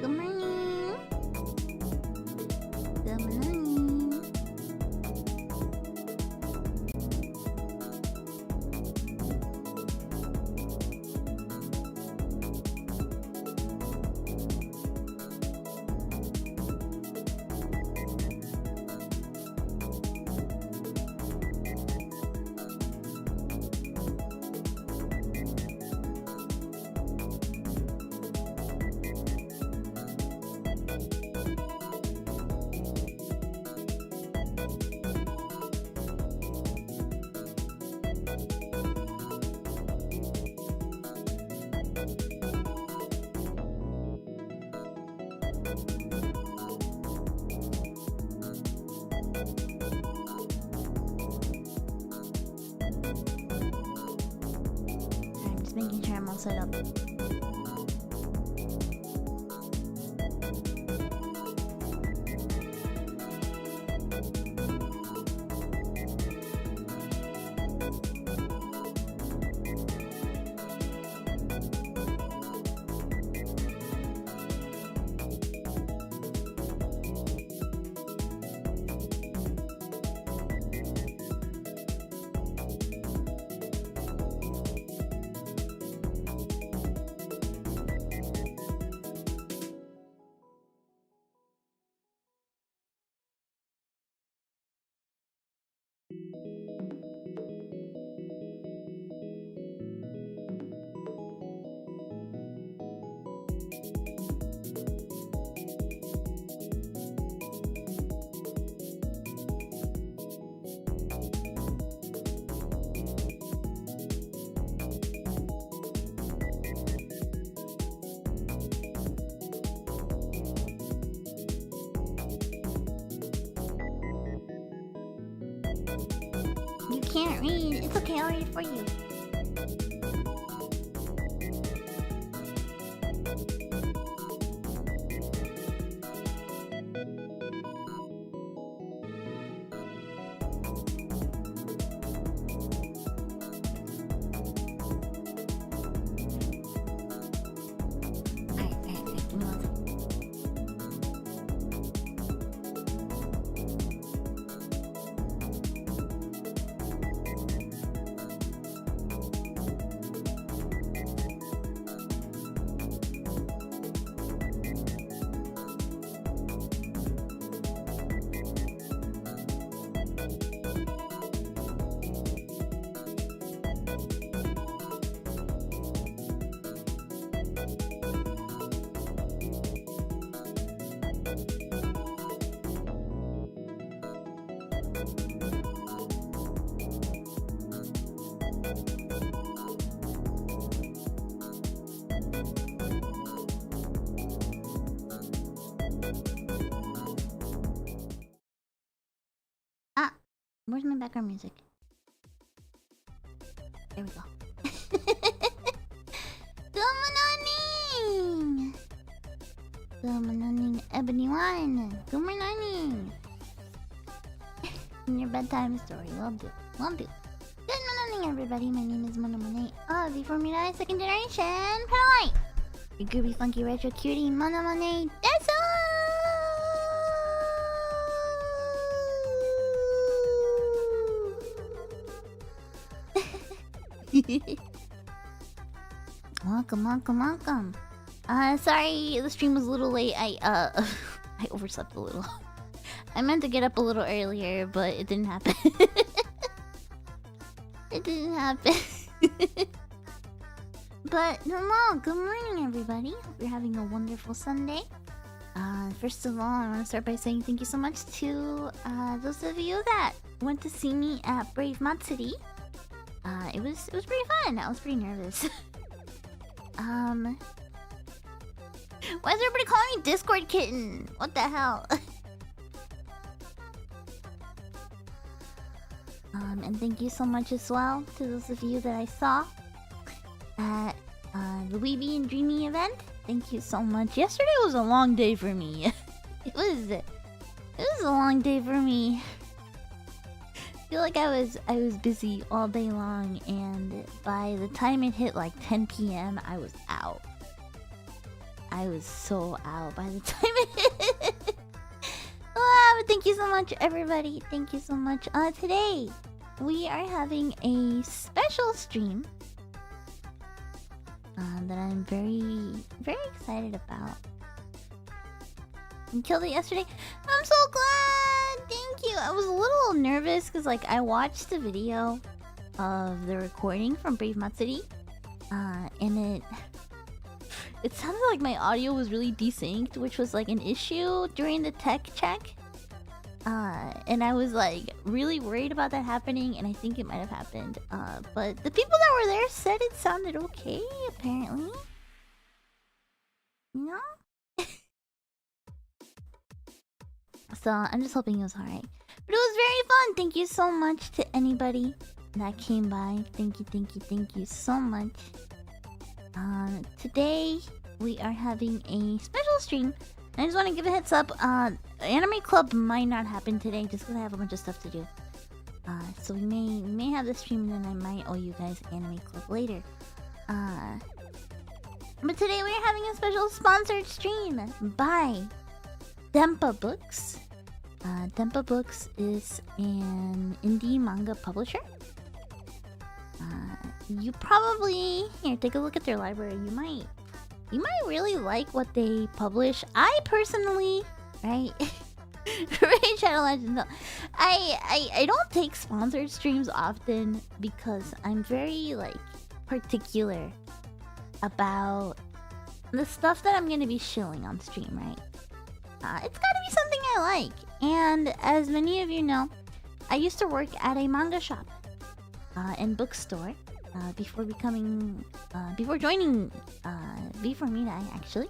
Good morning. Good morning. I'm just making sure I'm all set up. You can't read. It's okay, I'll read it for you. Alright, give me one second. Ah, where's my background music? There we go. Good morning! Good morning, Ebony One. Good morning. In your bedtime story, love it. Good morning, everybody. My name is Monet of the Formula Second Generation. Pedal your groovy, funky, retro cutie, Monet. That's all. Welcome. Sorry, the stream was a little late. I overslept a little. I meant to get up a little earlier, but it didn't happen. It didn't happen. But no, good morning, everybody. Hope you're having a wonderful Sunday. First of all, I want to start by saying thank you so much to those of you that went to see me at Brave Matsuri. It was pretty fun. I was pretty nervous. Why is everybody calling me Discord Kitten? What the hell? And thank you so much as well to those of you that I saw at the Weeby and Dreamy event. Thank you so much. Yesterday was a long day for me. It was a long day for me. I feel like I was busy all day long, and by the time it hit like 10 p.m. I was out. I was so out by the time it hit. But thank you so much, everybody. Thank you so much. Today we are having a special stream that I'm very, very excited about. I killed it yesterday. I'm so glad. Thank you. I was a little nervous because, like, I watched the video of the recording from Brave Matsuri, and it sounded like my audio was really desynced, which was like an issue during the tech check. And I was like really worried about that happening, and I think it might have happened. But the people that were there said it sounded okay, apparently. You know? So I'm just hoping it was alright. But it was very fun. Thank you so much to anybody that came by. Thank you so much. Today we are having a special stream. I just want to give a heads up. Anime Club might not happen today just because I have a bunch of stuff to do. So we may have the stream, and then I might owe you guys Anime Club later. But today we are having a special sponsored stream by Dempa Books. Dempa Books is an indie manga publisher. You probably here take a look at their library. You might really like what they publish. I personally, right? Raid Shadow Legends. No. I don't take sponsored streams often because I'm very like particular about the stuff that I'm gonna be shilling on stream, right? It's gotta be something I like. And as many of you know, I used to work at a manga shop and bookstore before joining V4Mina. Actually,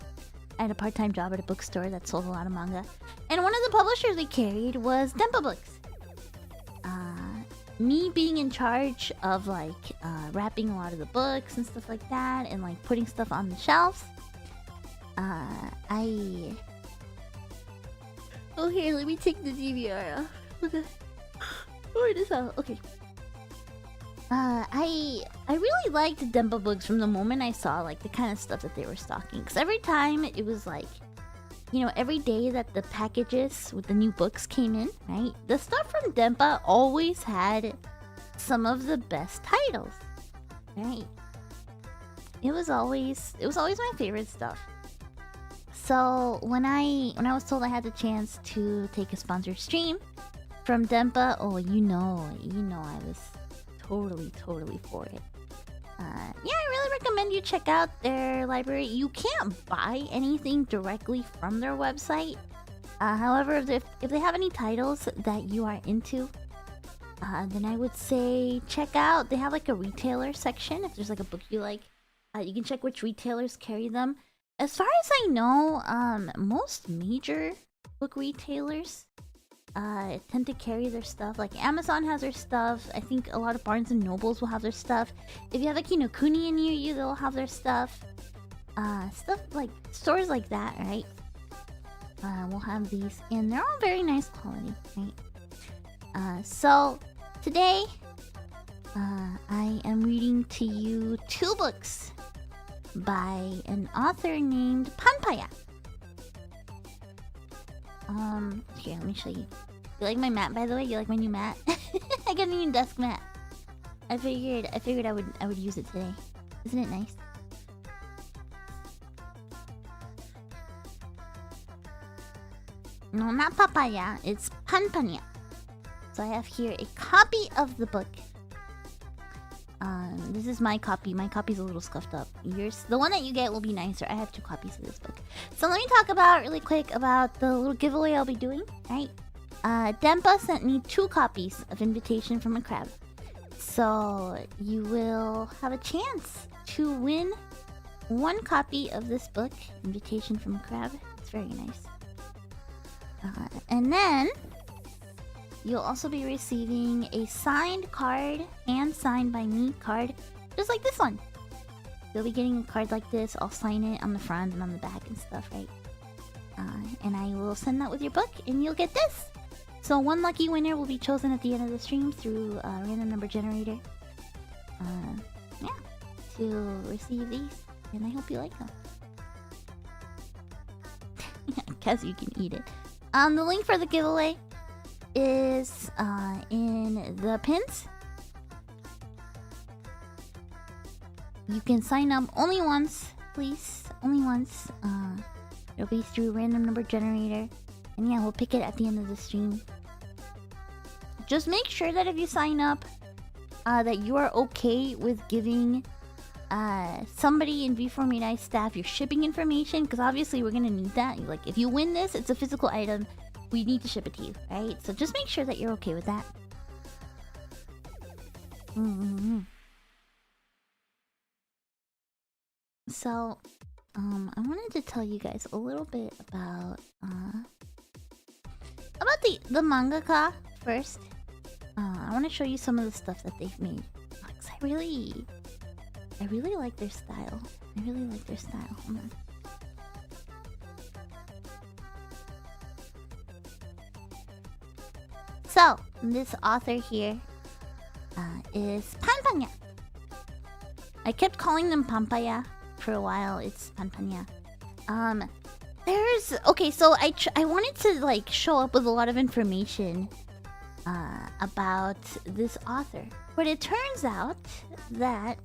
I had a part-time job at a bookstore that sold a lot of manga, and one of the publishers we carried was Dempa Books. Me being in charge of like wrapping a lot of the books and stuff like that, and like putting stuff on the shelves. Oh, here, let me take the DVR off. Okay. Where this out? Okay. I really liked Dempa Books from the moment I saw like the kind of stuff that they were stocking. Because every time it was like, you know, every day that the packages with the new books came in, right? The stuff from Dempa always had some of the best titles, right? It was always my favorite stuff. So when I was told I had the chance to take a sponsored stream from Dempa, oh, you know I was totally for it. Yeah, I really recommend you check out their library. You can't buy anything directly from their website. However, if they have any titles that you are into, then I would say check out. They have like a retailer section. If there's like a book you like, you can check which retailers carry them. As far as I know, most major book retailers tend to carry their stuff. Like Amazon has their stuff. I think a lot of Barnes and Nobles will have their stuff. If you have a Kinokuniya near you, they'll have their stuff. Stuff like stores like that, right? We'll have these, and they're all very nice quality, right? So today, I am reading to you 2 books by an author named Panpanya. Here, let me show you. You like my mat, by the way? You like my new mat? I got a new desk mat. I figured I would use it today. Isn't it nice? No, not papaya. It's panpanya. So I have here a copy of the book. This is my copy. My copy's a little scuffed up. Yours, the one that you get will be nicer. I have 2 copies of this book. So let me talk about really quick about the little giveaway I'll be doing. Right? Dempa sent me 2 copies of Invitation from a Crab. So you will have a chance to win 1 copy of this book, Invitation from a Crab. It's very nice. And then you'll also be receiving a signed card, hand signed by me card, just like this one. You'll be getting a card like this. I'll sign it on the front and on the back and stuff, right? And I will send that with your book, and you'll get this. So 1 lucky winner will be chosen at the end of the stream through a random number generator. Yeah, to receive these, and I hope you like them. Because you can eat it. The link for the giveaway is in the pins. You can sign up only once, please. Only once. It'll be through random number generator. And yeah, we'll pick it at the end of the stream. Just make sure that if you sign up, that you are okay with giving somebody in V4MeDai staff your shipping information, because obviously we're gonna need that. Like, if you win this, it's a physical item. We need to ship it to you, right? So just make sure that you're okay with that. So, I wanted to tell you guys a little bit about the mangaka first. I want to show you some of the stuff that they've made. Because I really like their style. I really like their style. Hold on. So, this author here is Panpanya. I kept calling them Panpanya for a while. It's Panpanya. Okay, so I wanted to like show up with a lot of information about this author, but it turns out that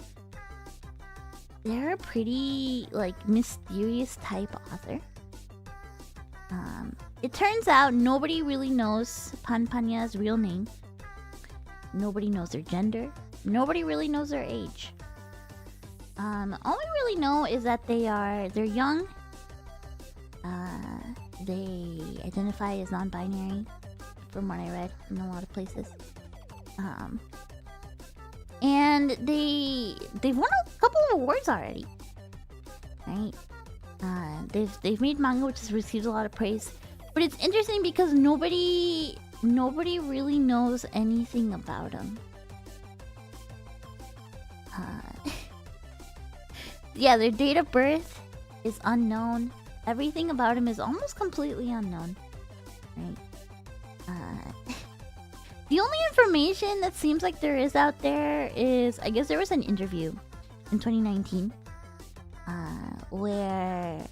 they're a pretty like mysterious type author. It turns out nobody really knows Panpanya's real name. Nobody knows their gender. Nobody really knows their age. All we really know is that they're young. They identify as non-binary, from what I read in a lot of places. And they've won a couple of awards already, right? They've made manga which has received a lot of praise, but it's interesting because nobody really knows anything about them. Yeah, their date of birth is unknown. Everything about him is almost completely unknown, right? The only information that seems like there is out there is, I guess there was an interview in 2019 where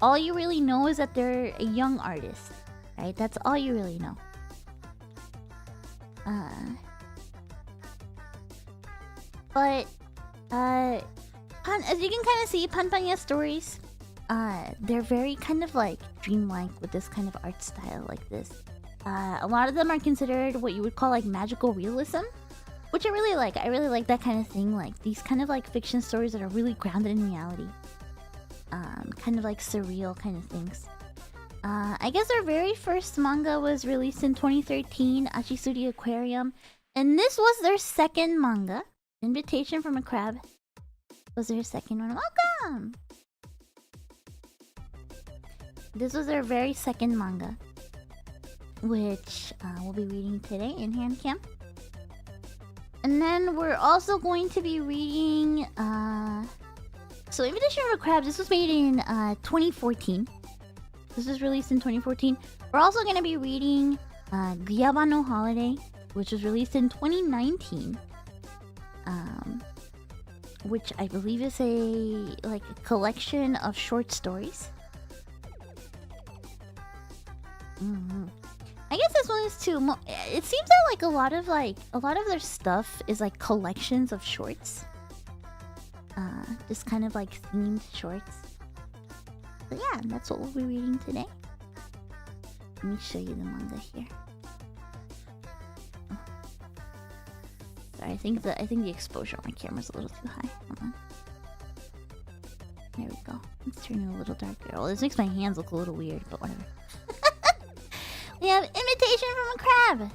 all you really know is that they're a young artist, right? That's all you really know. But as you can kind of see, Panpanya's stories, they're very kind of like dreamlike with this kind of art style like this. A lot of them are considered what you would call like magical realism, which I really like. I really like that kind of thing, like these kind of like fiction stories that are really grounded in reality. Kind of like surreal kind of things. I guess their very first manga was released in 2013, Achisuri Aquarium, and this was their second manga. Invitation from a Crab was their second one. Welcome! This was their very second manga, which we'll be reading today in hand cam. And then we're also going to be reading so Invitation from a Crab, this was made in 2014. This was released in 2014. We're also going to be reading Guabano Holiday, which was released in 2019. Which I believe is a collection of short stories. I guess this one is too. It seems that like a lot of their stuff is like collections of shorts. Just kind of like themed shorts. But yeah, that's what we'll be reading today. Let me show you the manga here. Sorry, I think the exposure on my camera's a little too high. Hold on. There we go. Let's turn it a little darker. Oh, this makes my hands look a little weird, but whatever. We have imitation from a crab.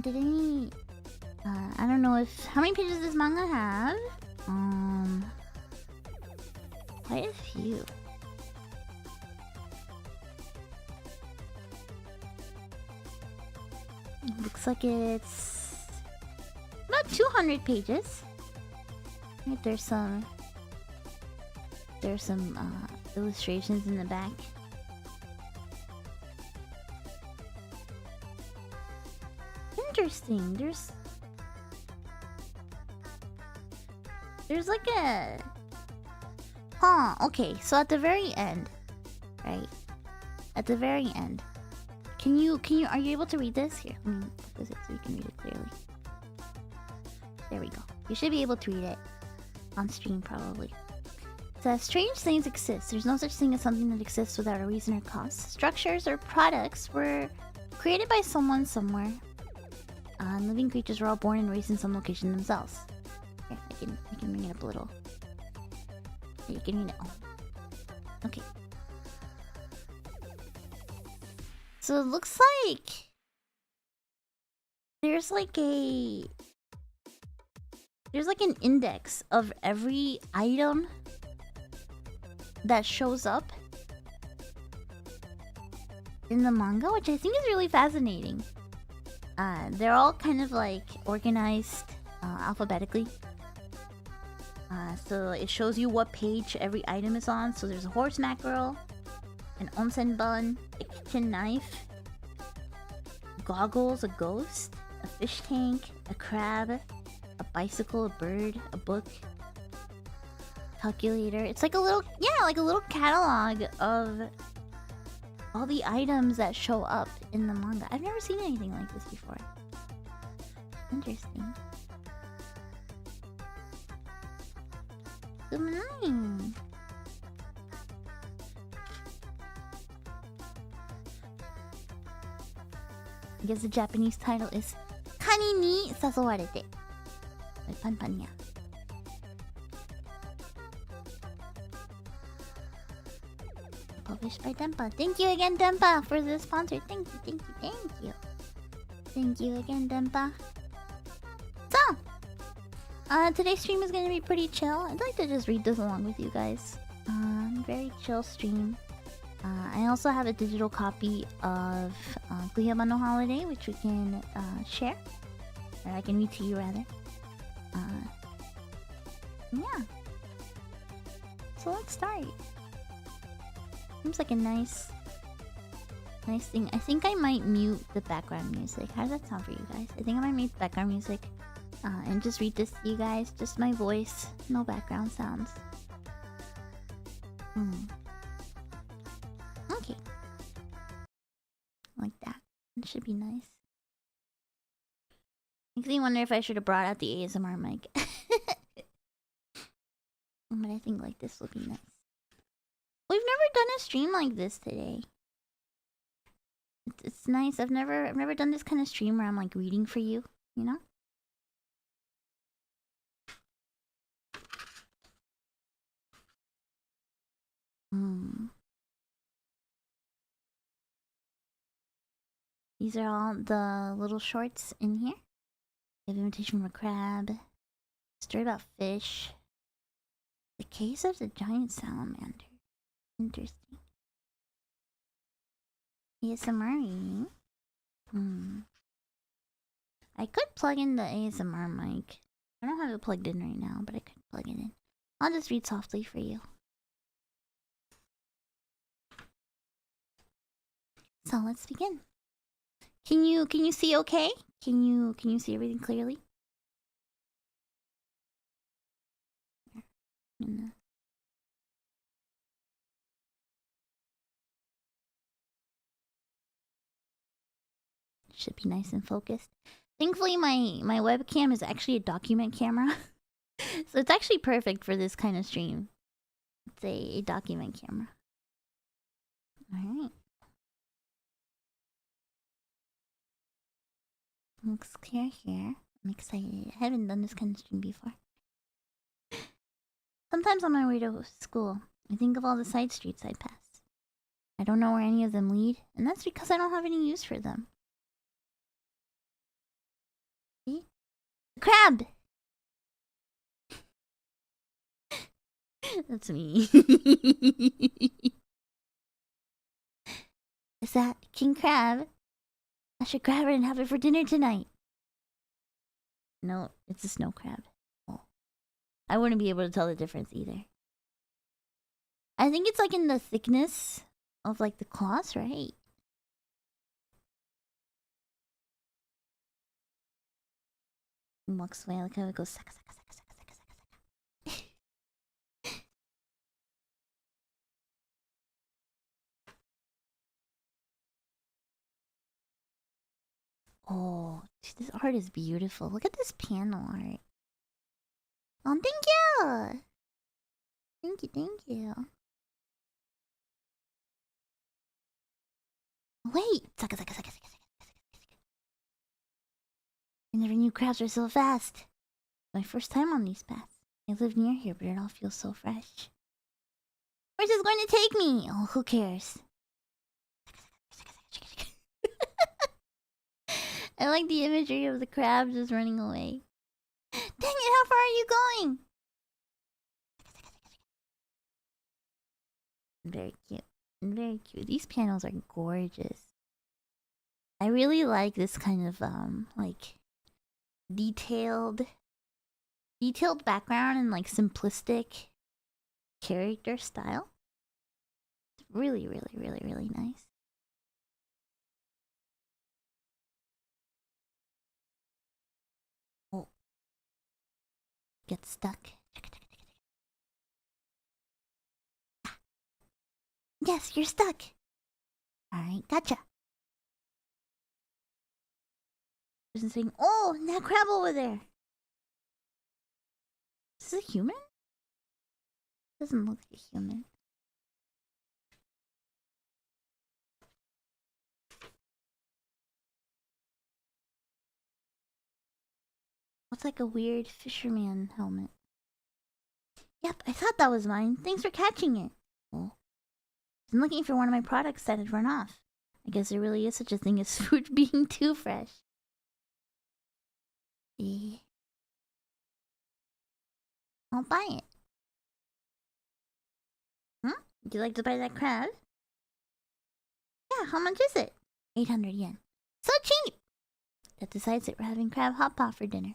Did any... I don't know if... How many pages does this manga have? Quite a few. Looks like it's... about 200 pages. Right, there's some illustrations in the back. Interesting. There's like a... Huh, okay, so at the very end, right? At the very end. Are you able to read this? Here, let me focus it so you can read it clearly. There we go. You should be able to read it on stream, probably. It says, strange things exist. There's no such thing as something that exists without a reason or cause. Structures or products were created by someone somewhere. Living creatures were all born and raised in some location themselves. Here, I can bring it up a little. Here, you can read it. Oh. Okay. So it looks like there's like an index of every item that shows up in the manga, which I think is really fascinating. They're all kind of like organized alphabetically. So it shows you what page every item is on. So there's a horse mackerel, an onsen bun, a kitchen knife, goggles, a ghost, a fish tank, a crab, a bicycle, a bird, a book, calculator. It's like a little, like a little catalog of all the items that show up in the manga. I've never seen anything like this before. Interesting. Good morning. I guess the Japanese title is Kani ni Sasowarete by Panpanya. Published by Dempa. Thank you again, Dempa, for the sponsor. Thank you. Thank you again, Dempa. So, today's stream is gonna be pretty chill. I'd like to just read this along with you guys. Very chill stream. I also have a digital copy of Guabano Holiday, which we can share. Or I can read to you, rather. Yeah. So let's start. Seems like a nice thing. I think I might mute the background music. How does that sound for you guys? I think I might mute the background music and just read this to you guys. Just my voice, no background sounds. Okay. Like that. It should be nice. Makes me wonder if I should have brought out the ASMR mic. But I think like this will be nice. We've never done a stream like this today. It's nice. I've never done this kind of stream where I'm like reading for you, you know? These are all the little shorts in here. We have imitation from a crab. Story about fish. The case of the giant salamander. Interesting. ASMR reading. I could plug in the ASMR mic. I don't have it plugged in right now, but I could plug it in. I'll just read softly for you. So let's begin. Can you see okay? Can you see everything clearly? Should be nice and focused. Thankfully, my webcam is actually a document camera, so it's actually perfect for this kind of stream. It's a document camera. All right. Looks clear here. I'm excited. I haven't done this kind of stream before. Sometimes on my way to school, I think of all the side streets I pass. I don't know where any of them lead, and that's because I don't have any use for them. See? The crab! That's me. Is that king crab? I should grab it and have it for dinner tonight. No, it's a snow crab. Oh. I wouldn't be able to tell the difference either. I think it's like in the thickness of like the claws, right? He walks away like how it goes saka saka saka saka saka saka. Oh, this art is beautiful. Look at this panel art. Oh, thank you! Thank you, thank you. Wait! Saka saka saka saka saka saka. I never knew crabs were so fast. My first time on these paths. I live near here, but it all feels so fresh. Where's this going to take me? Oh, who cares? I like the imagery of the crab just running away. Dang it, how far are you going? Very cute. Very cute. These panels are gorgeous. I really like this kind of like detailed background and like simplistic character style. It's really, really, really, really nice. Oh. Get stuck. Yes, you're stuck. Alright, gotcha. Person saying, oh, that crab over there. Is this a human? Doesn't look like a human. What's like a weird fisherman helmet? Yep, I thought that was mine. Thanks for catching it. Oh. I'm looking for one of my products that had run off. I guess there really is such a thing as food being too fresh. Yeah. I'll buy it. Hmm? Would you like to buy that crab? Yeah, how much is it? 800 yen. So cheap! That decides that we're having crab hot pot for dinner.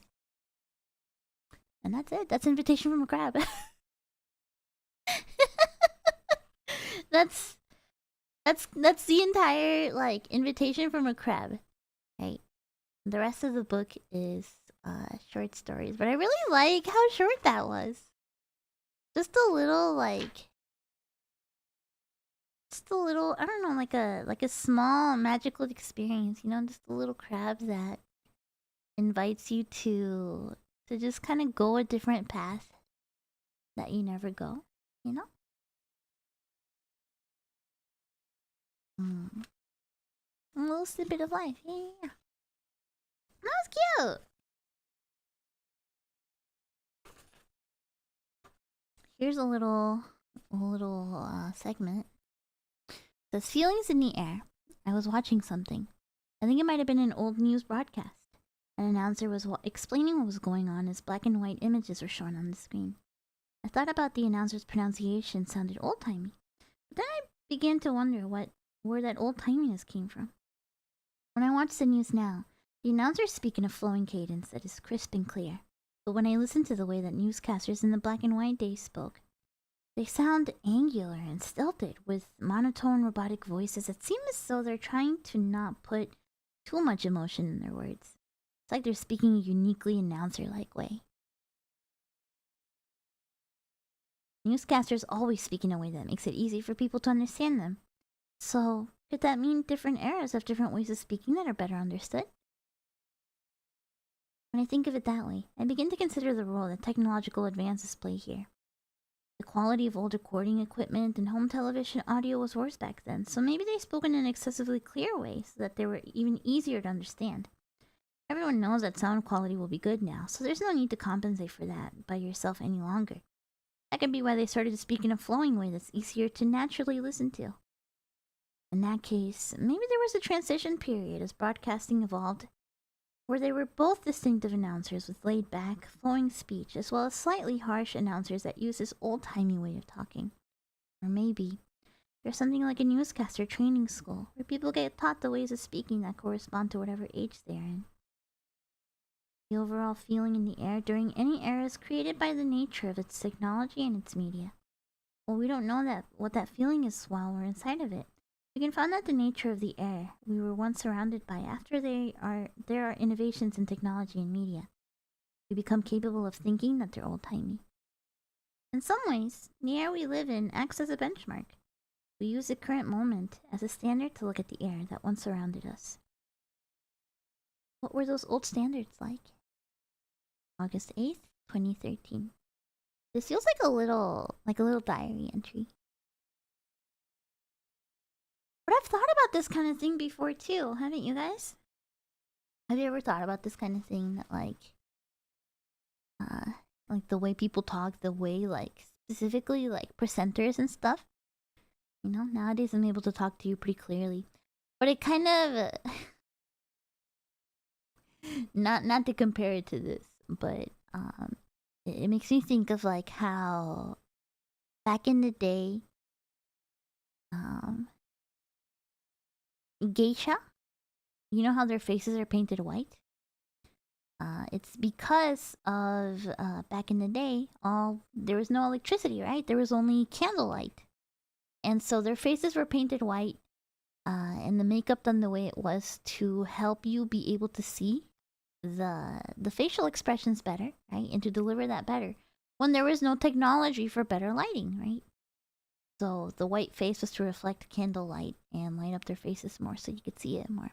And that's it. That's invitation from a crab. That's the entire like invitation from a crab. Right. The rest of the book is short stories, but I really like how short that was. Just a little like I don't know, like a small magical experience, you know, just a little crab that invites you to just kind of go a different path that you never go, you know? A little snippet of life. Yeah. That was cute. Here's a little segment. It says feelings in the air. I was watching something. I think it might have been an old news broadcast. An announcer was explaining what was going on as black and white images were shown on the screen. I thought about the announcer's pronunciation sounded old-timey. But then I began to wonder where that old-timiness came from. When I watch the news now, the announcers speak in a flowing cadence that is crisp and clear. But when I listen to the way that newscasters in the black and white days spoke, they sound angular and stilted, with monotone robotic voices that seem as though they're trying to not put too much emotion in their words. It's like they're speaking a uniquely announcer-like way. Newscasters always speak in a way that makes it easy for people to understand them. So, could that mean different eras have different ways of speaking that are better understood? When I think of it that way, I begin to consider the role that technological advances play here. The quality of old recording equipment and home television audio was worse back then, so maybe they spoke in an excessively clear way so that they were even easier to understand. Everyone knows that sound quality will be good now, so there's no need to compensate for that by yourself any longer. That could be why they started to speak in a flowing way that's easier to naturally listen to. In that case, maybe there was a transition period as broadcasting evolved, where they were both distinctive announcers with laid-back, flowing speech, as well as slightly harsh announcers that use this old-timey way of talking. Or maybe there's something like a newscaster training school, where people get taught the ways of speaking that correspond to whatever age they're in. The overall feeling in the air during any era is created by the nature of its technology and its media. Well, we don't know what that feeling is while we're inside of it. We can find out the nature of the air we were once surrounded by after there are innovations in technology and media. We become capable of thinking that they're old-timey. In some ways, the air we live in acts as a benchmark. We use the current moment as a standard to look at the air that once surrounded us. What were those old standards like? August 8th, 2013. This feels like a little diary entry. But I've thought about this kind of thing before too, haven't you guys? Have you ever thought about this kind of thing that like the way people talk, the way like specifically like presenters and stuff? You know, nowadays I'm able to talk to you pretty clearly. But it kind of not to compare it to this, but it makes me think of like how back in the day geisha, you know how their faces are painted white? It's because of back in the day, there was no electricity, right? There was only candlelight, and so their faces were painted white, and the makeup done the way it was to help you be able to see the facial expressions better, right? And to deliver that better when there was no technology for better lighting, right? So the white face was to reflect candlelight and light up their faces more so you could see it more.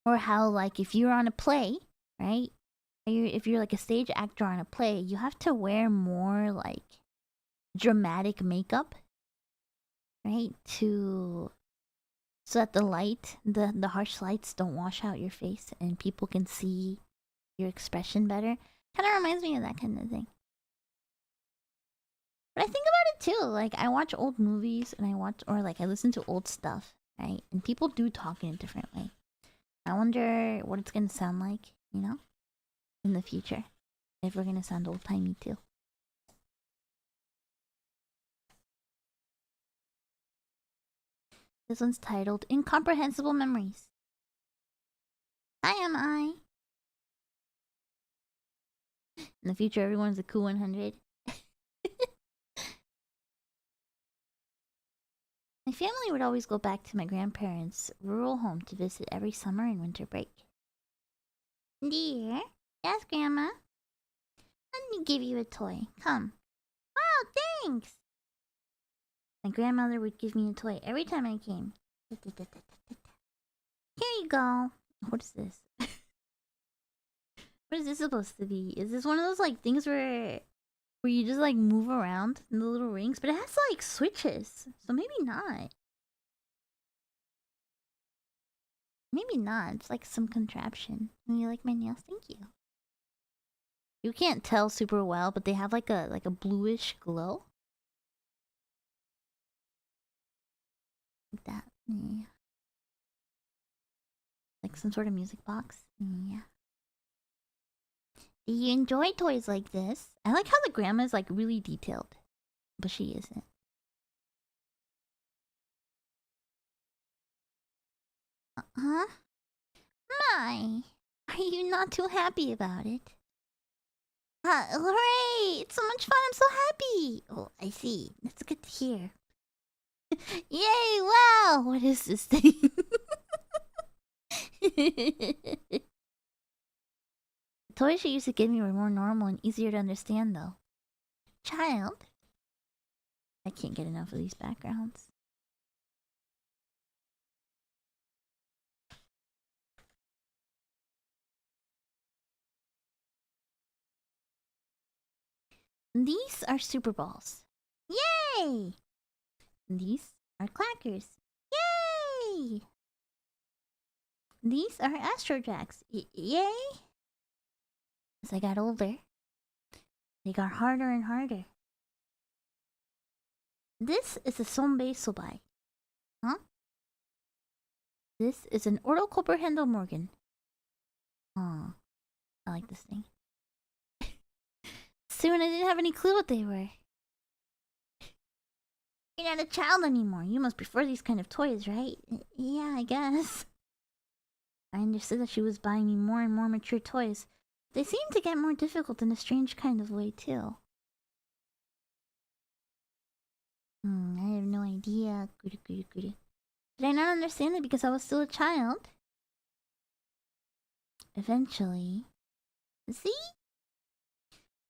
Or how like if you're on a play, right? If you're like a stage actor on a play, you have to wear more like dramatic makeup, right? So that the light, the harsh lights don't wash out your face and people can see your expression better. Kind of reminds me of that kind of thing. But I think about it too. Like I watch old movies and I listen to old stuff, right? And people do talk in a different way. I wonder what it's gonna sound like, you know, in the future. If we're gonna sound old-timey too. This one's titled Incomprehensible Memories. Hi, am I? In the future, everyone's a cool 100. My family would always go back to my grandparents' rural home to visit every summer and winter break. Dear? Yes, Grandma? Let me give you a toy. Come. Wow, thanks! My grandmother would give me a toy every time I came. Here you go. What is this? What is this supposed to be? Is this one of those like things where you just like move around in the little rings? But it has like switches, so maybe not. Maybe not. It's like some contraption. And you like my nails? Thank you. You can't tell super well, but they have like a bluish glow. Like that. Yeah. Like some sort of music box. Yeah. Do you enjoy toys like this? I like how the grandma is like really detailed, but she isn't. Huh? My, are you not too happy about it? Hooray! It's so much fun. I'm so happy. Oh, I see. That's good to hear. Yay! Wow! What is this thing? The toys she used to give me were more normal and easier to understand, though. Child? I can't get enough of these backgrounds. These are Super Balls. Yay! And these are Clackers. Yay! These are Astro Jacks. Yay! As I got older, they got harder and harder. This is a Sonbei Sobai. Huh? This is an Orocopperhendel Morgan. Aw, I like this thing. Soon I didn't have any clue what they were. You're not a child anymore. You must prefer these kind of toys, right? Yeah, I guess. I understood that she was buying me more and more mature toys. They seem to get more difficult in a strange kind of way, too. I have no idea. Did I not understand it because I was still a child? Eventually. See?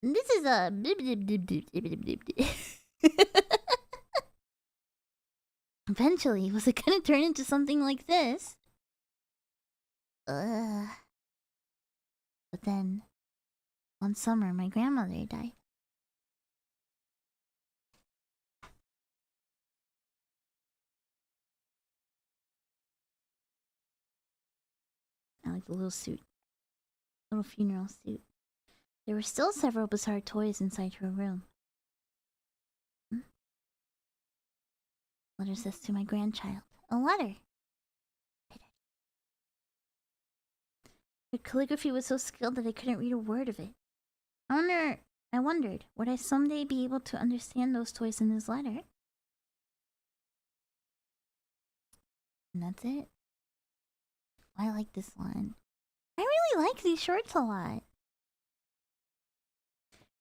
This is a... Eventually, was it gonna turn into something like this? Ugh. But then, one summer, my grandmother died. I like the little suit. Little funeral suit. There were still several bizarre toys inside her room. Letter says to my grandchild. A letter. Her calligraphy was so skilled that I couldn't read a word of it. I wondered, would I someday be able to understand those toys in this letter? And that's it. I like this one. I really like these shorts a lot.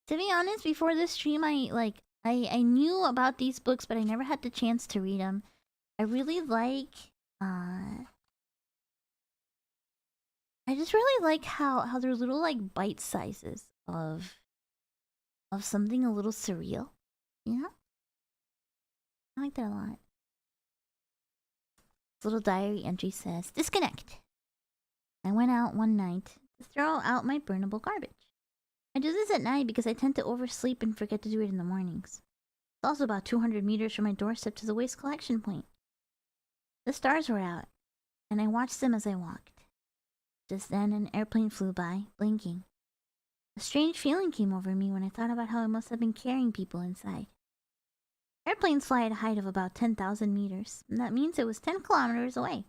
To be honest, before this stream, I knew about these books, but I never had the chance to read them. I really like, I just really like how they're little like bite sizes of something a little surreal. You know? I like that a lot. This little diary entry says, disconnect. I went out one night to throw out my burnable garbage. I do this at night because I tend to oversleep and forget to do it in the mornings. It's also about 200 meters from my doorstep to the waste collection point. The stars were out, and I watched them as I walked. Just then, an airplane flew by, blinking. A strange feeling came over me when I thought about how it must have been carrying people inside. Airplanes fly at a height of about 10,000 meters, and that means it was 10 kilometers away.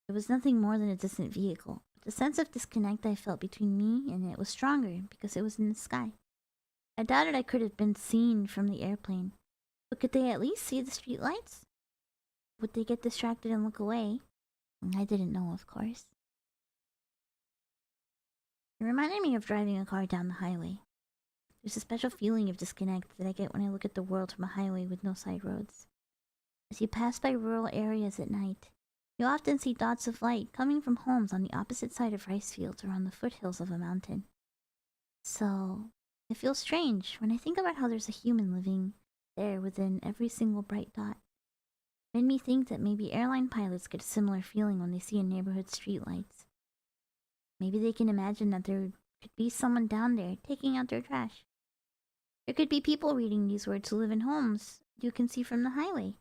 It was nothing more than a distant vehicle, but the sense of disconnect I felt between me and it was stronger because it was in the sky. I doubted I could have been seen from the airplane, but could they at least see the streetlights? Would they get distracted and look away? I didn't know, of course. It reminded me of driving a car down the highway. There's a special feeling of disconnect that I get when I look at the world from a highway with no side roads. As you pass by rural areas at night, you often see dots of light coming from homes on the opposite side of rice fields or on the foothills of a mountain. So, it feels strange when I think about how there's a human living there within every single bright dot. It made me think that maybe airline pilots get a similar feeling when they see a neighborhood streetlights. Maybe they can imagine that there could be someone down there taking out their trash. There could be people reading these words who live in homes you can see from the highway.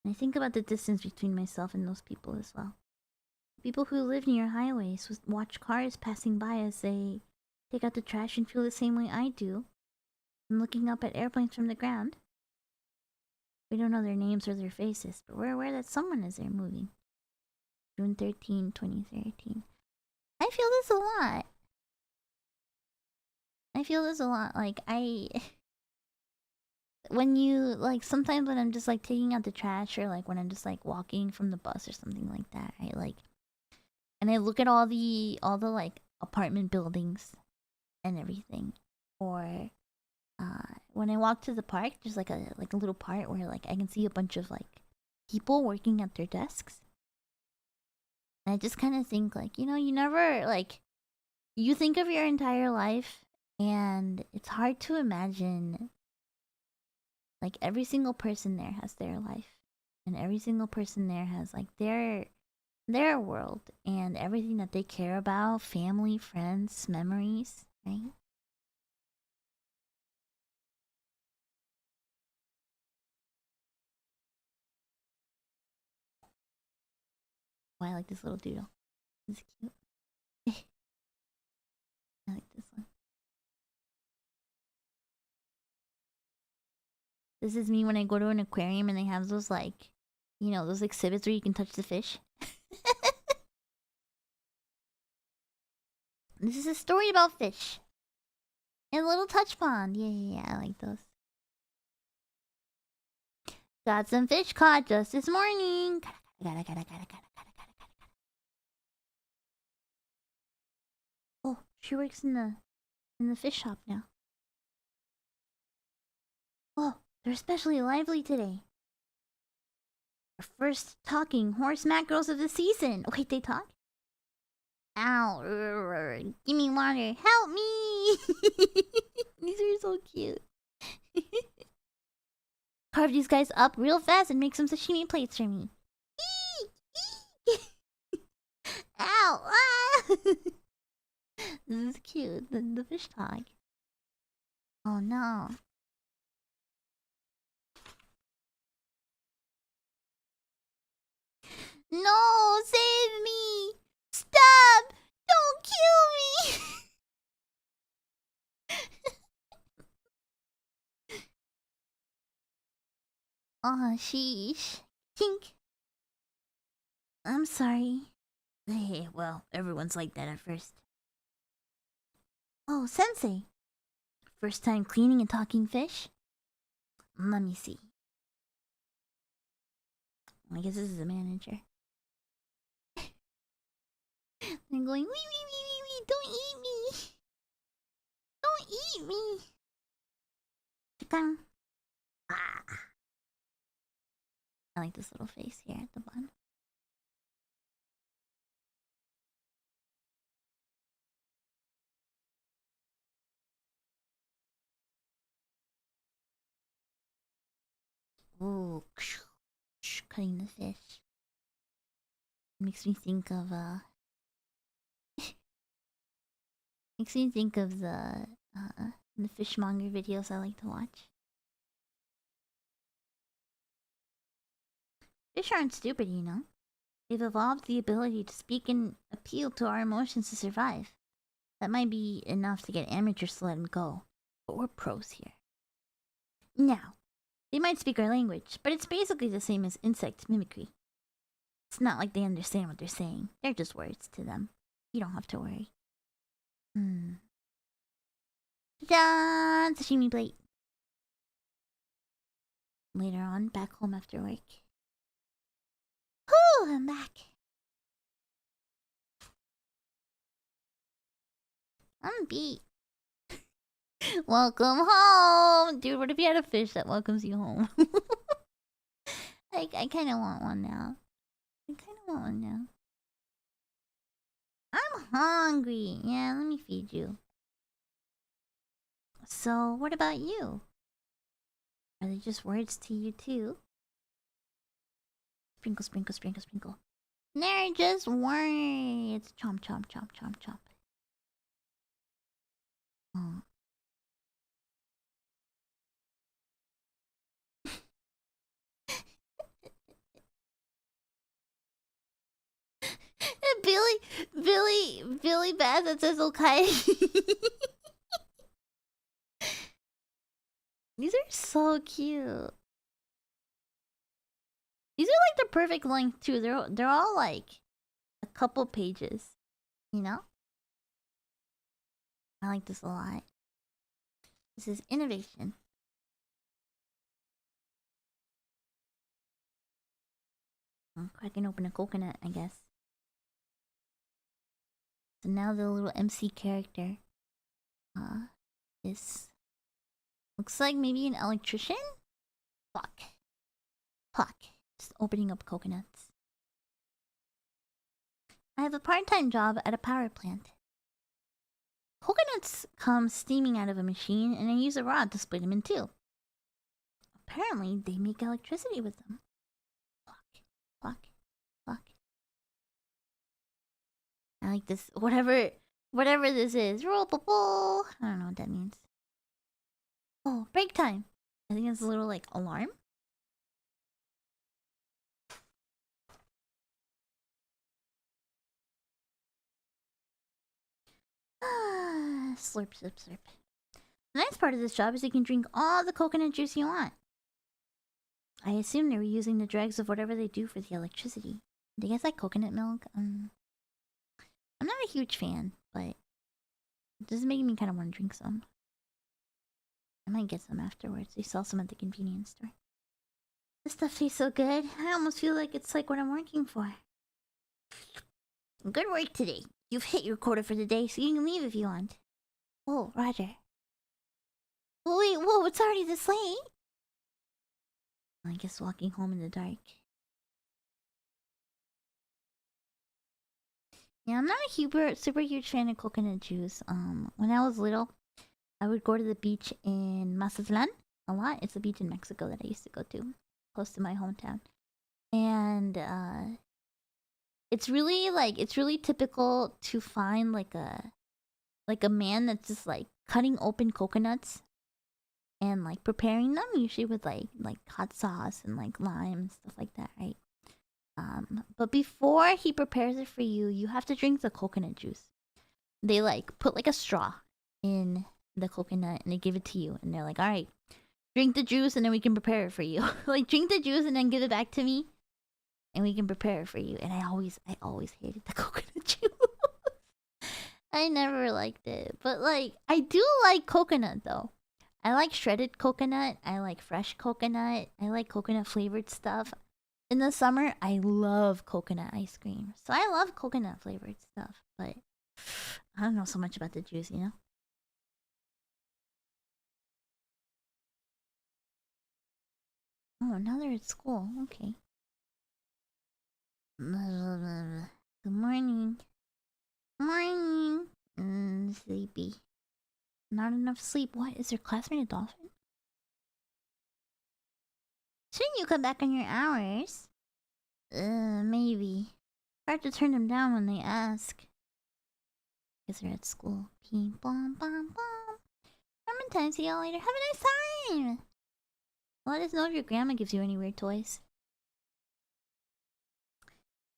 And I think about the distance between myself and those people as well. People who live near highways watch cars passing by as they take out the trash and feel the same way I do. And looking up at airplanes from the ground. We don't know their names or their faces, but we're aware that someone is there moving. June 13, 2013. I feel this a lot. Like, when you, like, sometimes when I'm just, like, taking out the trash or, like, when I'm just, like, walking from the bus or something like that, right? Like, and I look at all the, like, apartment buildings and everything. Or, when I walk to the park, there's, like, a little part where, like, I can see a bunch of, like, people working at their desks. And I just kind of think, like, you know, you never, like, you think of your entire life, and it's hard to imagine, like, every single person there has their life. And every single person there has, like, their world. And everything that they care about, family, friends, memories, right? Oh, I like this little doodle. It's cute. I like this one. This is me when I go to an aquarium and they have those like, you know, those exhibits where you can touch the fish. This is a story about fish. And a little touch pond. Yeah, I like those. Got some fish caught just this morning. Oh, she works in the fish shop now. Oh, they're especially lively today. Our first talking horse mackerels of the season. Wait, they talk? Ow. Give me water. Help me! These are so cute. Carve these guys up real fast and make some sashimi plates for me. Ow! Ah! This is cute. The fish talk. Oh no. No! Save me! Stop! Don't kill me! Oh, sheesh. Tink. I'm sorry. Hey, well, everyone's like that at first. Oh, Sensei. First time cleaning and talking fish? Let me see. I guess this is the manager. I'm going, wee, don't eat me! Don't eat me! Chicken. Ah. I like this little face here at the bottom. Ooh, cutting the fish. Makes me think of makes me think of the fishmonger videos I like to watch. Fish aren't stupid, you know. They've evolved the ability to speak and appeal to our emotions to survive. That might be enough to get amateurs to let them go, but we're pros here. Now, they might speak our language, but it's basically the same as insect mimicry. It's not like they understand what they're saying. They're just words to them. You don't have to worry. Ta-da! Sashimi plate. Later on, back home after work. Whew, I'm back. I'm beat. Welcome home! Dude, what if you had a fish that welcomes you home? I kind of want one now. I'm hungry. Yeah, let me feed you. So, what about you? Are they just words to you too? Sprinkle, sprinkle, sprinkle, sprinkle. They're just words. Chomp, chomp, chomp, chomp, chomp. Oh. Billy Bassett says okay. These are so cute. These are like the perfect length too. They're all like a couple pages, you know? I like this a lot. This is innovation. I'm cracking open a coconut, I guess. So now the little MC character is looks like maybe an electrician? Fuck. Just opening up coconuts. I have a part-time job at a power plant. Coconuts come steaming out of a machine and I use a rod to split them in two. Apparently, they make electricity with them. Fuck. I like this. Whatever this is. Roll. I don't know what that means. Oh, break time. I think it's a little like alarm. Slurp, slurp, slurp. The nice part of this job is you can drink all the coconut juice you want. I assume they were using the dregs of whatever they do for the electricity. Do you guys like coconut milk? I'm not a huge fan, but this is making me kind of want to drink some. I might get some afterwards. They sell some at the convenience store. This stuff tastes so good. I almost feel like it's like what I'm working for. Good work today. You've hit your quota for the day, so you can leave if you want. Oh, Roger. Oh, wait, whoa, it's already this late? I guess walking home in the dark. Yeah, I'm not a super huge fan of coconut juice. When I was little, I would go to the beach in Mazatlan a lot. It's a beach in Mexico that I used to go to, close to my hometown. And it's really typical to find like a man that's just like cutting open coconuts and like preparing them, usually with like hot sauce and like lime and stuff like that, right? But before he prepares it for you, you have to drink the coconut juice. They like put like a straw in the coconut and they give it to you, and they're like, all right, drink the juice and then we can prepare it for you. Like, drink the juice and then give it back to me and we can prepare it for you. And I always hated the coconut juice. I never liked it, but like I do like coconut though. I like shredded coconut, I like fresh coconut, I like coconut flavored stuff. In the summer, I love coconut ice cream. So I love coconut flavored stuff, but I don't know so much about the juice, you know? Oh, now they're at school. Okay. Good morning. Morning. Sleepy. Not enough sleep. What? Is your classmate a dolphin? Shouldn't you come back on your hours? Maybe. Hard to turn them down when they ask. Guess they're at school. Ping bom bom bom. Remember time. See y'all later. Have a nice time. Let us know if your grandma gives you any weird toys.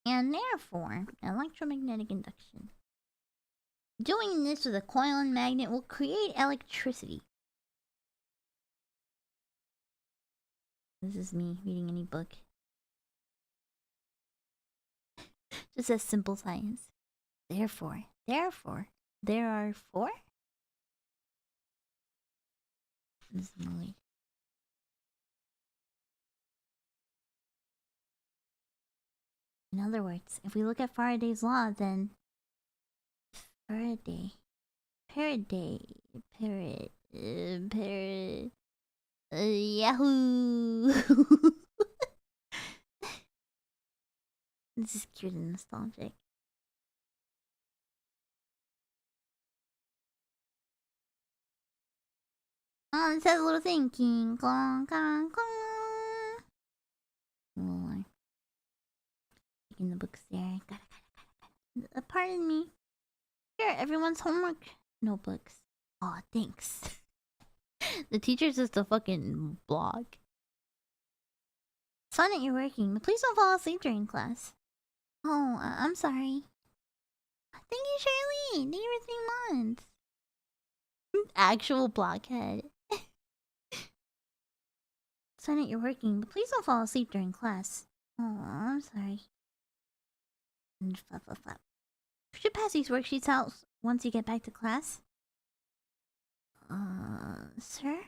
And therefore, electromagnetic induction. Doing this with a coil and magnet will create electricity. This is me reading any book. Just says simple science. Therefore, there are four? This is weird. In other words, if we look at Faraday's law, then Faraday, Yahoo! This is cute and nostalgic. Oh, it says a little thing. King Kong Kong Kong. Oh, taking the books there. Got it. Pardon me. Here, everyone's homework notebooks. Aw, thanks. The teacher's just a fucking blog. It's fun that you're working, but please don't fall asleep during class. Oh, I'm sorry. Thank you, Shirley. Thank you for 3 months. Actual blockhead. It's fun that you're working, but please don't fall asleep during class. Oh, I'm sorry. Flap. You should pass these worksheets out once you get back to class. Sir?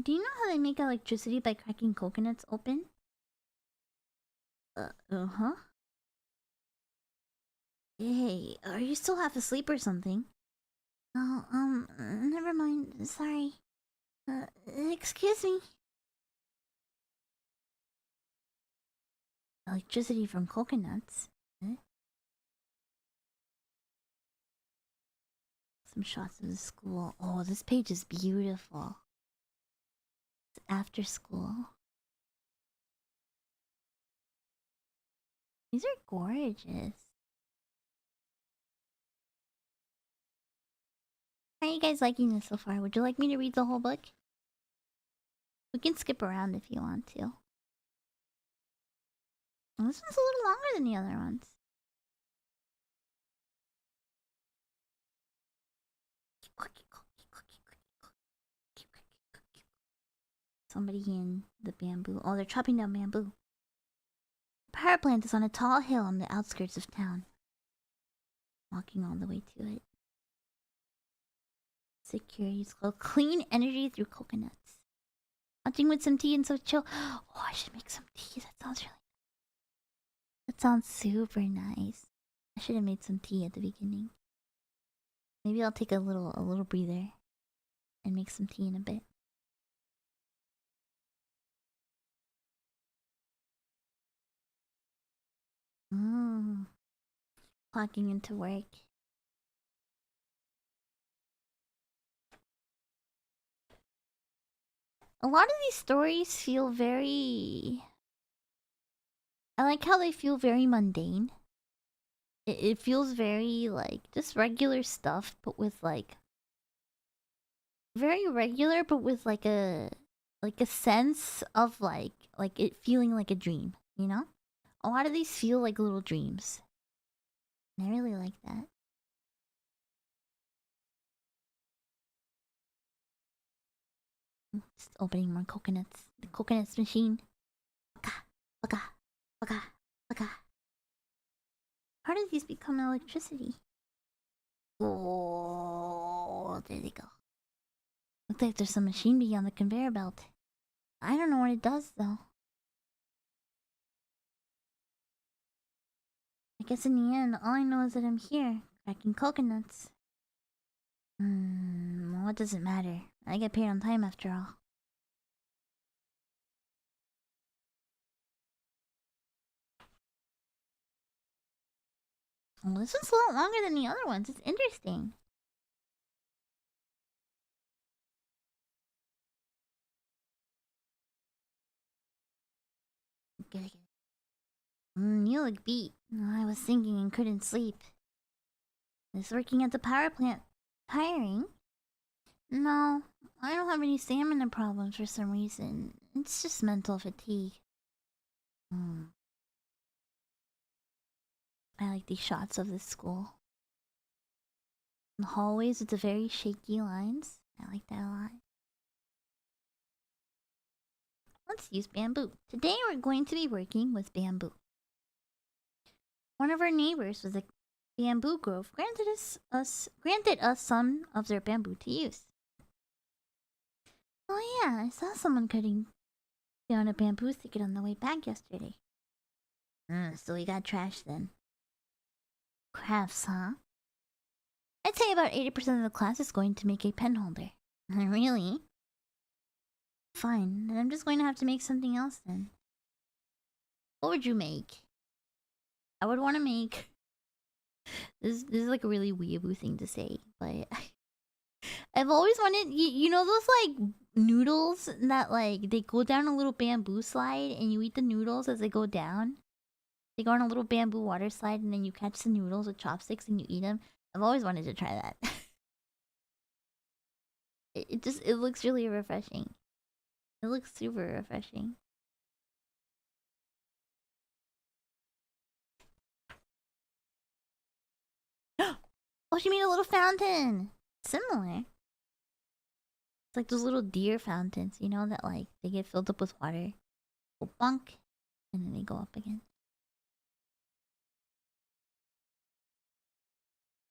Do you know how they make electricity by cracking coconuts open? Uh-huh. Hey, are you still half asleep or something? Oh, never mind. Sorry. Excuse me. Electricity from coconuts? Eh? Some shots of the school. Oh, this page is beautiful. It's after school. These are gorgeous. How are you guys liking this so far? Would you like me to read the whole book? We can skip around if you want to. Well, this one's a little longer than the other ones. Somebody in the bamboo. Oh, they're chopping down bamboo. The power plant is on a tall hill on the outskirts of town. Walking all the way to it. Security's called Clean Energy Through Coconuts. Watching with some tea and so chill. Oh, I should make some tea. That sounds really nice. That sounds super nice. I should have made some tea at the beginning. Maybe I'll take a little breather and make some tea in a bit. Clocking into work. A lot of these stories feel very... I like how they feel very mundane. It feels very, like, just regular stuff, but with, like... Very regular, but with, like a sense of, like it feeling like a dream, you know? A lot of these feel like little dreams. And I really like that. Just opening more coconuts. The coconuts machine. Baka, baka, baka, baka. How do these become electricity? Oh, there they go. Looks like there's some machine bee on the conveyor belt. I don't know what it does, though. I guess in the end, all I know is that I'm here, cracking coconuts. What does it matter? I get paid on time after all. Well, this one's a lot longer than the other ones. It's interesting. You look beat. I was thinking and couldn't sleep. Is working at the power plant tiring? No, I don't have any stamina problems for some reason. It's just mental fatigue. I like these shots of this school. The hallways with the very shaky lines. I like that a lot. Let's use bamboo. Today we're going to be working with bamboo. One of our neighbors with a bamboo grove granted us some of their bamboo to use. Oh yeah, I saw someone cutting down a bamboo thicket on the way back yesterday. So we got trash then. Crafts, huh? I'd say about 80% of the class is going to make a pen holder. Really? Fine, then I'm just going to have to make something else then. What would you make? I would want to make... This is like a really weeaboo thing to say, but... I've always wanted... You know those like noodles that like they go down a little bamboo slide and you eat the noodles as they go down? They go on a little bamboo water slide and then you catch the noodles with chopsticks and you eat them. I've always wanted to try that. It looks really refreshing. It looks super refreshing. Oh, she made a little fountain! Similar. It's like those little deer fountains, you know, that like they get filled up with water. Go bunk, and then they go up again.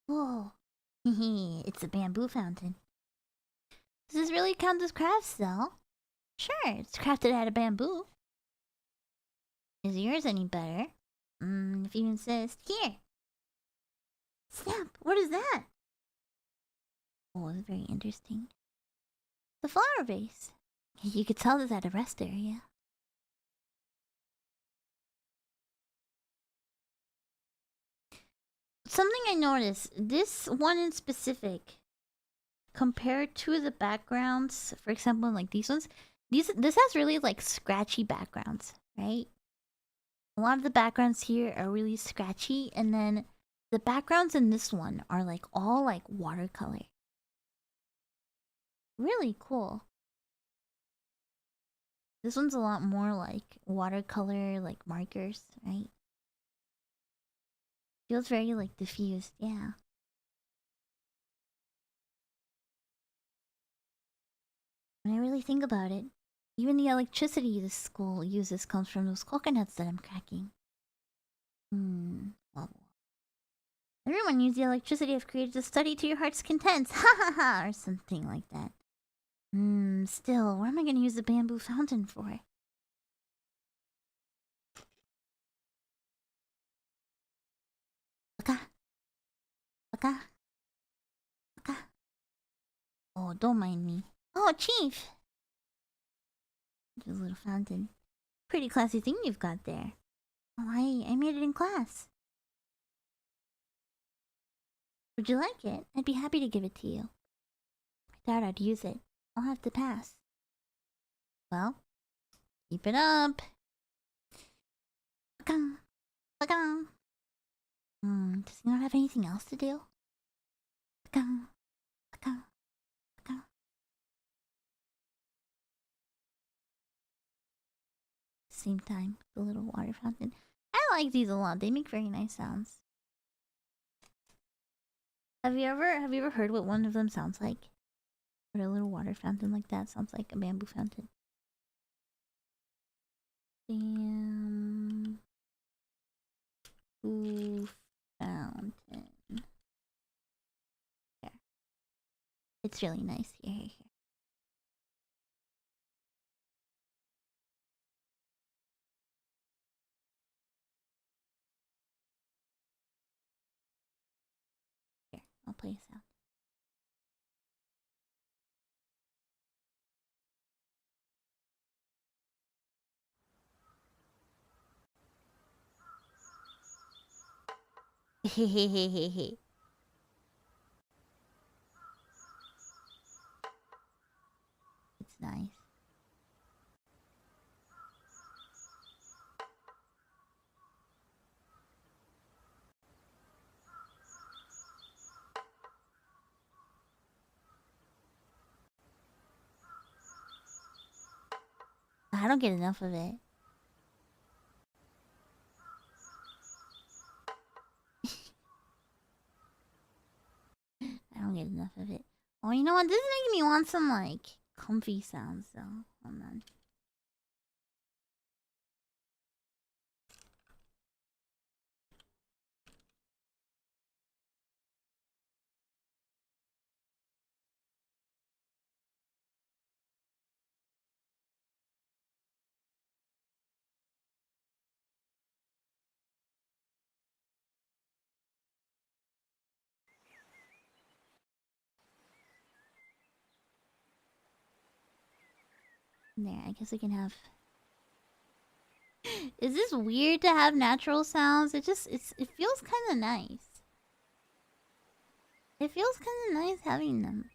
Whoa. It's a bamboo fountain. Does this really count as crafts, though? Sure, it's crafted out of bamboo. Is yours any better? If you insist. Here! Snap! What is that? Oh, it's very interesting. The flower vase. You could sell this at a rest area. Something I noticed, this one in specific, compared to the backgrounds, for example, like these ones, this has really like scratchy backgrounds, right? A lot of the backgrounds here are really scratchy, and then the backgrounds in this one are like all like watercolor. Really cool. This one's a lot more like watercolor, like markers, right? Feels very like diffused, yeah. When I really think about it, even the electricity this school uses comes from those coconuts that I'm cracking. Well, everyone use the electricity I've created to study to your heart's content. Ha ha ha! Or something like that. Still, what am I gonna use the bamboo fountain for? Baka. Baka. Baka. Oh, don't mind me. Oh, Chief! There's a little fountain. Pretty classy thing you've got there. Oh, I made it in class. Would you like it? I'd be happy to give it to you. I doubt I'd use it. I'll have to pass. Well, keep it up. Does he not have anything else to do? Same time, the little water fountain. I like these a lot. They make very nice sounds. Have you ever heard what one of them sounds like? What a little water fountain like that sounds like a bamboo fountain. Bamboo fountain. There. It's really nice. Here. Here, I'll play a sound. Hehehehe. It's nice. I don't get enough of it. I don't get enough of it. Oh, you know what? This is making me want some, like, comfy sounds, though. Hold on. There, I guess I can have... Is this weird to have natural sounds? It feels kind of nice. It feels kind of nice having them.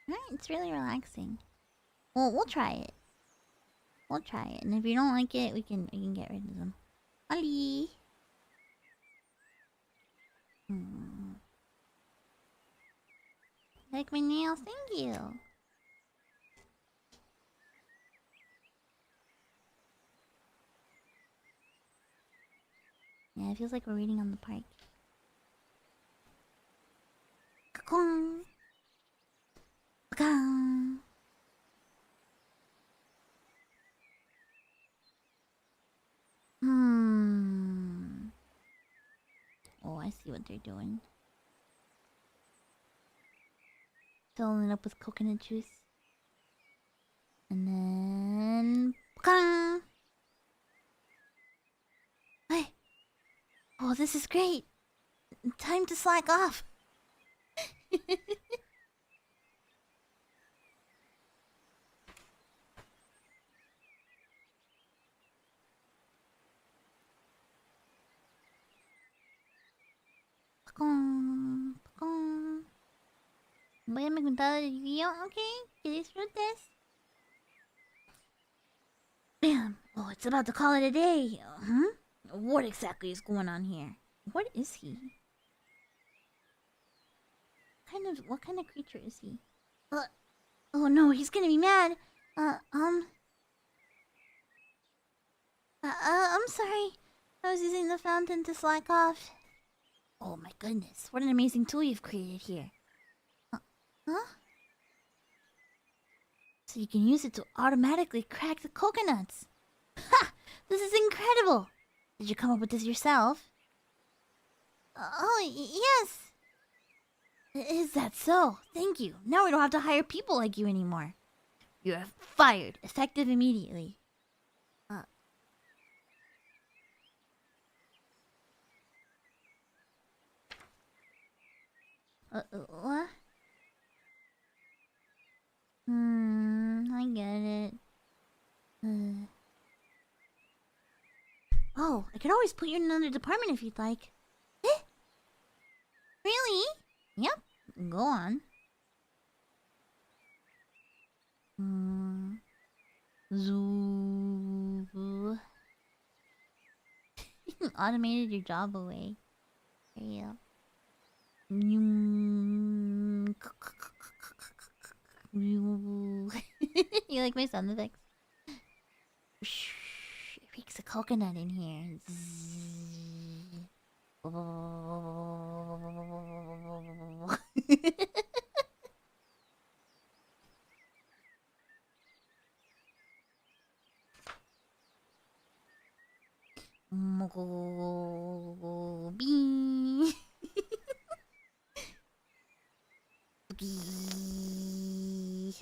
Right, it's really relaxing. Well, we'll try it. We'll try it, and if you don't like it, we can get rid of them. Ali. Like my nails, thank you. Yeah, it feels like we're reading on the park. Ka-kong. Ka-kong. Oh, I see what they're doing. Filling it up with coconut juice. And then... Ka-kong. Hey! Oh, this is great! Time to slack off! Pacong, pacong. Voy a me contar el guión, ¿ok? Que disfrutes. Bam! Oh, it's about to call it a day. Huh? What exactly is going on here? What is he? What kind of creature is he? Oh no, he's gonna be mad. I'm sorry. I was using the fountain to slack off. Oh my goodness, what an amazing tool you've created here. Huh? So you can use it to automatically crack the coconuts. Ha! This is incredible! Did you come up with this yourself? Yes! Is that so? Thank you. Now we don't have to hire people like you anymore. You're fired, effective immediately. What? I get it. Oh, I could always put you in another department if you'd like. Eh? Really? Yep. Go on. Zoo. Automated your job away. There you go. You like my sound effects? It reeks a coconut in here. Bee.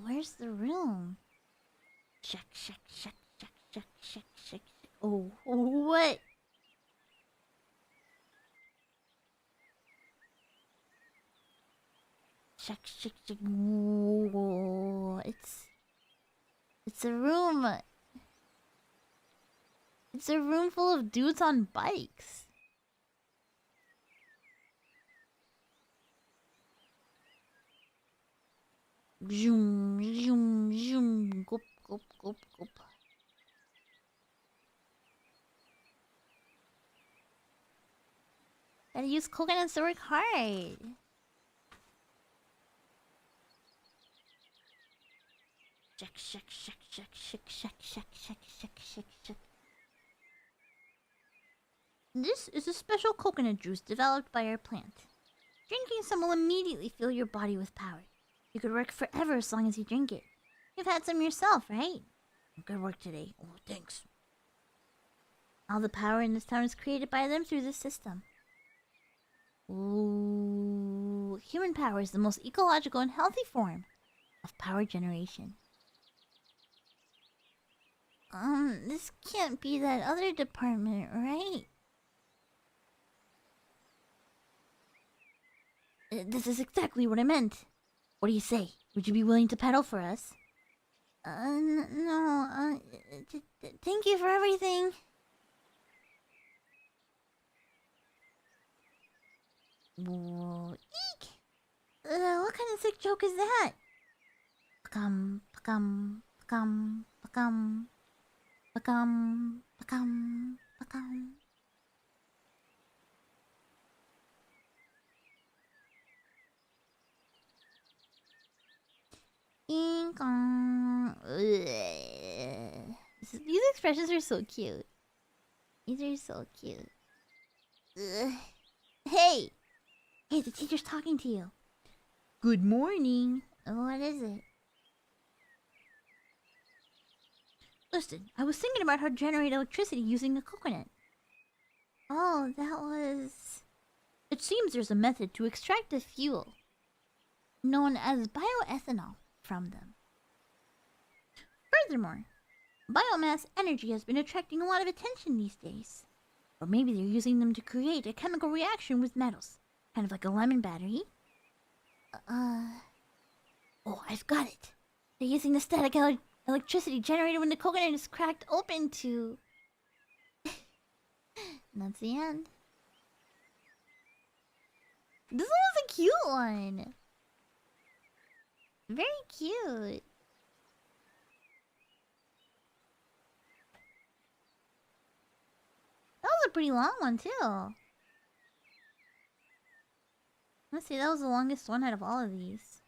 Where's the room? Check. Oh, what? Check. Whoa, it's a room. It's a room full of dudes on bikes. Zoom. Gulp. Gotta use coconuts to work hard. Check. This is a special coconut juice developed by our plant. Drinking some will immediately fill your body with power. You could work forever as long as you drink it. You've had some yourself, right? Good work today. Oh, thanks. All the power in this town is created by them through this system. Ooh, human power is the most ecological and healthy form of power generation. This can't be that other department, right? This is exactly what I meant. What do you say? Would you be willing to pedal for us? No, thank you for everything. Whoa, eek! What kind of sick joke is that? Pakam. These expressions are so cute. These are so cute. Hey, the teacher's talking to you. Good morning. What is it? Listen, I was thinking about how to generate electricity using a coconut. Oh, that was... It seems there's a method to extract a fuel known as bioethanol from them. Furthermore, biomass energy has been attracting a lot of attention these days. Or maybe they're using them to create a chemical reaction with metals. Kind of like a lemon battery. Oh, I've got it. They're using the static electricity generated when the coconut is cracked open to... That's the end. This one was a cute one. Very cute. That was a pretty long one too. Let's see, that was the longest one out of all of these.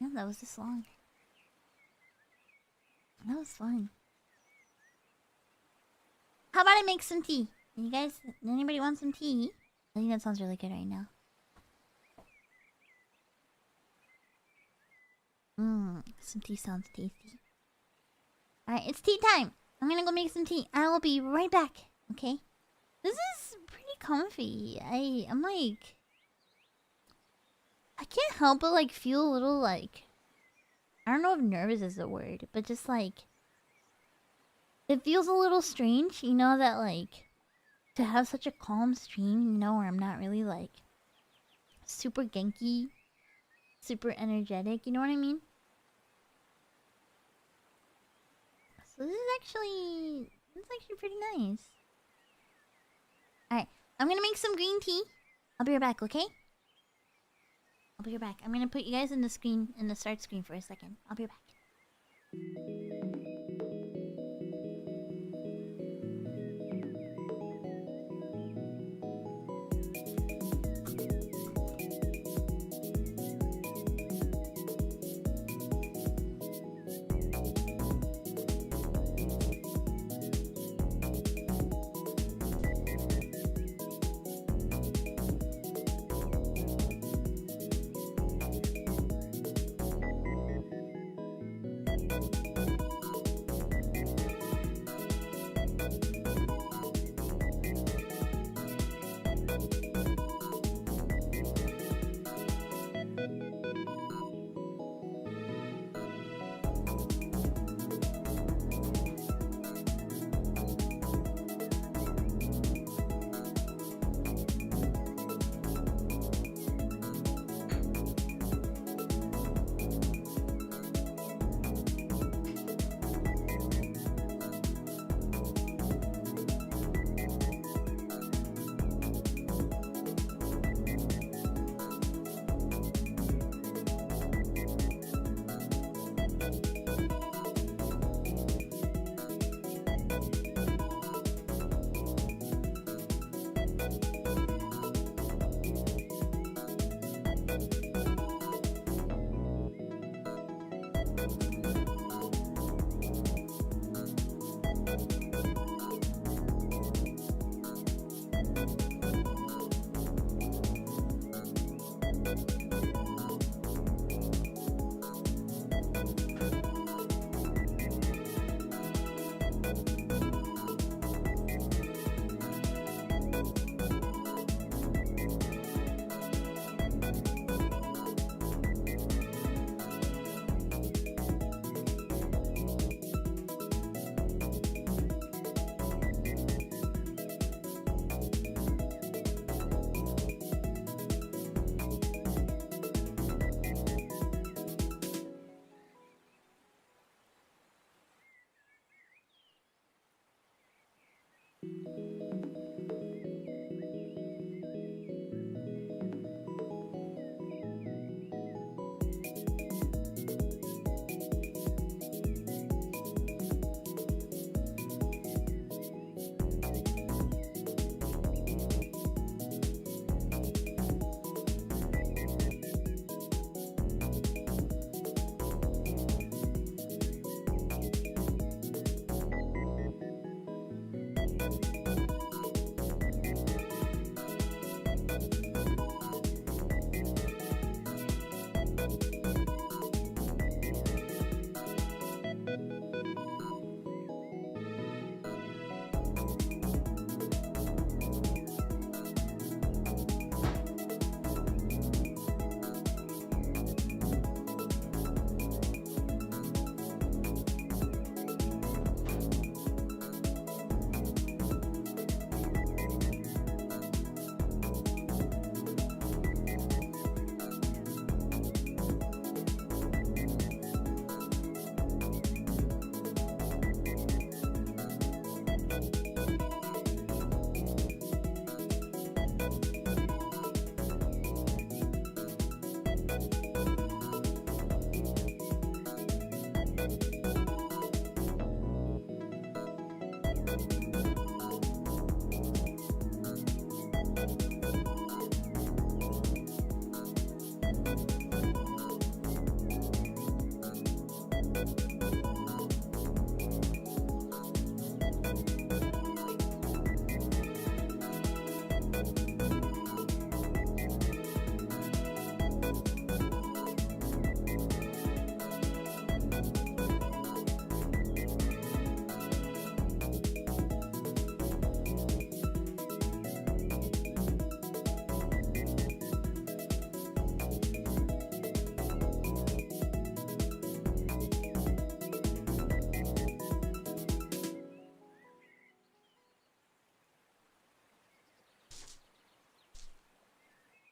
Yeah, that was this long. That was fun. How about I make some tea? You guys, anybody want some tea? I think that sounds really good right now. Some tea sounds tasty. Alright, it's tea time. I'm gonna go make some tea. I will be right back, okay? This is pretty comfy. I'm like... I can't help but like feel a little like... I don't know if nervous is the word, but just like... It feels a little strange, you know, that like... To have such a calm stream, you know, where I'm not really like... Super genki. Super energetic, you know what I mean? So this is actually pretty nice. Alright, I'm gonna make some green tea. I'll be right back, okay? I'll be right back. I'm gonna put you guys in the start screen for a second. I'll be right back.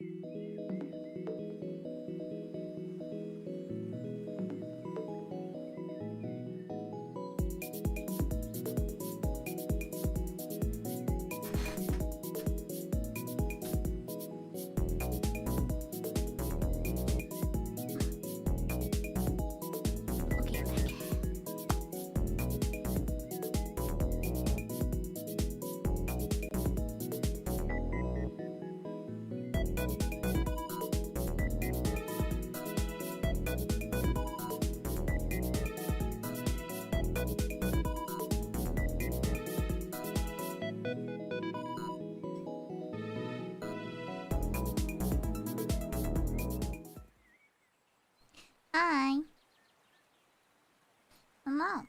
Okay, back. Hi. Hello.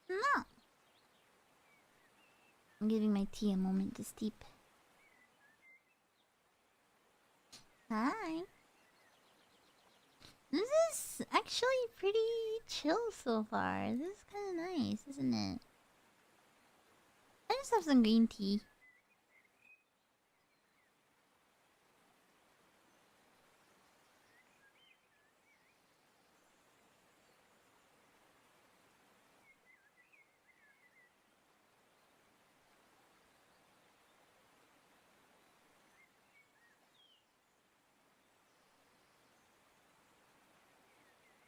Hello. I'm giving my tea a moment to steep. Hi. This is actually pretty chill so far. This is kind of nice, isn't it? I just have some green tea.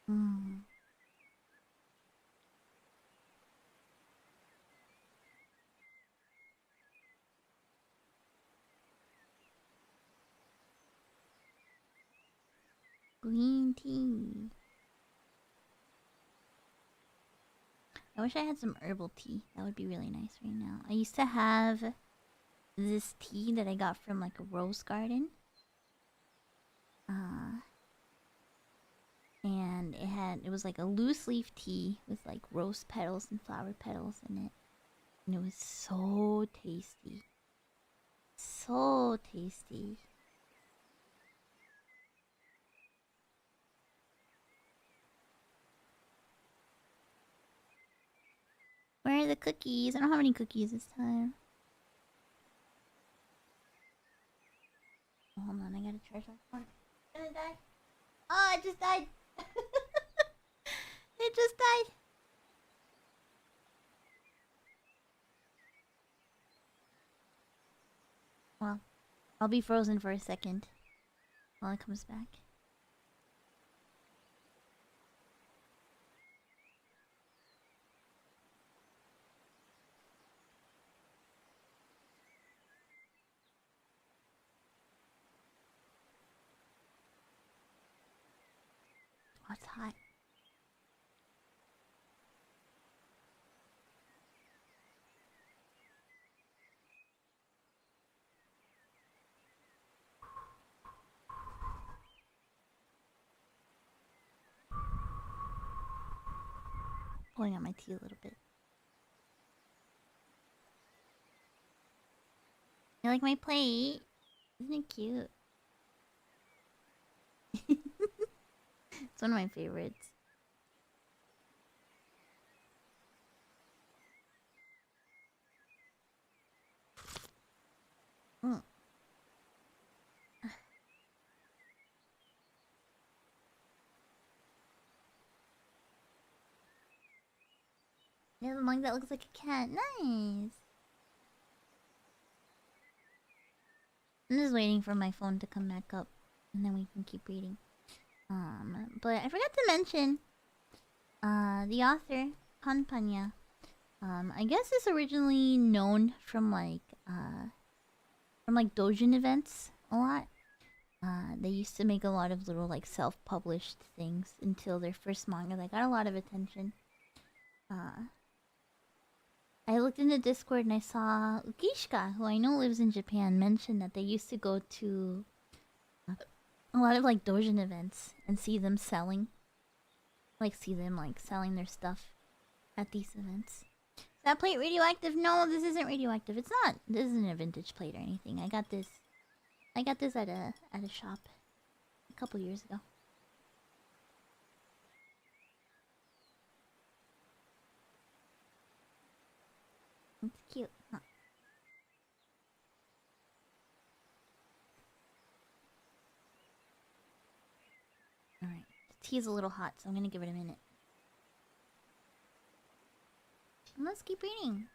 Mm. Green tea. I wish I had some herbal tea. That would be really nice right now. I used to have this tea that I got from like a rose garden. And it was like a loose leaf tea with like rose petals and flower petals in it. And it was so tasty. So tasty. Where are the cookies? I don't have any cookies this time. Oh, hold on, I gotta charge my phone. I'm gonna die. Oh, it just died. It just died. Well, I'll be frozen for a second while it comes back. Oh, it's hot. Pulling out my tea a little bit. You like my plate? Isn't it cute? It's one of my favorites. Mm. There's a mug that looks like a cat. Nice. I'm just waiting for my phone to come back up, and then we can keep reading. But I forgot to mention, the author Panpanya. I guess is originally known from like doujin events a lot. They used to make a lot of little like self-published things until their first manga that got a lot of attention. I looked in the Discord and I saw Ukishka, who I know lives in Japan, mention that they used to go to a lot of like doujin events and see them selling. Like see them like selling their stuff at these events. Is that plate radioactive? No, this isn't radioactive. It's not. This isn't a vintage plate or anything. I got this at a shop a couple years ago. It's cute. Huh. Alright. The tea is a little hot, so I'm gonna give it a minute. And let's keep reading.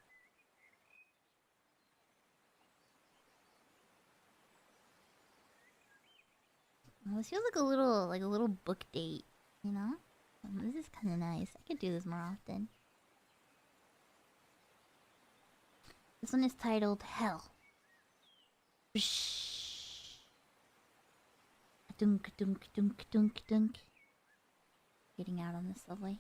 Well, this feels like a little book date, you know? This is kind of nice. I could do this more often. This one is titled Hell. Dunk, dunk, dunk, dunk, dunk. Getting out on the subway.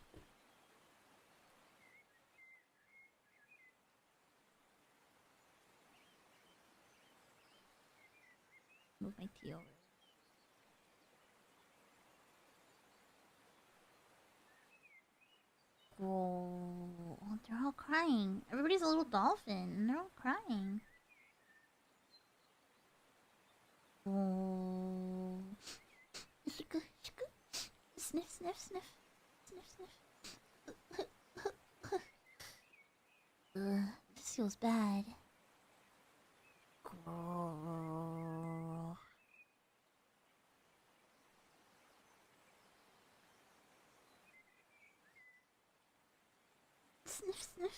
Move my tea over. Whoa. Oh, they're all crying. Everybody's a little dolphin, and they're all crying. Whoa. Sniff, sniff, sniff. Sniff, sniff. This feels bad. Sniff, sniff.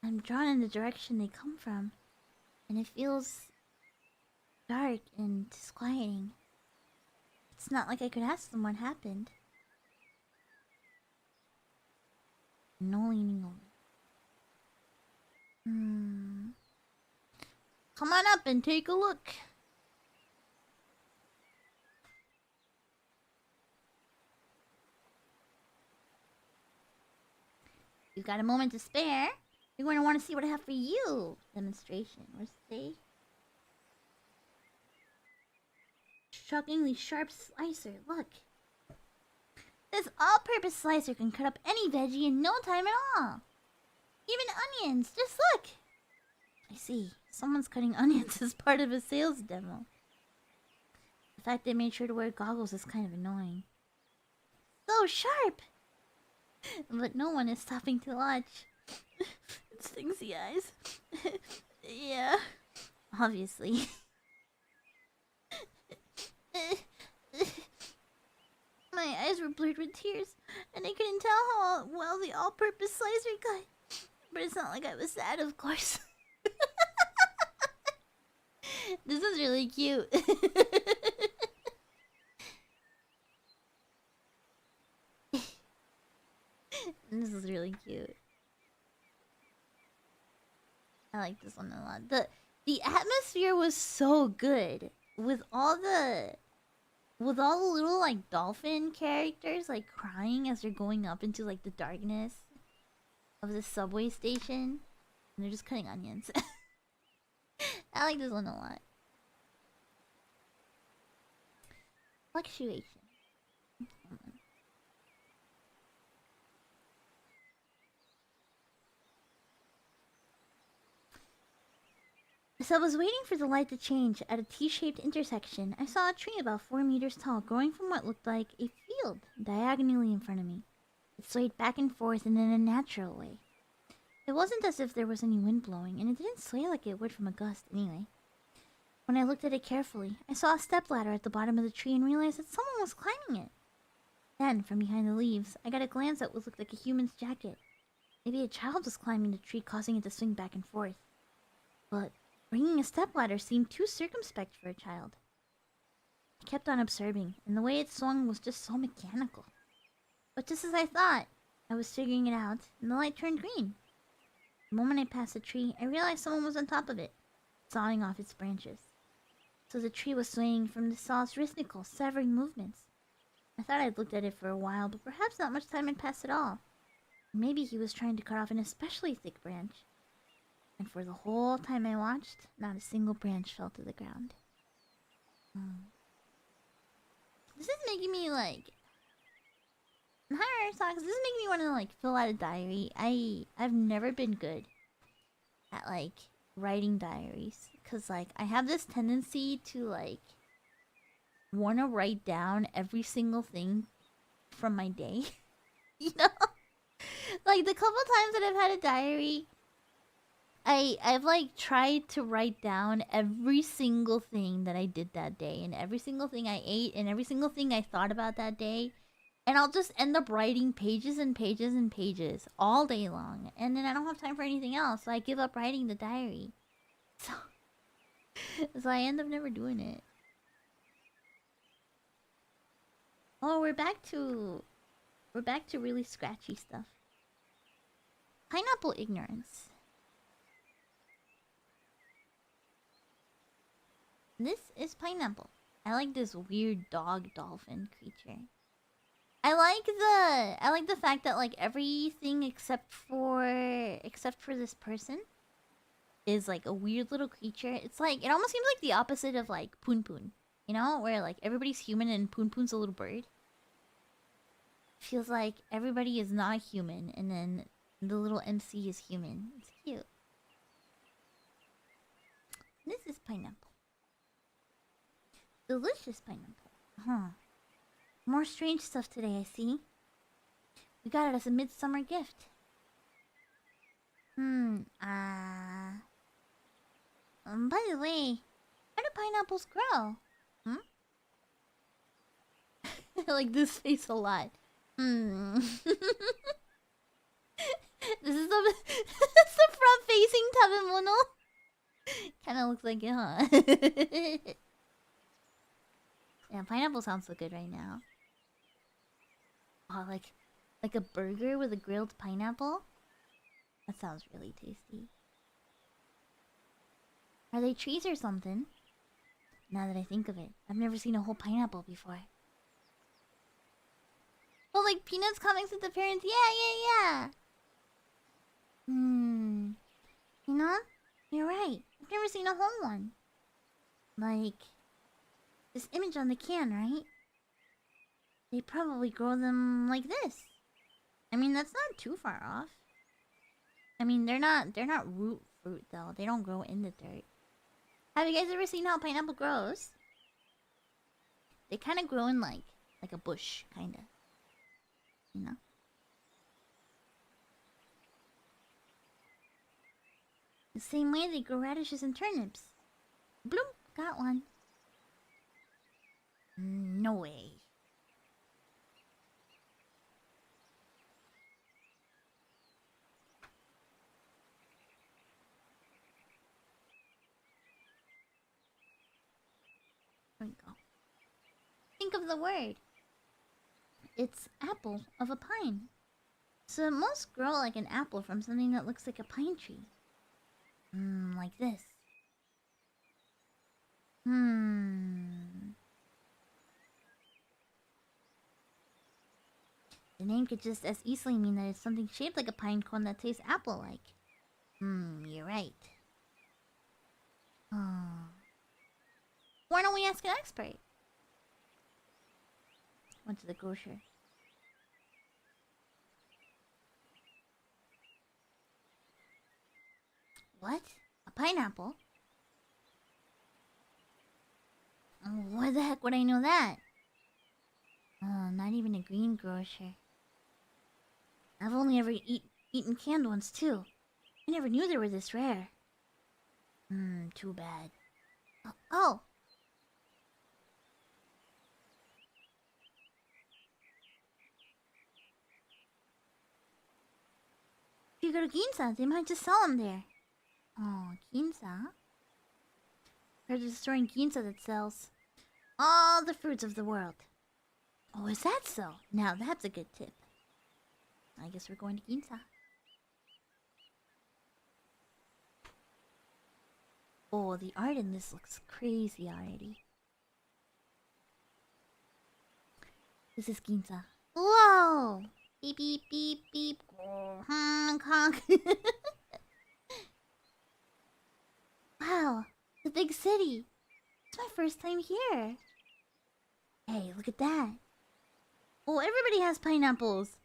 I'm drawn in the direction they come from, and it feels dark and disquieting. It's not like I could ask them what happened. No leaning over. Come on up and take a look. You've got a moment to spare. You're going to want to see what I have for you. Demonstration. Where's the shockingly sharp slicer. Look. This all-purpose slicer can cut up any veggie in no time at all. Even onions. Just look. I see. Someone's cutting onions as part of a sales demo. The fact they made sure to wear goggles is kind of annoying. So sharp! But no one is stopping to watch. It stings the eyes. Yeah. Obviously. My eyes were blurred with tears, and I couldn't tell how well the all-purpose slicer cut. But it's not like I was sad, of course. This is really cute. This is really cute. I like this one a lot. The atmosphere was so good with all the little like dolphin characters like crying as they're going up into like the darkness of the subway station, and they're just cutting onions. I like this one a lot. Fluctuation. As I was waiting for the light to change at a T-shaped intersection, I saw a tree about 4 meters tall growing from what looked like a field diagonally in front of me. It swayed back and forth in an unnatural way. It wasn't as if there was any wind blowing, and it didn't sway like it would from a gust anyway. When I looked at it carefully, I saw a stepladder at the bottom of the tree and realized that someone was climbing it. Then, from behind the leaves, I got a glance at what looked like a human's jacket. Maybe a child was climbing the tree, causing it to swing back and forth. But bringing a stepladder seemed too circumspect for a child. I kept on observing, and the way it swung was just so mechanical. But just as I thought, I was figuring it out, and the light turned green. The moment I passed the tree, I realized someone was on top of it, sawing off its branches. So the tree was swaying from the saw's rhythmical, severing movements. I thought I'd looked at it for a while, but perhaps not much time had passed at all. Maybe he was trying to cut off an especially thick branch. And for the whole time I watched, not a single branch fell to the ground. This is making me like... Hi, Socks. This is making me want to like fill out a diary. I've never been good at like writing diaries. Cause like I have this tendency to like want to write down every single thing from my day. You know? Like, the couple times that I've had a diary, I've like tried to write down every single thing that I did that day, and every single thing I ate, and every single thing I thought about that day. And I'll just end up writing pages and pages and pages all day long. And then I don't have time for anything else, so I give up writing the diary. So, so I end up never doing it. Oh, we're back to really scratchy stuff. Pineapple ignorance. This is pineapple. I like this weird dog dolphin creature. I like the fact that like everything except for this person is like a weird little creature. It's like, it almost seems like the opposite of like Poon Poon, you know, where like everybody's human and Poon Poon's a little bird. Feels like everybody is not a human, and then the little MC is human. It's cute. This is pineapple. Delicious pineapple. Huh. More strange stuff today, I see. We got it as a midsummer gift. By the way, where do pineapples grow? I like this face a lot. This is the front-facing tabemono. Kinda looks like it, huh? Yeah, pineapple sounds so good right now. Oh, like a burger with a grilled pineapple? That sounds really tasty. Are they trees or something? Now that I think of it, I've never seen a whole pineapple before. Well, like Peanuts comics with the parents? Yeah. You know? You're right. I've never seen a whole one. Like this image on the can, right? They probably grow them like this. I mean, that's not too far off. I mean, they're not root fruit though. They don't grow in the dirt. Have you guys ever seen how pineapple grows? They kind of grow in like a bush, kind of. You know? The same way they grow radishes and turnips. Bloom, got one. No way. There we go. Think of the word. It's apple of a pine. So it must grow like an apple from something that looks like a pine tree. Like this. The name could just as easily mean that it's something shaped like a pine cone that tastes apple-like. You're right. Why don't we ask an expert? Went to the grocer. What? A pineapple? Why the heck would I know that? Oh, not even a green grocer. I've only ever eaten canned ones too. I never knew they were this rare. Too bad. Oh! If you go to Ginza, they might just sell them there. Oh, Ginza? Heard there's a store in Ginza that sells all the fruits of the world. Oh, is that so? Now that's a good tip. I guess we're going to Ginza. Oh, the art in this looks crazy already. This is Ginza. Whoa! Beep beep beep beep. Honk honk. Wow, the big city. It's my first time here. Hey, look at that. Oh, everybody has pineapples.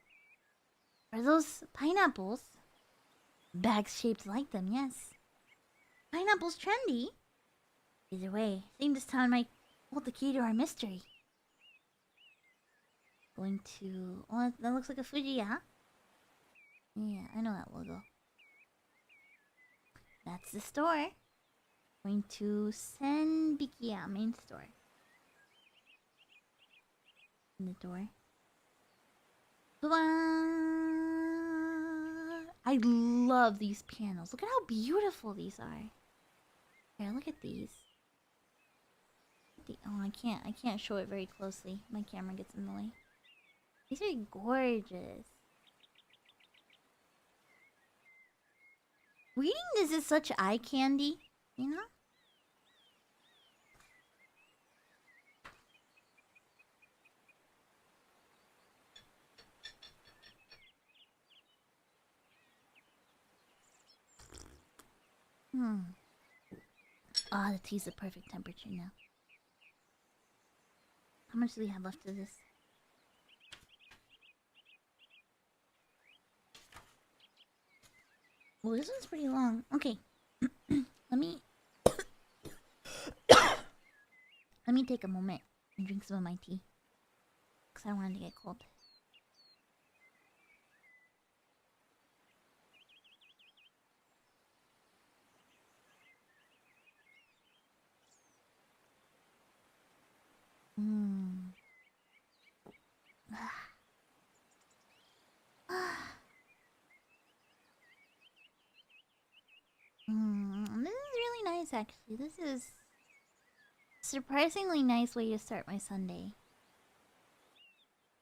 Are those pineapples? Bags shaped like them, yes. Pineapples trendy? Either way, I think this town might Hold the key to our mystery. Going to... Oh, that looks like a Fuji, yeah? Yeah, I know that logo. That's the store. Going to Senbikia, main store. In the door. I love these panels. Look at how beautiful these are. Here, look at these. Oh, I can't show it very closely. My camera gets in the way. These are gorgeous. Reading this is such eye candy, you know? Ah, the tea's the perfect temperature now. How much do we have left of this? Well, this one's pretty long. Okay. Let me... Let me take a moment and drink some of my tea. Because I don't want it to get cold. This is really nice, actually. This is a surprisingly nice way to start my Sunday.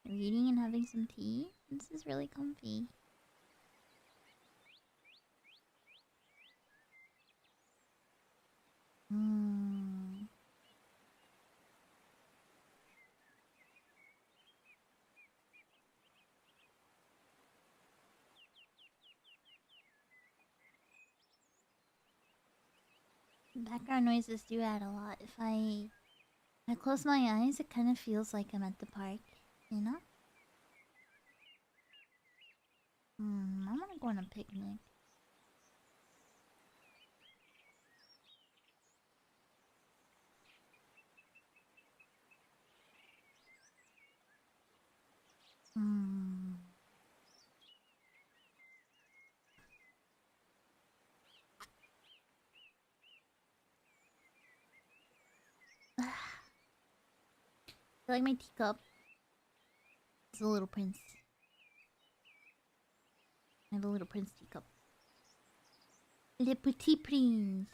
Reading and having some tea. This is really comfy. Background noises do add a lot. If I close my eyes, it kind of feels like I'm at the park, you know? I want to go on a picnic. I like my teacup. It's a little prince. I have a little prince teacup. Le petit prince.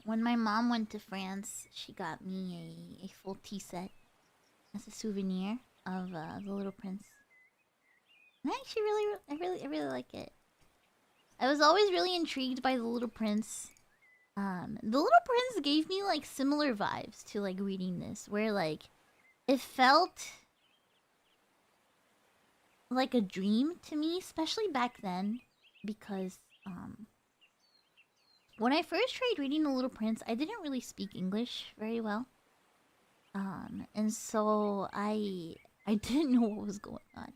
When my mom went to France, she got me a full tea set as a souvenir of the Little Prince. And I actually I really like it. I was always really intrigued by the Little Prince. The Little Prince gave me like similar vibes to like reading this, where like it felt like a dream to me, especially back then, because when I first tried reading The Little Prince, I didn't really speak English very well. And so I didn't know what was going on.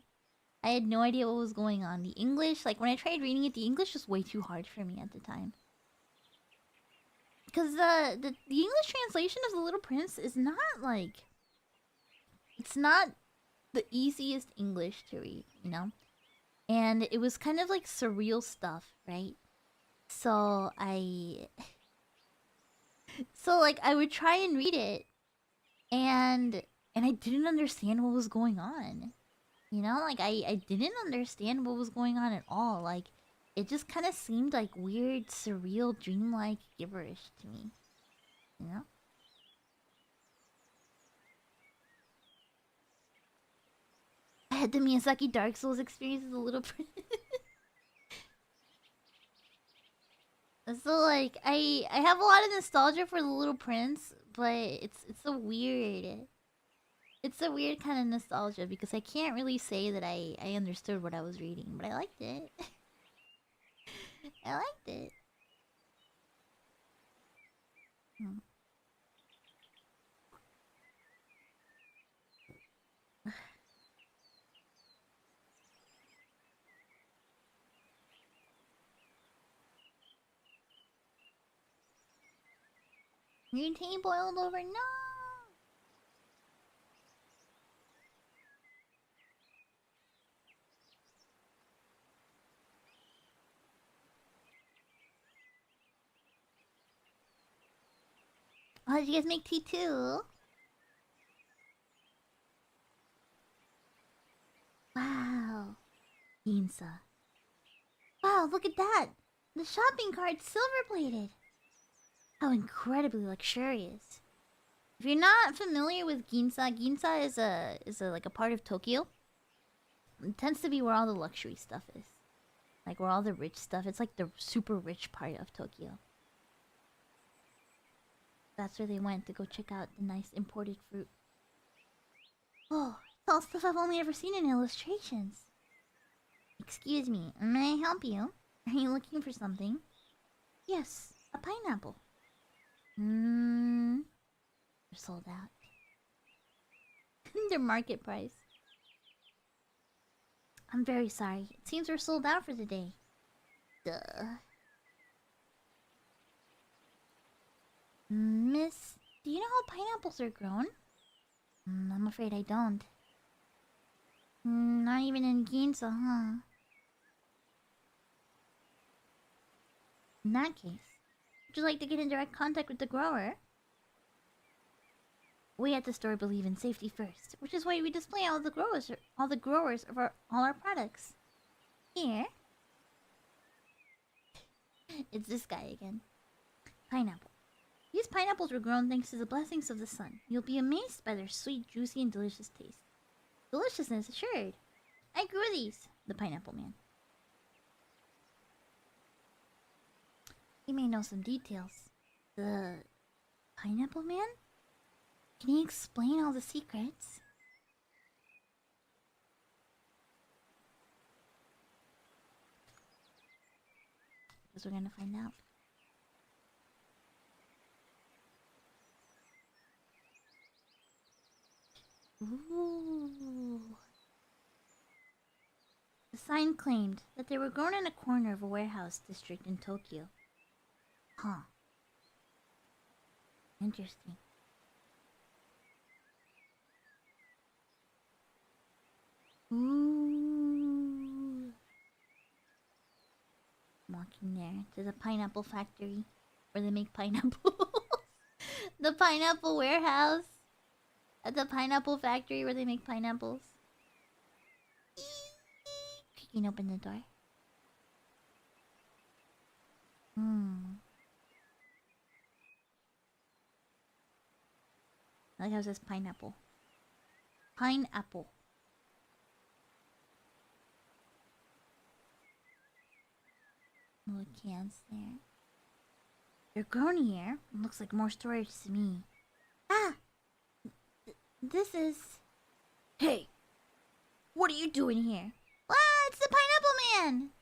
I had no idea what was going on. The English, like when I tried reading it, the English was way too hard for me at the time. Because the English translation of The Little Prince is not like... It's not the easiest English to read, you know? And it was kind of like surreal stuff, right? So like I would try and read it, and I didn't understand what was going on. You know, like I didn't understand what was going on at all. Like it just kind of seemed like weird, surreal, dreamlike gibberish to me. You know? I had the Miyazaki Dark Souls experience as a little prince. So like I have a lot of nostalgia for the Little Prince, but it's a weird kind of nostalgia because I can't really say that I understood what I was reading, but I liked it. I liked it. Your tea boiled over? No! Oh, did you guys make tea too? Wow. Ginza. Wow, look at that! The shopping cart's silver-plated! How incredibly luxurious. If you're not familiar with Ginza, Ginza is a like a part of Tokyo. It tends to be where all the luxury stuff is. Like where all the rich stuff. It's like the super rich part of Tokyo. That's where they went to go check out the nice imported fruit. Oh, it's all stuff I've only ever seen in illustrations. Excuse me, may I help you? Are you looking for something? Yes, a pineapple. They're sold out. Their market price. I'm very sorry. It seems we're sold out for the day. Duh. Miss, do you know how pineapples are grown? I'm afraid I don't. Not even in Ginza, huh? In that case, would you like to get in direct contact with the grower? We at the store believe in safety first, which is why we display all the growers of all our products. Here. It's this guy again. Pineapple. These pineapples were grown thanks to the blessings of the sun. You'll be amazed by their sweet, juicy, and delicious taste. Deliciousness assured. I grew these, the pineapple man. He may know some details. The pineapple man? Can he explain all the secrets? Because we're gonna find out. Ooh. The sign claimed that they were grown in a corner of a warehouse district in Tokyo. Huh. Interesting. Ooh. Walking there to the pineapple factory where they make pineapples. The pineapple warehouse. At the pineapple factory where they make pineapples. Kicking open the door. I like how it says pineapple. Pineapple. Little cans there. They're grown here. It looks like more storage to me. Ah! This is... Hey! What are you doing here? Ah! It's the Pineapple Man!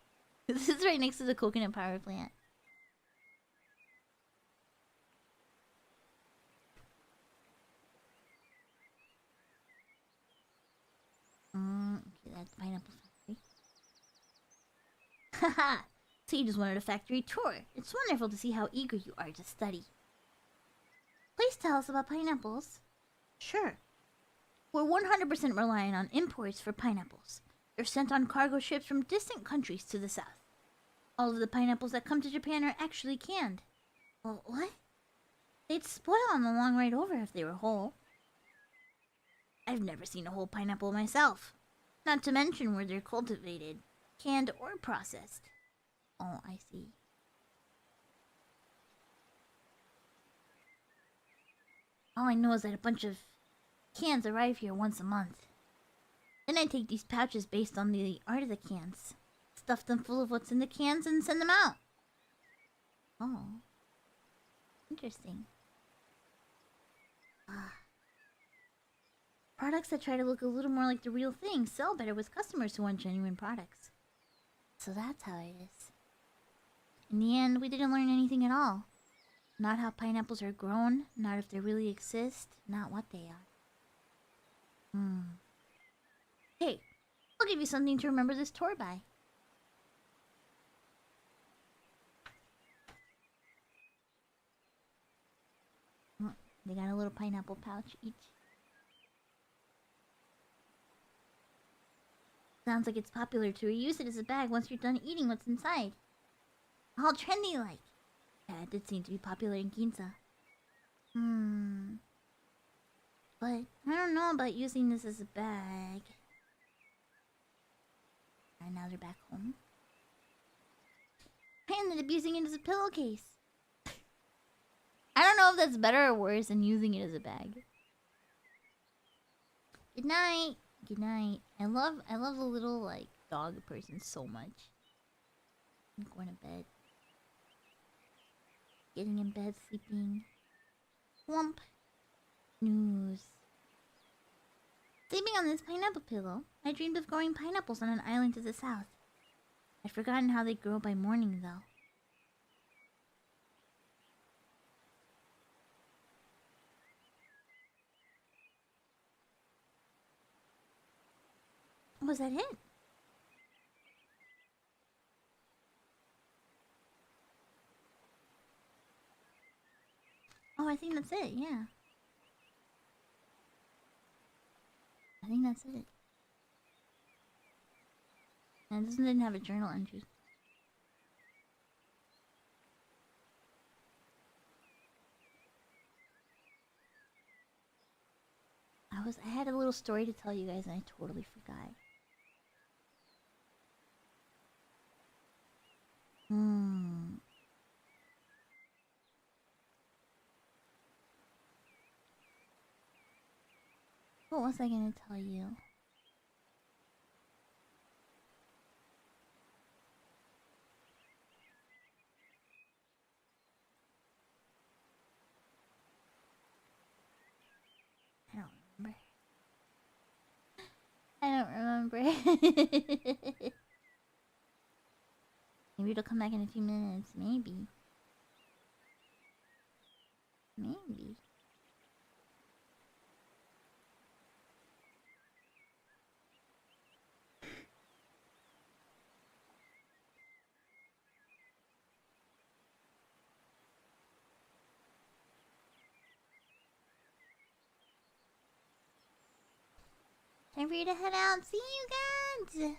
This is right next to the coconut power plant. Okay, that's Pineapple Factory. Haha! So you just wanted a factory tour. It's wonderful to see how eager you are to study. Please tell us about pineapples. Sure. We're 100% reliant on imports for pineapples. They're sent on cargo ships from distant countries to the south. All of the pineapples that come to Japan are actually canned. Well, what? They'd spoil on the long ride over if they were whole. I've never seen a whole pineapple myself. Not to mention where they're cultivated, canned, or processed. Oh, I see. All I know is that a bunch of cans arrive here once a month. Then I take these pouches based on the art of the cans, stuff them full of what's in the cans, and send them out. Oh. Interesting. Products that try to look a little more like the real thing sell better with customers who want genuine products. So that's how it is. In the end, we didn't learn anything at all. Not how pineapples are grown, not if they really exist, not what they are. Hey, I'll give you something to remember this tour by. They got a little pineapple pouch each. Sounds like it's popular to reuse it as a bag once you're done eating what's inside. All trendy like. Yeah, it did seem to be popular in Ginza. But I don't know about using this as a bag. And now they're back home. I ended up using it as a pillowcase. I don't know if that's better or worse than using it as a bag. Good night. Good night. I love the little like dog person so much. I'm going to bed. Getting in bed, sleeping. Whomp. News. Sleeping on this pineapple pillow, I dreamed of growing pineapples on an island to the south. I'd forgotten how they grow by morning, though. Was that it? Oh, I think that's it, yeah. I think that's it. And this one didn't have a journal entry. I had a little story to tell you guys and I totally forgot. What was I gonna tell you? I don't remember. I don't remember. Maybe it'll come back in a few minutes. Maybe. Maybe. Time for you to head out. See you guys!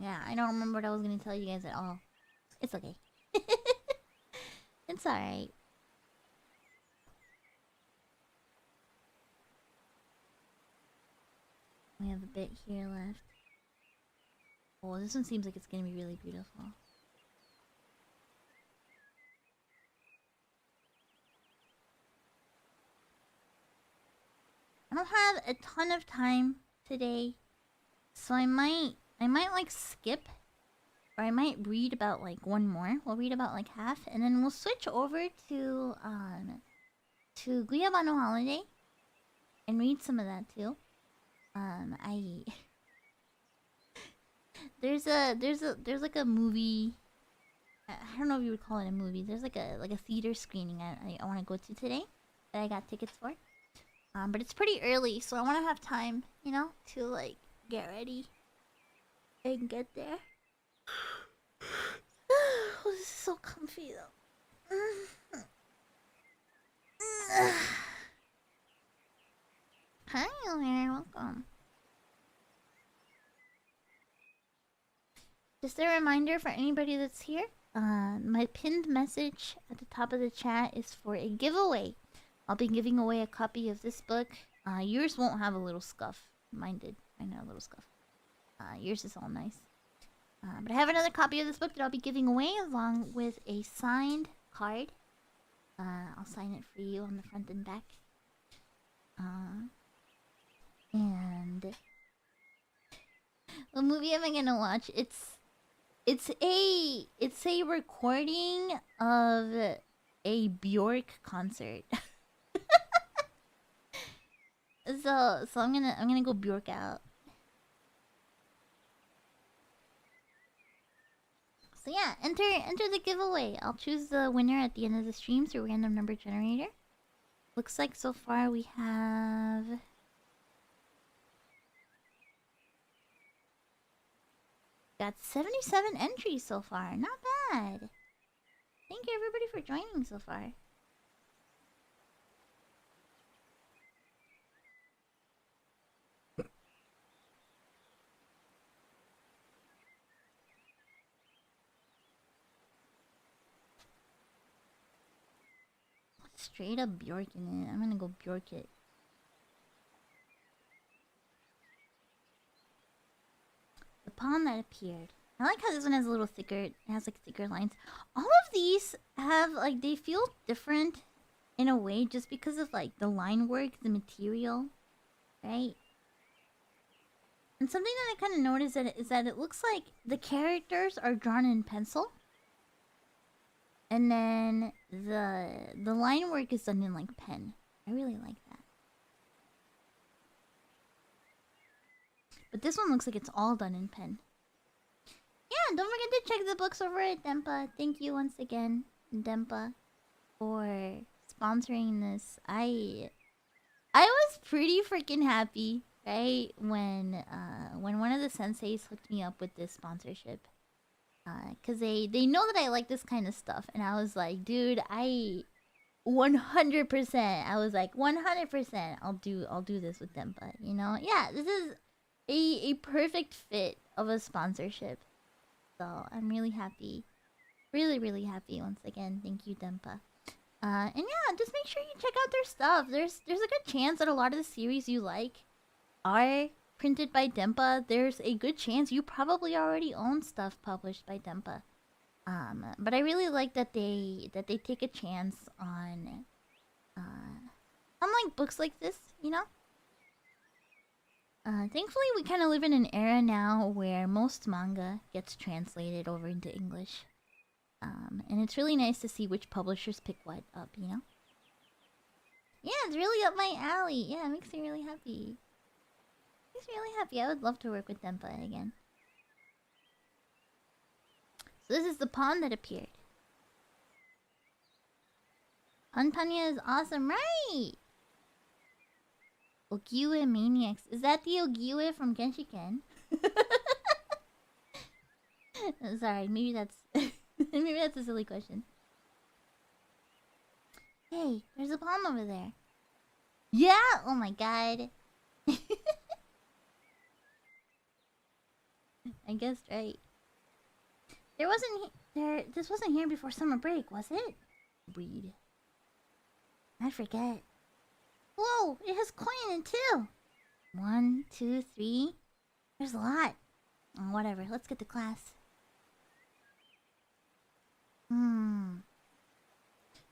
Yeah, I don't remember what I was gonna tell you guys at all. It's okay. It's alright. We have a bit here left. Oh, this one seems like it's gonna be really beautiful. I don't have a ton of time today, so I might like skip, or I might read about like one more. We'll read about like half, and then we'll switch over to Guabano Holiday and read some of that too. There's like a movie. I don't know if you would call it a movie. There's like a theater screening I want to go to today that I got tickets for. But it's pretty early, so I want to have time, you know, to like get ready and get there. Oh, this is so comfy though. Hi, O'Hare, welcome. Just a reminder for anybody that's here, my pinned message at the top of the chat is for a giveaway. I'll be giving away a copy of this book. Yours won't have a little scuff. Mine did. Mine had a little scuff. Yours is all nice. But I have another copy of this book that I'll be giving away along with a signed card. I'll sign it for you on the front and back. And what movie am I gonna watch? It's a recording of a Bjork concert. So I'm gonna go Bjork out. So yeah, enter the giveaway. I'll choose the winner at the end of the stream through random number generator. Looks like so far we have got 77 entries so far. Not bad. Thank you everybody for joining so far. Straight up Bjork in it. I'm gonna go Bjork it. The pawn that appeared. I like how this one has a little thicker. It has like thicker lines. All of these have like they feel different in a way just because of like the line work, the material, right? And something that I kind of noticed is that it looks like the characters are drawn in pencil, and then the line work is done in like pen. I really like that. But this one looks like it's all done in pen. Yeah, don't forget to check the books over at DENPA. Thank you once again, DENPA, for sponsoring this. I was pretty freaking happy, right, when one of the senseis hooked me up with this sponsorship. Cause they know that I like this kind of stuff, and I was like, dude, 100%. I was like 100%. I'll do this with DENPA. You know, yeah, this is a perfect fit of a sponsorship. So I'm really happy, really happy once again. Thank you, DENPA. And yeah, just make sure you check out their stuff. There's a good chance that a lot of the series you like are printed by DENPA. There's a good chance you probably already own stuff published by DENPA. But I really like that they take a chance on like books like this, you know. Thankfully, we kind of live in an era now where most manga gets translated over into English. And it's really nice to see which publishers pick what up, you know? Yeah, it's really up my alley. Yeah, it makes me really happy. Makes me really happy. I would love to work with DENPA again. So this is the pawn that appeared. Panpanya is awesome, right? Ogiwe Maniacs. Is that the Ogiwe from Genshiken? Sorry, maybe that's maybe that's a silly question. Hey, there's a pawn over there. Yeah! Oh my god. I guess right. This wasn't here before summer break, was it? Read. I forget. Whoa, it has coin in it too. 1, 2, 3. There's a lot. Oh, whatever, let's get to class.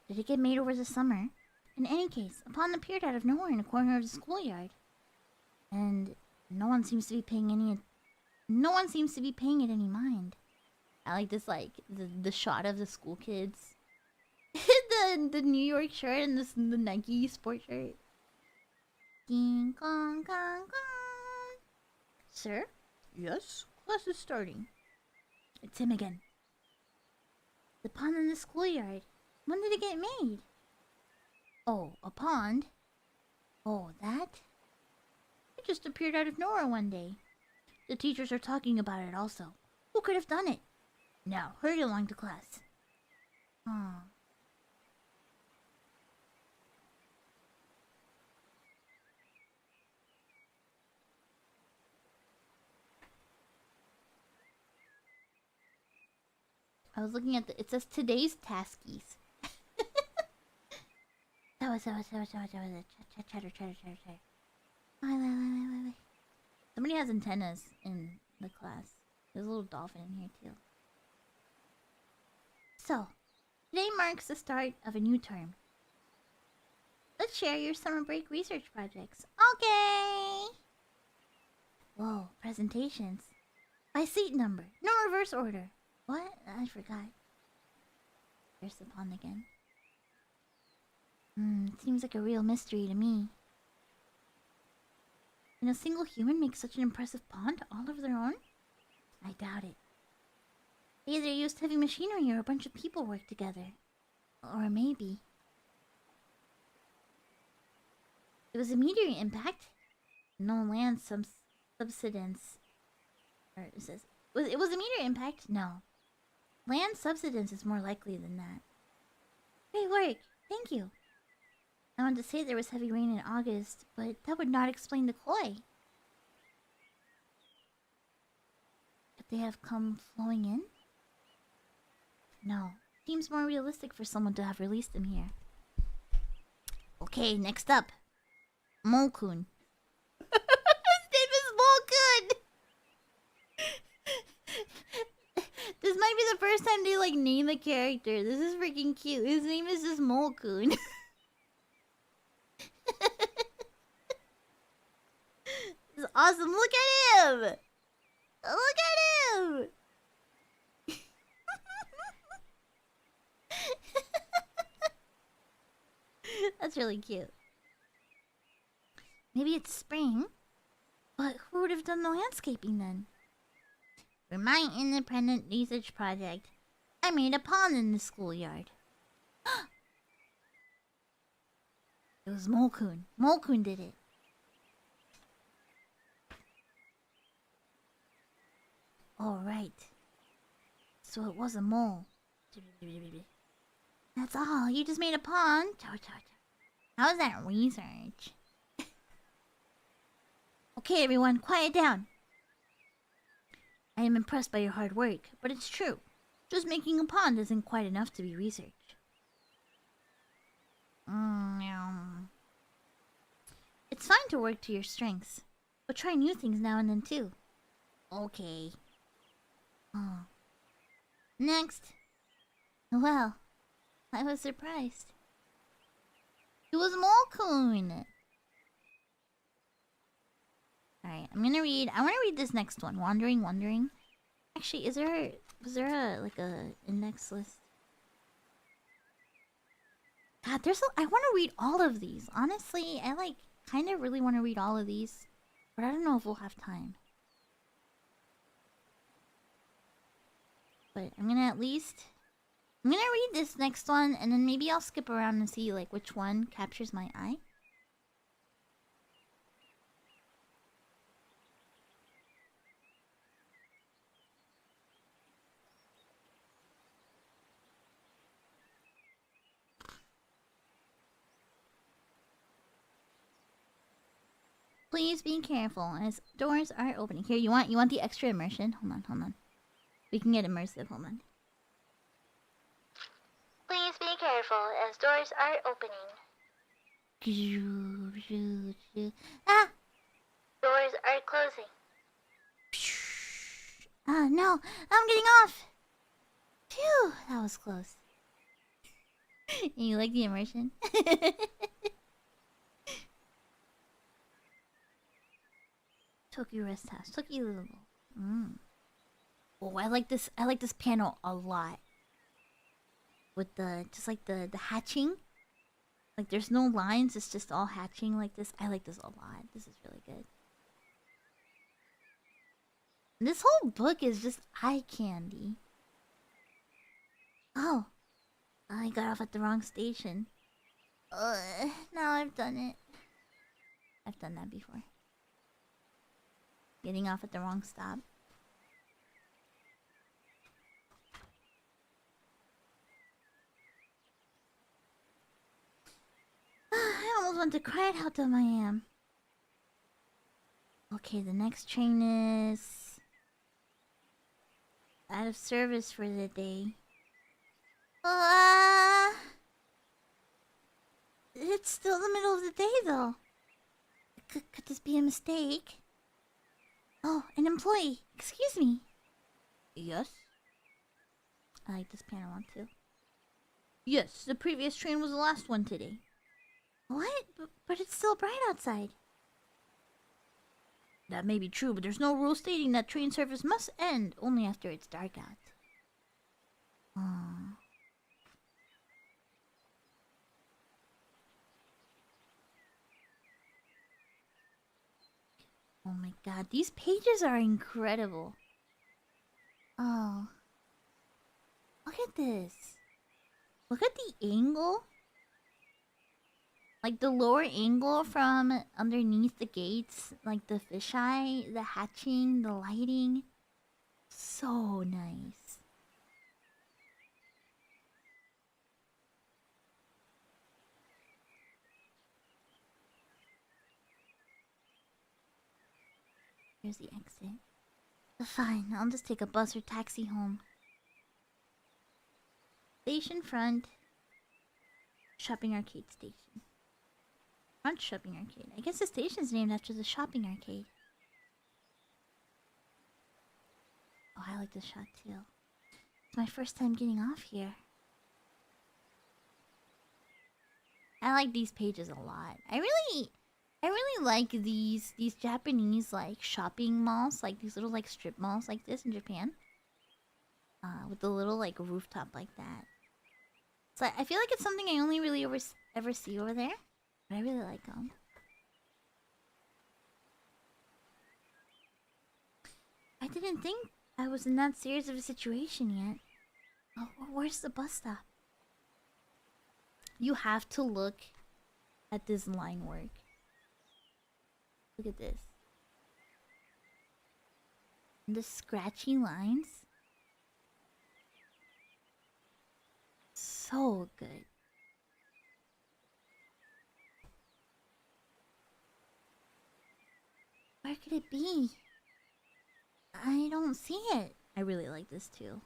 Did it get made over the summer? In any case, a pawn appeared out of nowhere in a corner of the schoolyard. And no one seems to be paying it any mind. I like this, like, the shot of the school kids. the New York shirt and the Nike sport shirt. Ding gong gong gong. Sir? Yes? Class is starting. It's him again. The pond in the schoolyard. When did it get made? Oh, a pond? Oh, that? It just appeared out of nowhere one day. The teachers are talking about it also. Who could have done it? Now, hurry along to class. Aw. I was looking at it says today's taskies. Chatter. Wait. Somebody has antennas in the class. There's a little dolphin in here too. So, today marks the start of a new term. Let's share your summer break research projects. Okay! Whoa, presentations. By seat number. No reverse order. What? I forgot. There's the pond again. Seems like a real mystery to me. Can a single human make such an impressive pond all of their own? I doubt it. They either used heavy machinery or a bunch of people worked together. Or maybe it was a meteor impact. No land subsidence. Or it says it was a meteor impact? No. Land subsidence is more likely than that. Great work. Thank you. I wanted to say there was heavy rain in August, but that would not explain the koi. Could they have come flowing in? No. Seems more realistic for someone to have released them here. Okay, next up. Molkun. His name is Molkun! This might be the first time they like name a character. This is freaking cute. His name is just Molkun. This is awesome. Look at him! Look at him! That's really cute. Maybe it's spring, but who would have done the landscaping then? For my independent research project, I made a pond in the schoolyard. It was Molkun. Molkun did it. Alright. So it was a mole. That's all. You just made a pond. How's that research? Okay, everyone, quiet down. I am impressed by your hard work, but it's true. Just making a pond isn't quite enough to be research. It's fine to work to your strengths, but try new things now and then too. Okay. Oh. Next. Well, I was surprised. It was Molkun. Alright, I want to read this next one. Wandering. Actually, was there a index list? God, I want to read all of these. Honestly, I kind of really want to read all of these, but I don't know if we'll have time. But I'm gonna read this next one, and then maybe I'll skip around and see which one captures my eye. Please be careful as doors are opening. Here, you want the extra immersion? Hold on. We can get immersive. Hold on. Please be careful as doors are opening. Ah! Doors are closing. Ah, no! I'm getting off! Phew! That was close. You like the immersion? Tokyo Rest House. Tokyo Little. Oh, I like this panel a lot. With the hatching. Like there's no lines, it's just all hatching like this. I like this a lot. This is really good. This whole book is just eye candy. Oh. I got off at the wrong station. Now I've done it. I've done that before. Getting off at the wrong stop. I almost want to cry at how dumb I am. Okay, the next train is out of service for the day. It's still the middle of the day though. Could this be a mistake? Oh, an employee. Excuse me. Yes? I like this panel one too. Yes, the previous train was the last one today. What? But it's still bright outside. That may be true, but there's no rule stating that train service must end only after it's dark out. Aww. Oh my god, these pages are incredible. Oh. Look at this. Look at the angle. Like the lower angle from underneath the gates. Like the fisheye, the hatching, the lighting. So nice. Here's the exit. Fine, I'll just take a bus or taxi home. Station front. Shopping arcade station. Front shopping arcade. I guess the station's named after the shopping arcade. Oh, I like this shot too. It's my first time getting off here. I like these pages a lot. I really like these Japanese like shopping malls, like these little like strip malls like this in Japan. With the little like rooftop like that. So I feel like it's something I only really ever see over there, but I really like them. I didn't think I was in that serious of a situation yet. Oh, where's the bus stop? You have to look at this line work. Look at this. And the scratchy lines. So good. Where could it be? I don't see it. I really like this too.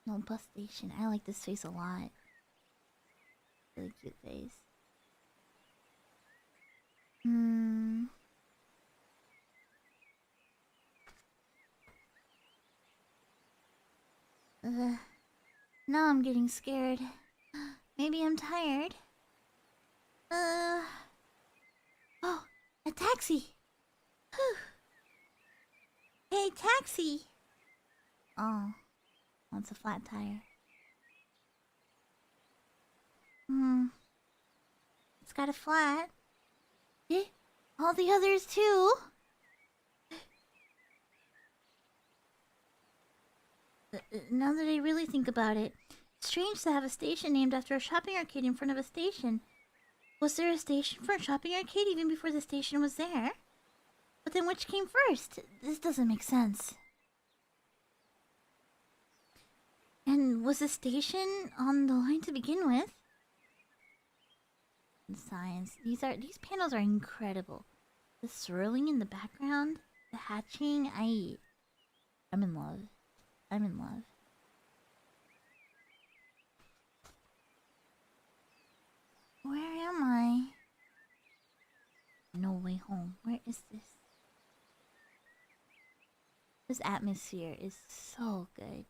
No, bus station. I like this face a lot. Really cute face. Now I'm getting scared. Maybe I'm tired. Oh, a taxi. Whew. Hey, taxi. Oh, it's a flat tire. It's got a flat. Eh? All the others too. Now that I really think about it, it's strange to have a station named after a shopping arcade in front of a station. Was there a station for a shopping arcade even before the station was there? But then which came first? This doesn't make sense. And was the station on the line to begin with? Science. These panels are incredible. The swirling in the background, the hatching, I'm in love. I'm in love. Where am I? No way home. Where is this? This atmosphere is so good.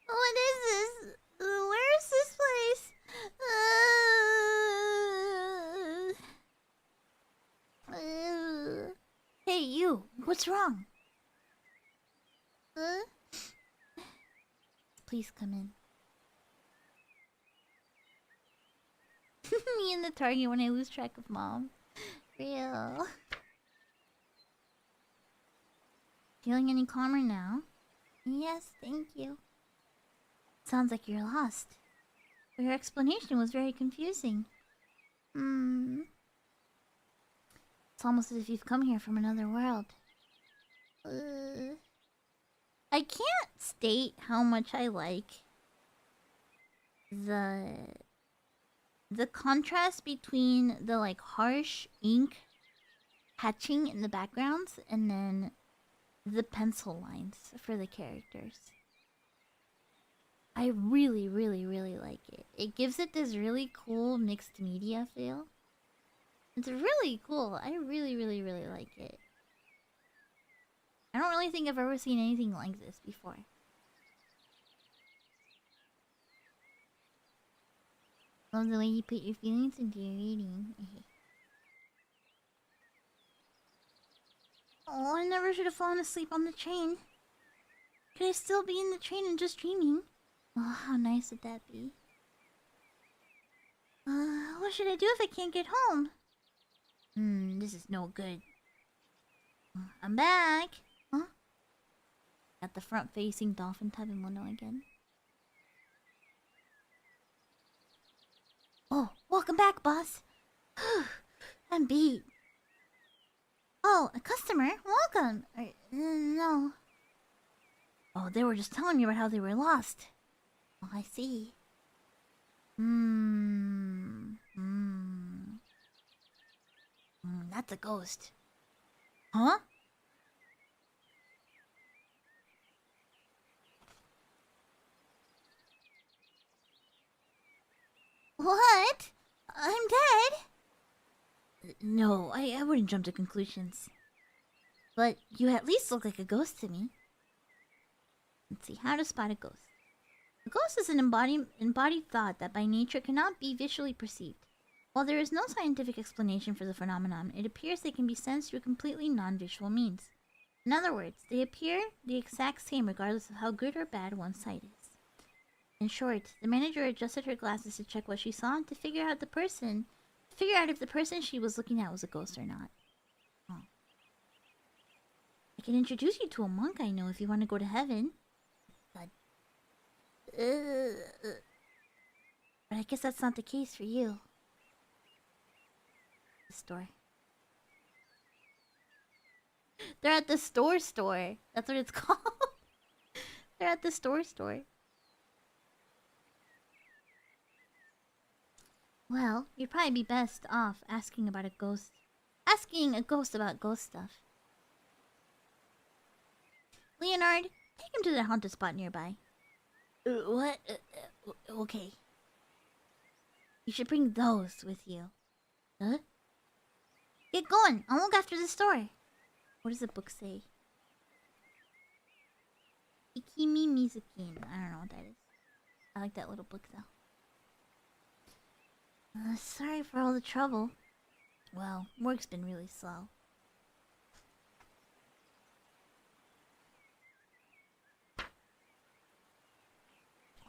What is this? Where is this place? Hey, you. What's wrong? Please come in. Me in the Target when I lose track of Mom. Real. Feeling any calmer now? Yes, thank you. Sounds like you're lost. But your explanation was very confusing. It's almost as if you've come here from another world. I can't state how much I like the contrast between the like harsh ink hatching in the backgrounds and then the pencil lines for the characters. I really, really, really like it. It gives it this really cool mixed media feel. It's really cool. I really, really, really like it. I don't really think I've ever seen anything like this before. Love the way you put your feelings into your reading. Oh, I never should have fallen asleep on the train. Could I still be in the train and just dreaming? Oh, how nice would that be? What should I do if I can't get home? This is no good. I'm back! Huh? At the front-facing dolphin type of mono again. Oh, welcome back, boss! I'm beat. Oh, a customer? Welcome! No. Oh, they were just telling me about how they were lost. Oh, I see. That's a ghost. Huh? What? I'm dead? No, I wouldn't jump to conclusions. But you at least look like a ghost to me. Let's see, how to spot a ghost. A ghost is an embodied thought that by nature cannot be visually perceived. While there is no scientific explanation for the phenomenon, it appears they can be sensed through completely non-visual means. In other words, they appear the exact same regardless of how good or bad one's sight is. In short, the manager adjusted her glasses to check what she saw and to figure out if the person she was looking at was a ghost or not. Oh. I can introduce you to a monk I know if you want to go to heaven. But I guess that's not the case for you. The store. They're at the store. That's what it's called. They're at the store. Well, you'd probably be best off asking about a ghost. Asking a ghost about ghost stuff. Leonard, take him to the haunted spot nearby. What? Okay. You should bring those with you. Huh? Get going! I'll look after the store. What does the book say? Ikimi Mizukin. I don't know what that is. I like that little book though. Sorry for all the trouble. Well, work's been really slow.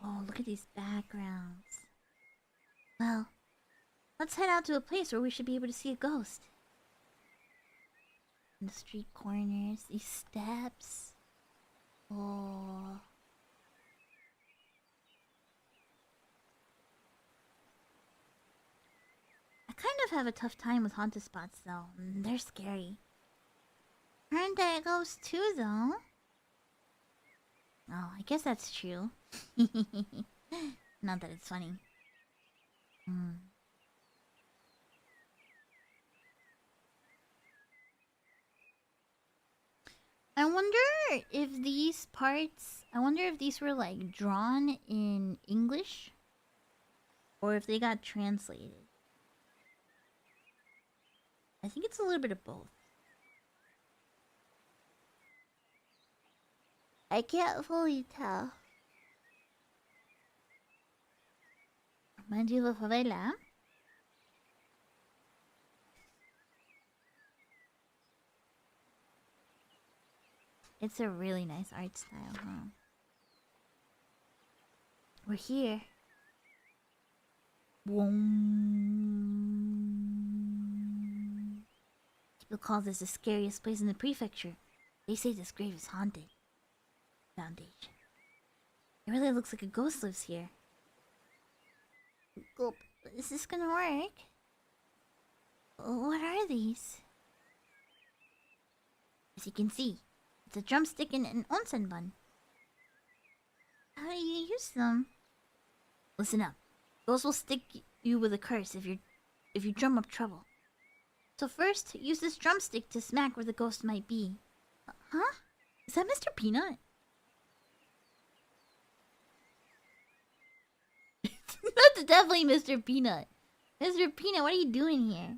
Oh, look at these backgrounds. Well, let's head out to a place where we should be able to see a ghost. In the street corners, these steps. Oh. I kind of have a tough time with haunted spots though. They're scary. Aren't they ghosts too though? Oh, I guess that's true. Not that it's funny. I wonder if these parts... I wonder if these were like drawn in English or if they got translated. I think it's a little bit of both. I can't fully tell. Manji la favela. It's a really nice art style, huh? We're here. Boom. People call this the scariest place in the prefecture. They say this grave is haunted. Foundation. It really looks like a ghost lives here. Gulp. Is this gonna work? What are these? As you can see, it's a drumstick and an onsen bun. How do you use them? Listen up. Ghosts will stick you with a curse if you drum up trouble. So first, use this drumstick to smack where the ghost might be. Huh? Is that Mr. Peanut? That's definitely Mr. Peanut. Mr. Peanut, what are you doing here?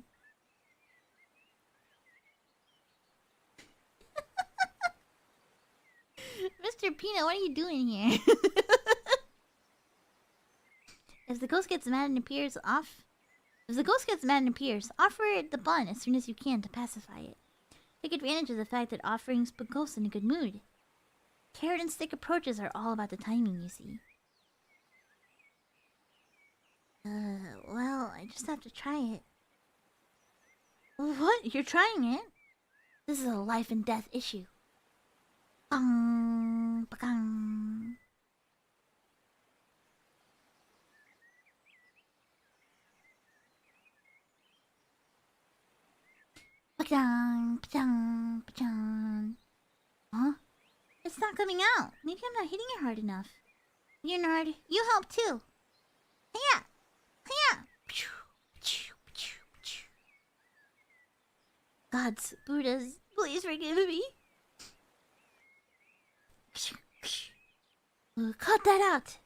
Mr. Peanut, what are you doing here? If the ghost gets mad and appears, offer it the bun as soon as you can to pacify it. Take advantage of the fact that offerings put ghosts in a good mood. Carrot and stick approaches are all about the timing, you see. Well, I just have to try it. What? You're trying it? This is a life and death issue. Bang, bang. Pachang, pachang, pachang. Huh? It's not coming out. Maybe I'm not hitting it hard enough. Leonard, you help too. Hiya! Hiya! Gods, Buddhas, please forgive me. Cut that out.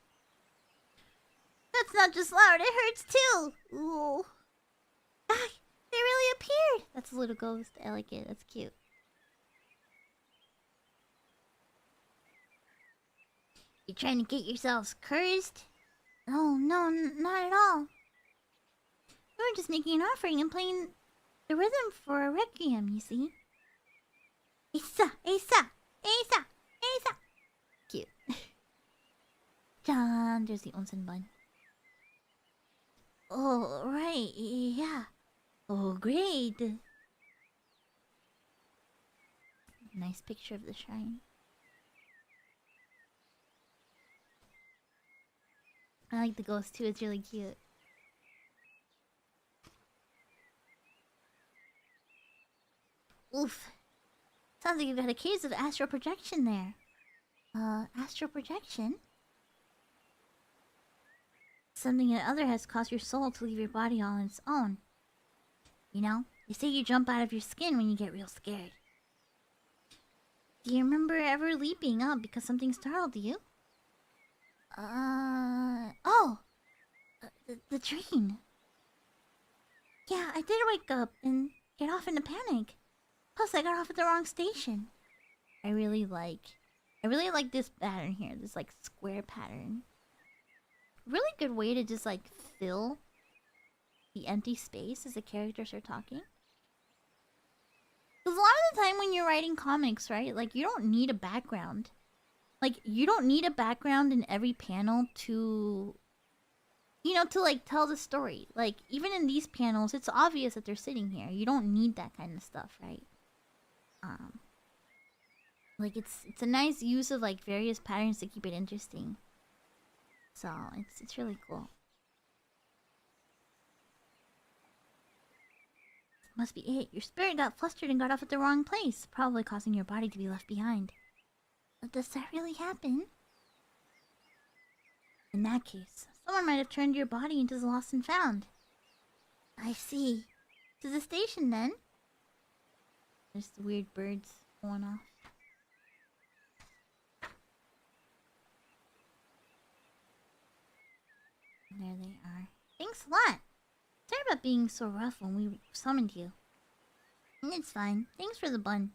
That's not just loud, it hurts too. Ooh. Ah, they really appeared. That's a little ghost. I like it. That's cute. You trying to get yourselves cursed? Oh, no, not at all. We were just making an offering and playing the rhythm for a requiem, you see. Asa, Asa, Asa, Asa. Cute. John, there's the onsen bun. Oh, right, yeah. Oh, great. Nice picture of the shrine. I like the ghost too, it's really cute. Oof. Sounds like you've got a case of astral projection there. Astral projection? Something that other has caused your soul to leave your body all on its own. You know, they say you jump out of your skin when you get real scared. Do you remember ever leaping up because something startled you? The train. Yeah, I did wake up and get off in a panic. Plus, I got off at the wrong station. I really like this pattern here. This like square pattern. Really good way to just like fill the empty space as the characters are talking. Because a lot of the time when you're writing comics, right? Like you don't need a background. Like you don't need a background in every panel to, you know, to like tell the story. Like even in these panels, it's obvious that they're sitting here. You don't need that kind of stuff, right? Like it's a nice use of like various patterns to keep it interesting. So it's really cool. Must be it. Your spirit got flustered and got off at the wrong place, probably causing your body to be left behind. But does that really happen? In that case, someone might have turned your body into the lost and found. I see. To the station then. There's the weird birds going off. And there they are. Thanks a lot. Sorry about being so rough when we summoned you. It's fine. Thanks for the bun.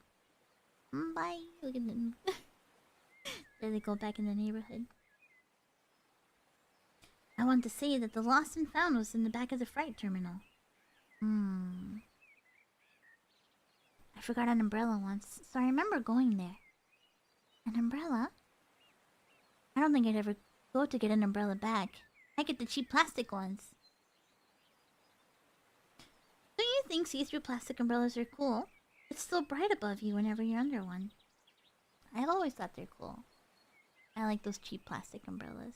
Bye. Look at them. There they go back in the neighborhood. I want to say that the lost and found was in the back of the freight terminal. I forgot an umbrella once, so I remember going there. An umbrella? I don't think I'd ever go to get an umbrella back. I get the cheap plastic ones. Don't you think see-through plastic umbrellas are cool? It's still bright above you whenever you're under one. I've always thought they're cool. I like those cheap plastic umbrellas.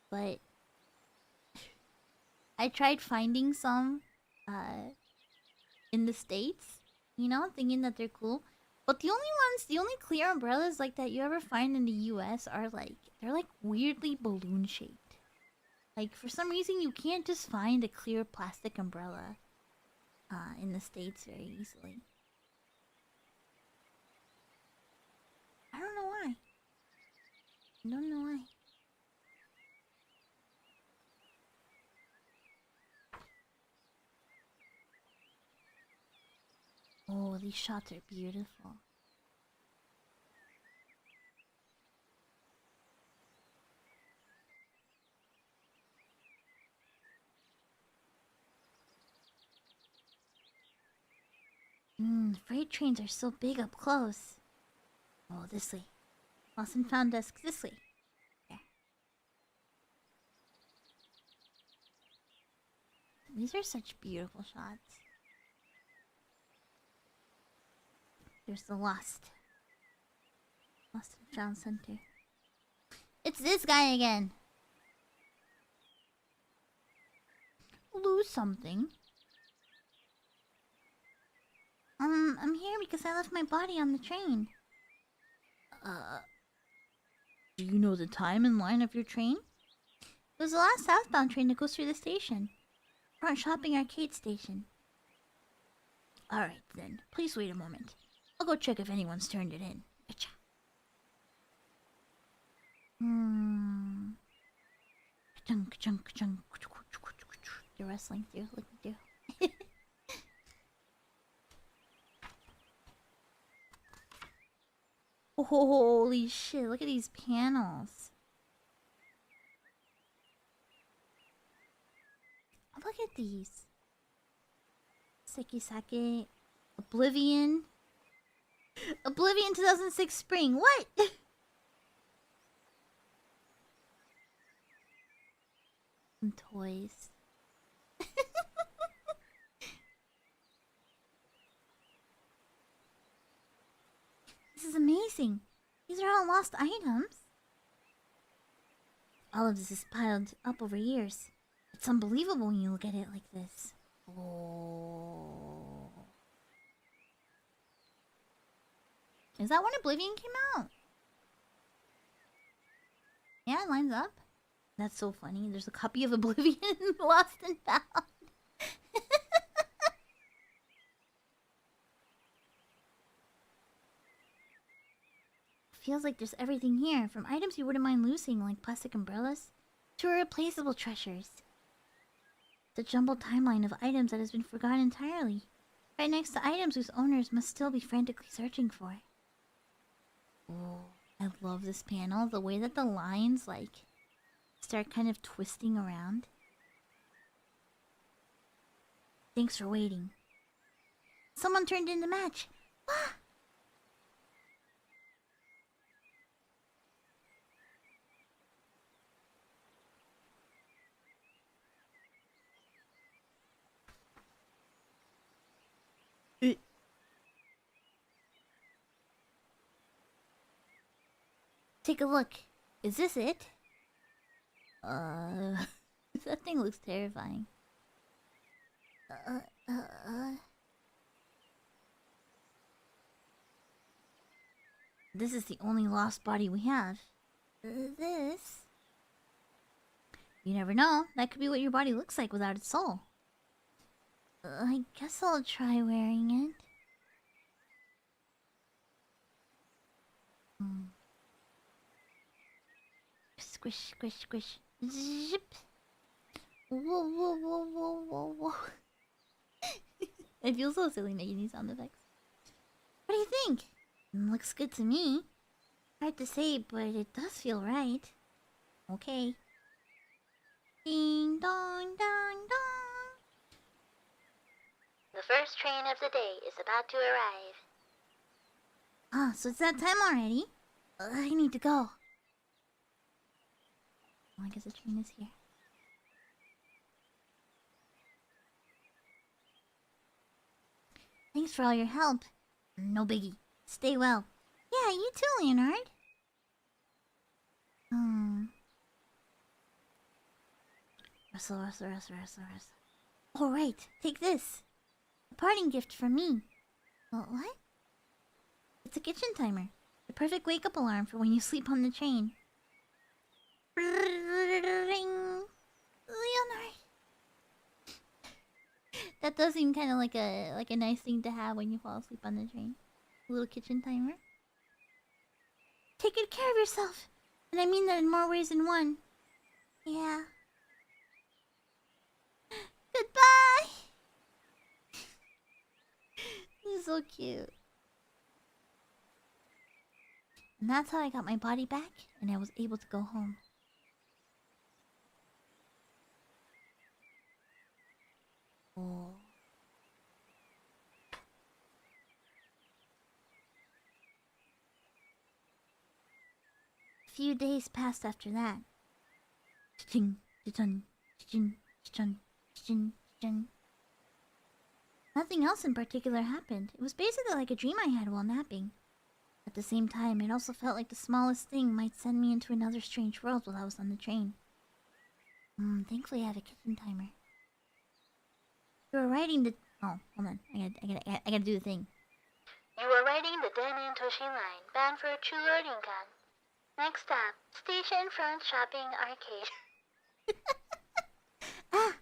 But I tried finding some in the States, you know, thinking that they're cool. But the only clear umbrellas like that you ever find in the US are like, they're like weirdly balloon shaped. Like for some reason you can't just find a clear plastic umbrella in the States very easily. I don't know why. I don't know why. Oh, these shots are beautiful. Freight trains are so big up close. Oh, this way. Lost and found desk this way. There. These are such beautiful shots. There's the Lost and Found Center. It's this guy again. Lose something. I'm here because I left my body on the train. Do you know the time and line of your train? It was the last southbound train that goes through the station. Front shopping arcade station. Alright then, please wait a moment. I'll go check if anyone's turned it in. Achha. Chunk, chunk, chunk. They're wrestling through, looking through. Holy shit, look at these panels. Look at these. Sekisake. Oblivion. Oblivion 2006 Spring. What? Some toys. This is amazing. These are all lost items. All of this is piled up over years. It's unbelievable when you look at it like this. Oh. Is that when Oblivion came out? Yeah, it lines up. That's so funny. There's a copy of Oblivion lost and found. Feels like there's everything here, from items you wouldn't mind losing, like plastic umbrellas, to irreplaceable treasures. The jumbled timeline of items that has been forgotten entirely, right next to items whose owners must still be frantically searching for. Oh, I love this panel. The way that the lines, like, start kind of twisting around. Thanks for waiting. Someone turned in the match. Ah! Take a look. Is this it? That thing looks terrifying. This is the only lost body we have. This? You never know. That could be what your body looks like without its soul. I guess I'll try wearing it. Squish, squish, squish. Zip. Whoa, whoa, whoa, whoa, whoa, whoa. I feel so silly making these sound effects. What do you think? Looks good to me. Hard to say, but it does feel right. Okay. Ding dong dong dong. The first train of the day is about to arrive. Ah, so it's that time already? I need to go. Well, I guess the train is here. Thanks for all your help. No biggie. Stay well. Yeah, you too, Leonard. Rustle, rustle, rustle, rustle, rustle. Oh, right. Take this. A parting gift from me. What? It's a kitchen timer. The perfect wake-up alarm for when you sleep on the train. Ring. Leonard. That does seem kind of like a nice thing to have when you fall asleep on the train. A little kitchen timer. Take good care of yourself. And I mean that in more ways than one. Yeah. Goodbye. This is so cute. And that's how I got my body back, and I was able to go home. Oh. A few days passed after that. Ching, ching, ching, ching, ching, ching. Nothing else in particular happened. It was basically like a dream I had while napping. At the same time, it also felt like the smallest thing might send me into another strange world while I was on the train. Thankfully I have a kitchen timer. You were writing the... Oh, hold on. I gotta do the thing. You are riding the Denin Toshi line, bound for Chulorinkan. Next stop, station front shopping arcade. Ah!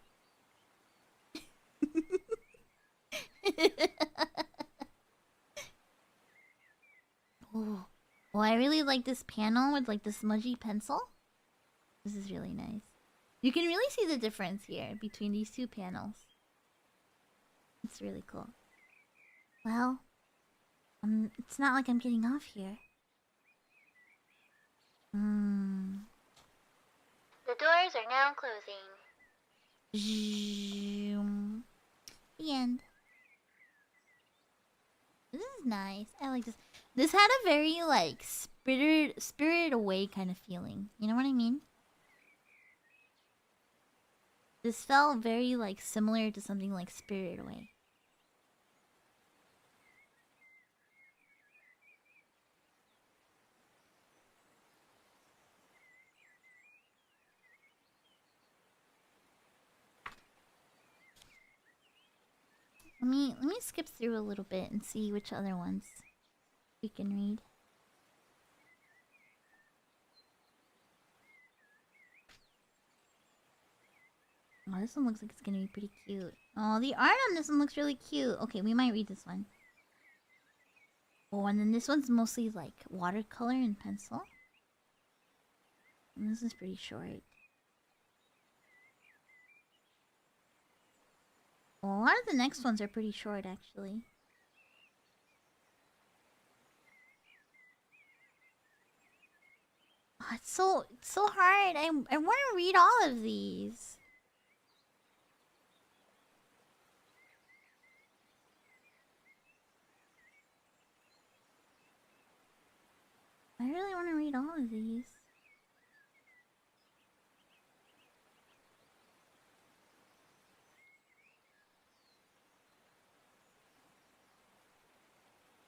Oh. Oh, I really like this panel with like the smudgy pencil. This is really nice. You can really see the difference here between these two panels. It's really cool. Well, it's not like I'm getting off here. The doors are now closing. Zoom. The end. This is nice. I like this. This had a very like spirited away kind of feeling. You know what I mean? This felt very like similar to something like Spirited Away. Let me skip through a little bit and see which other ones we can read. Oh, this one looks like it's gonna be pretty cute. Oh, the art on this one looks really cute. Okay, we might read this one. Oh, and then this one's mostly like watercolor and pencil. And this is pretty short. Well, a lot of the next ones are pretty short, actually. Oh, it's so hard. I want to read all of these. I really want to read all of these.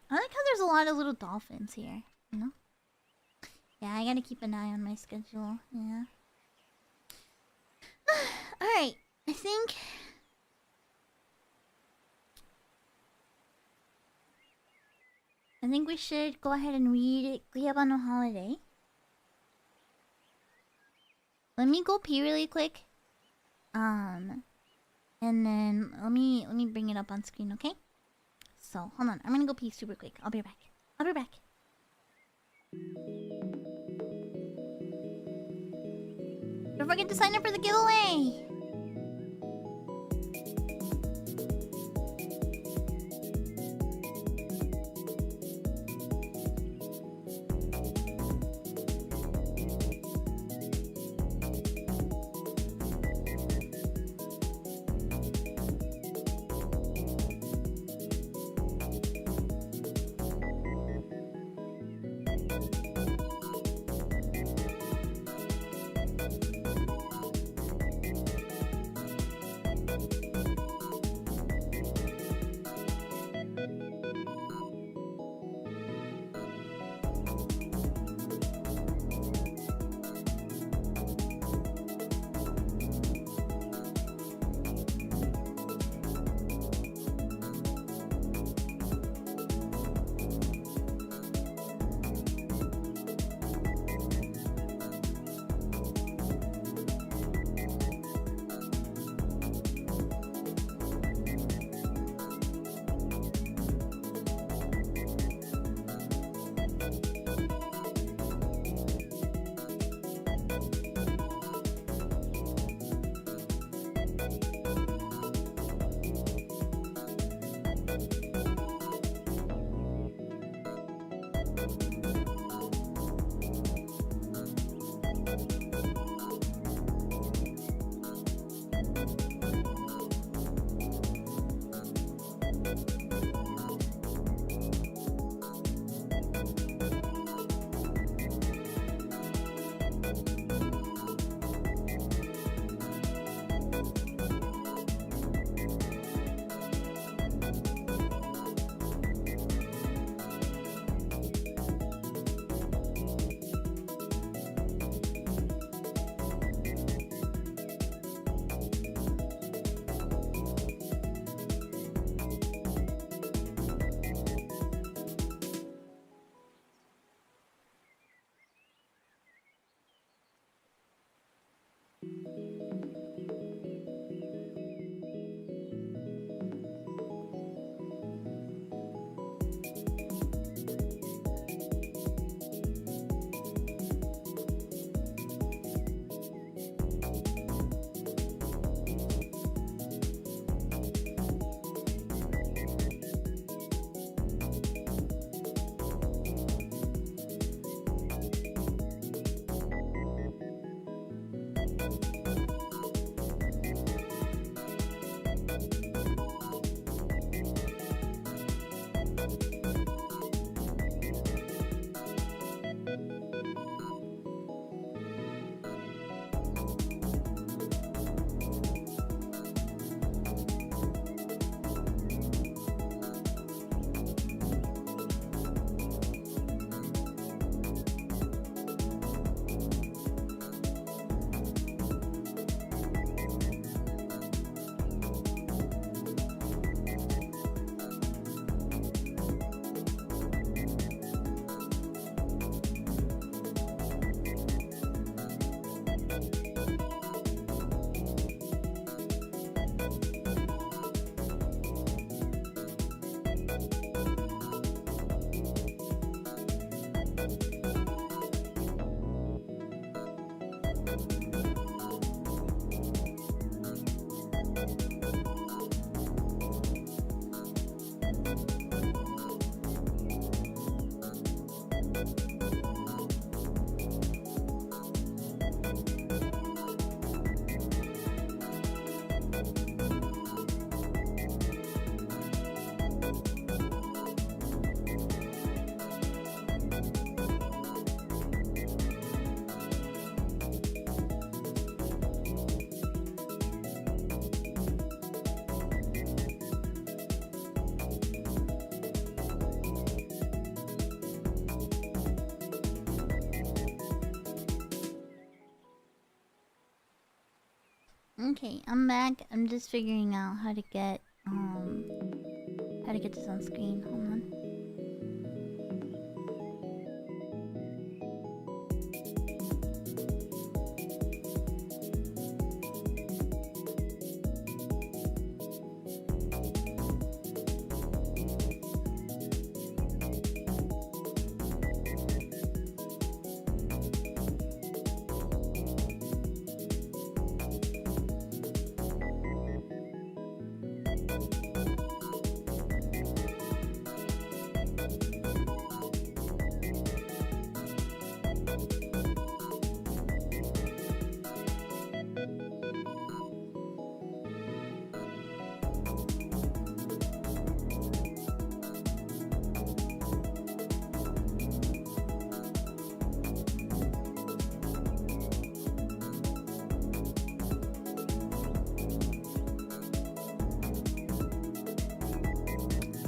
I like how there's a lot of little dolphins here, you know? Yeah, I gotta keep an eye on my schedule, yeah. Alright, I think we should go ahead and read Guabano Holiday. Let me go pee really quick. And then let me bring it up on screen, okay? So, hold on. I'm gonna go pee super quick. I'll be back. I'll be back. Don't forget to sign up for the giveaway! Okay, I'm back. I'm just figuring out how to get this on screen. Hold on.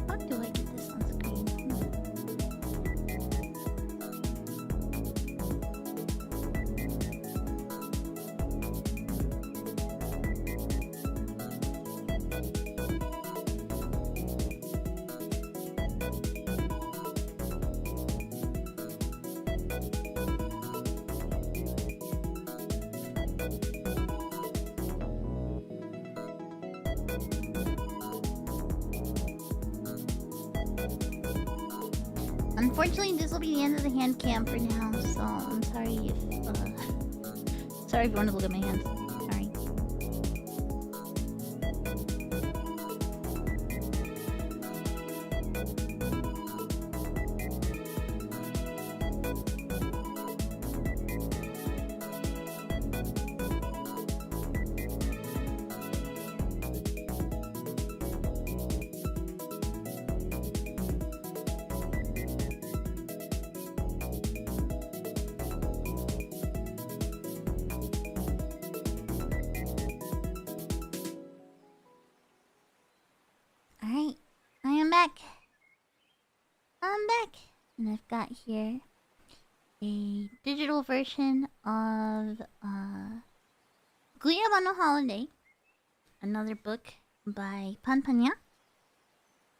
How do I get this on screen? Unfortunately, this will be the end of the hand cam for now, so I'm sorry if sorry if you want to look at my hands. Sorry. Alright, I am back. I'm back. And I've got here a digital version of Guabano Holiday, another book by Panpanya.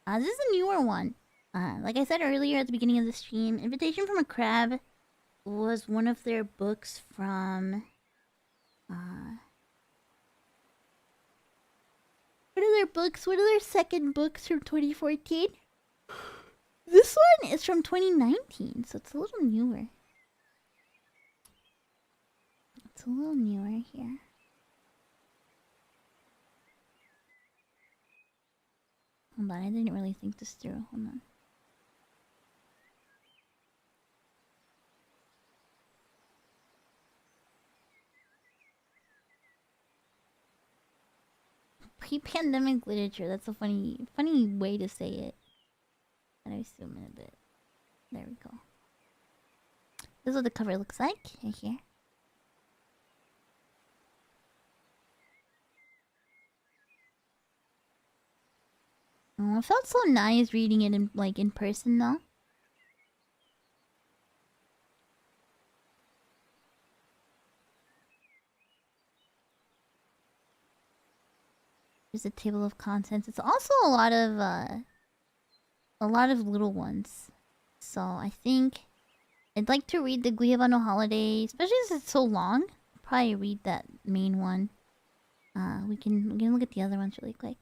This is a newer one. Like I said earlier at the beginning of the stream, Invitation from a Crab was one of their books from what are their books? What are their second books from 2014? This one is from 2019, so it's a little newer. It's a little newer here. Hold on, I didn't really think this through. Hold on. Pre-pandemic literature. That's a funny way to say it. And I zoom in a bit. There we go. This is what the cover looks like. Right here. Oh, it felt so nice reading it in person though. There's a table of contents. It's also a lot of little ones. So I think I'd like to read the Guabano Holiday, especially since it's so long. I'll probably read that main one. We can look at the other ones really quick.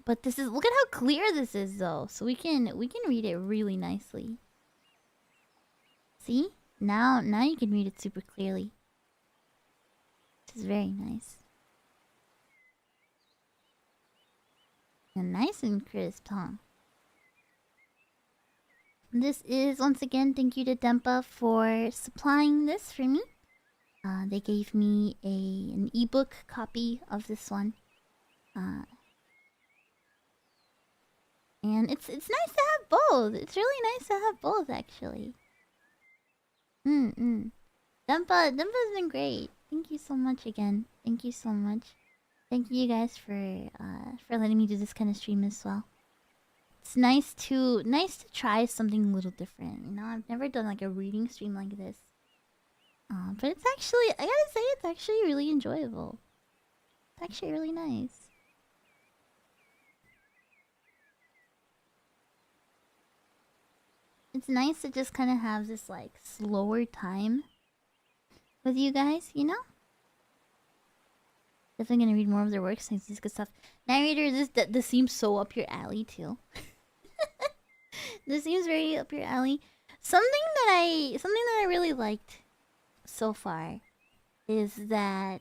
But this is, look at how clear this is though. So we can read it really nicely. See? Now you can read it super clearly. This is very nice. And nice and crisp, huh? This is, once again, thank you to DENPA for supplying this for me. They gave me an ebook copy of this one. And it's nice to have both. It's really nice to have both, actually. Dempa's been great. Thank you so much again. Thank you so much. Thank you guys for letting me do this kind of stream as well. it's nice to try something a little different. You know, I've never done like a reading stream like this. But it's actually, I gotta say, it's actually really enjoyable. It's actually really nice. It's nice to just kind of have this like slower time with you guys, you know? Definitely gonna read more of their works. Thanks, this good stuff. Narrator, this seems so up your alley too. This seems very up your alley. Something that I really liked so far is that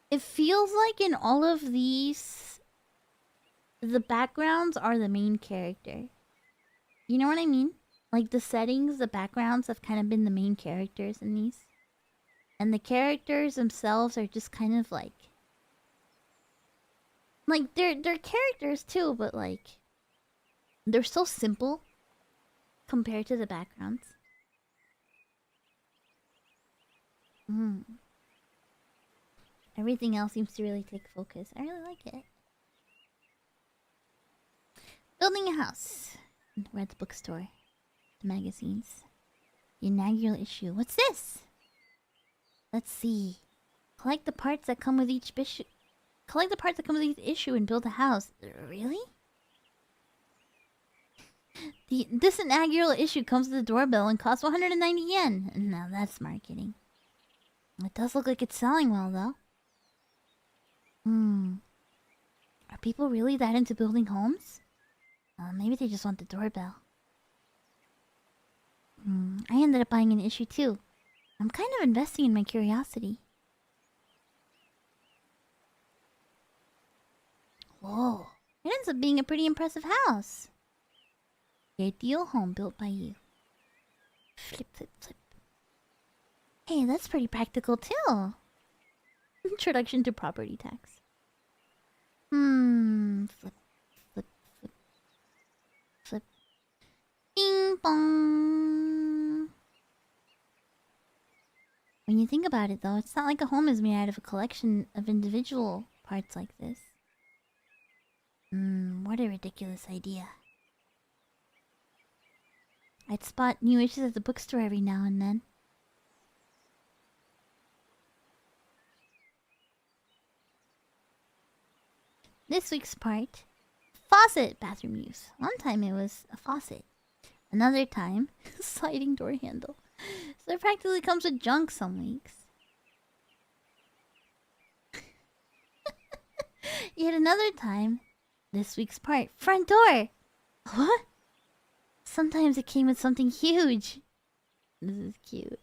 it feels like in all of these the backgrounds are the main character. You know what I mean? Like the settings, the backgrounds have kind of been the main characters in these. And the characters themselves are just kind of like they're characters too, but like they're so simple compared to the backgrounds. Everything else seems to really take focus. I really like it. Building a house. We're at the bookstore. The magazines. The inaugural issue. What's this? Let's see. Collect the parts that come with each issue. Collect the parts that come with each issue and build a house. Really? This inaugural issue comes with a doorbell and costs 190 yen. Now that's marketing. It does look like it's selling well, though. Are people really that into building homes? Maybe they just want the doorbell. I ended up buying an issue too. I'm kind of investing in my curiosity. Whoa. It ends up being a pretty impressive house. The ideal home built by you. Flip, flip, flip. Hey, that's pretty practical too. Introduction to property tax. Flip, flip, flip, flip. Bing bong. When you think about it though, it's not like a home is made out of a collection of individual parts like this. What a ridiculous idea. I'd spot new issues at the bookstore every now and then. This week's part. Faucet bathroom use. One time it was a faucet. Another time, sliding door handle. So it practically comes with junk some weeks. Yet another time, this week's part. Front door! What? Sometimes it came with something huge. This is cute.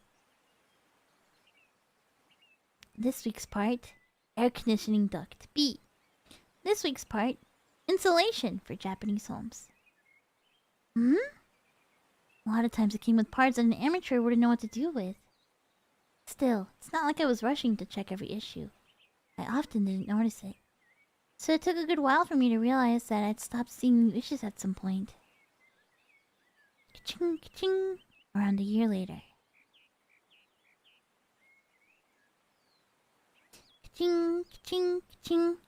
This week's part. Air conditioning duct. B. This week's part. Insulation for Japanese homes. A lot of times it came with parts that an amateur wouldn't know what to do with. Still, it's not like I was rushing to check every issue. I often didn't notice it. So it took a good while for me to realize that I'd stopped seeing new issues at some point. Ka-ching, ka-ching. Around a year later. Ka-ching, ka-ching, ka-ching.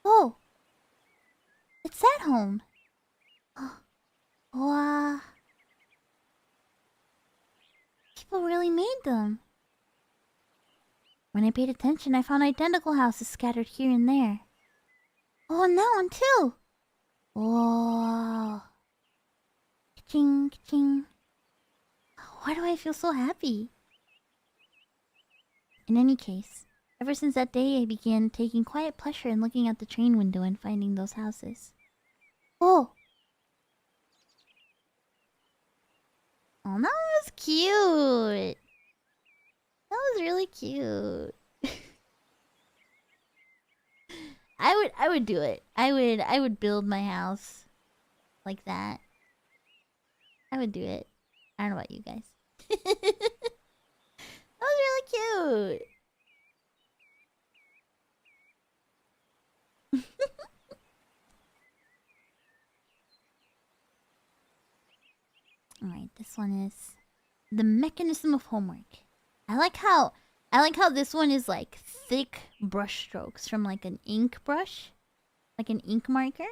Oh! It's at home! Wow. People really made them. When I paid attention, I found identical houses scattered here and there. Oh, and that one too! Whoa. Ka-ching, ka-ching. Why do I feel so happy? In any case, ever since that day, I began taking quiet pleasure in looking out the train window and finding those houses. Oh! Oh, that was cute! That was really cute. I would do it. I would build my house like that. I would do it. I don't know about you guys. That was really cute. Alright, this one is the mechanism of homework. I like how this one is like thick brush strokes from like an ink brush. Like an ink marker.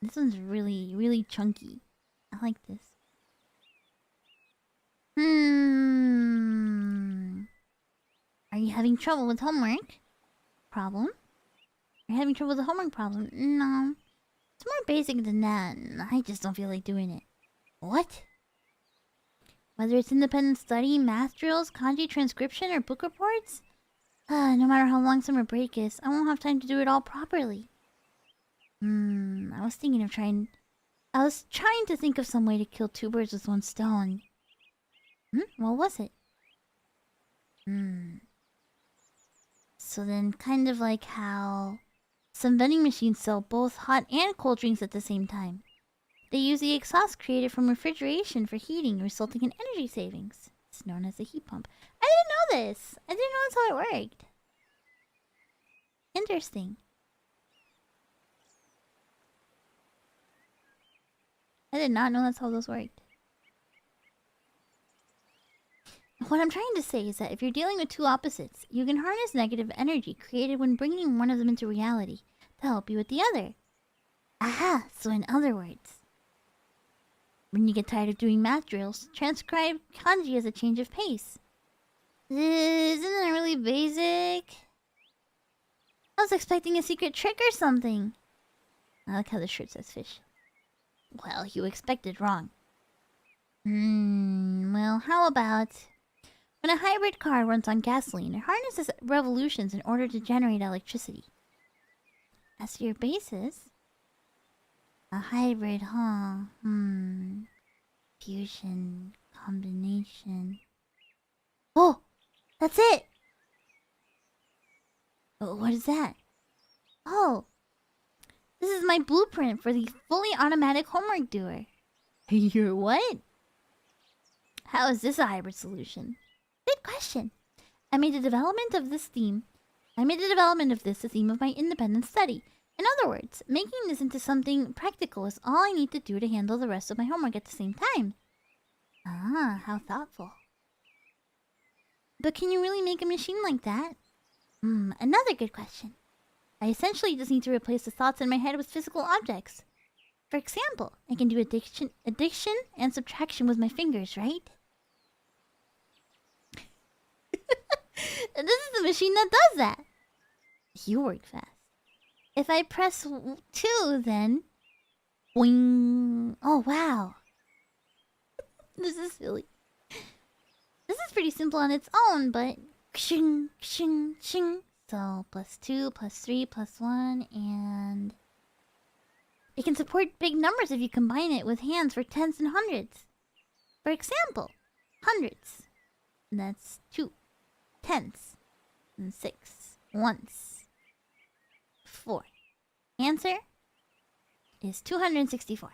This one's really, really chunky. I like this. Are you having trouble with homework? Problem? Are you having trouble with the homework problem? No. It's more basic than that. I just don't feel like doing it. What? Whether it's independent study, math drills, kanji transcription, or book reports? No matter how long summer break is, I won't have time to do it all properly. I was trying to think of some way to kill two birds with one stone. What was it? So then, kind of like how some vending machines sell both hot and cold drinks at the same time. They use the exhaust created from refrigeration for heating, resulting in energy savings. It's known as a heat pump. I didn't know this! I didn't know that's how it worked. Interesting. I did not know that's how those worked. What I'm trying to say is that if you're dealing with two opposites, you can harness negative energy created when bringing one of them into reality to help you with the other. Aha! So in other words, when you get tired of doing math drills, transcribe kanji as a change of pace. Isn't that really basic? I was expecting a secret trick or something. I like how the shirt says fish. Well, you expected wrong. Well, how about... When a hybrid car runs on gasoline, it harnesses revolutions in order to generate electricity. As for your basis... A hybrid, huh? Fusion, combination... Oh! That's it! Oh, what is that? Oh! This is my blueprint for the fully automatic homework doer. Your what? How is this a hybrid solution? Good question. I made the development of this the theme of my independent study. In other words, making this into something practical is all I need to do to handle the rest of my homework at the same time. Ah, how thoughtful. But can you really make a machine like that? Another good question. I essentially just need to replace the thoughts in my head with physical objects. For example, I can do addition and subtraction with my fingers, right? And this is the machine that does that. You work fast. If I press 2, then... Boing! Oh, wow. This is silly. This is pretty simple on its own, but... Kshing, kshing, kshing. So, +2, +3, +1, and... It can support big numbers if you combine it with hands for tens and hundreds. For example, hundreds. That's 2. Tens. And 6. Ones. 4. Answer is 264.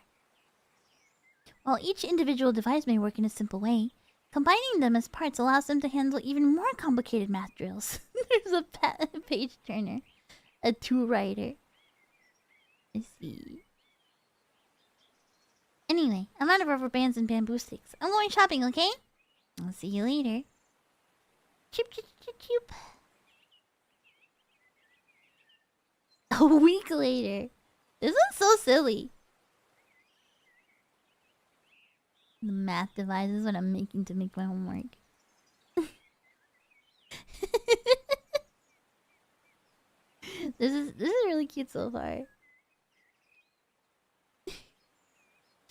While each individual device may work in a simple way, combining them as parts allows them to handle even more complicated math drills. There's a page turner. A two-writer. I see. Anyway, I'm out of rubber bands and bamboo sticks. I'm going shopping, okay? I'll see you later. Choop, choop, choop, choop. A week later. This one's so silly. The math devices what I'm making to make my homework. This is really cute so far.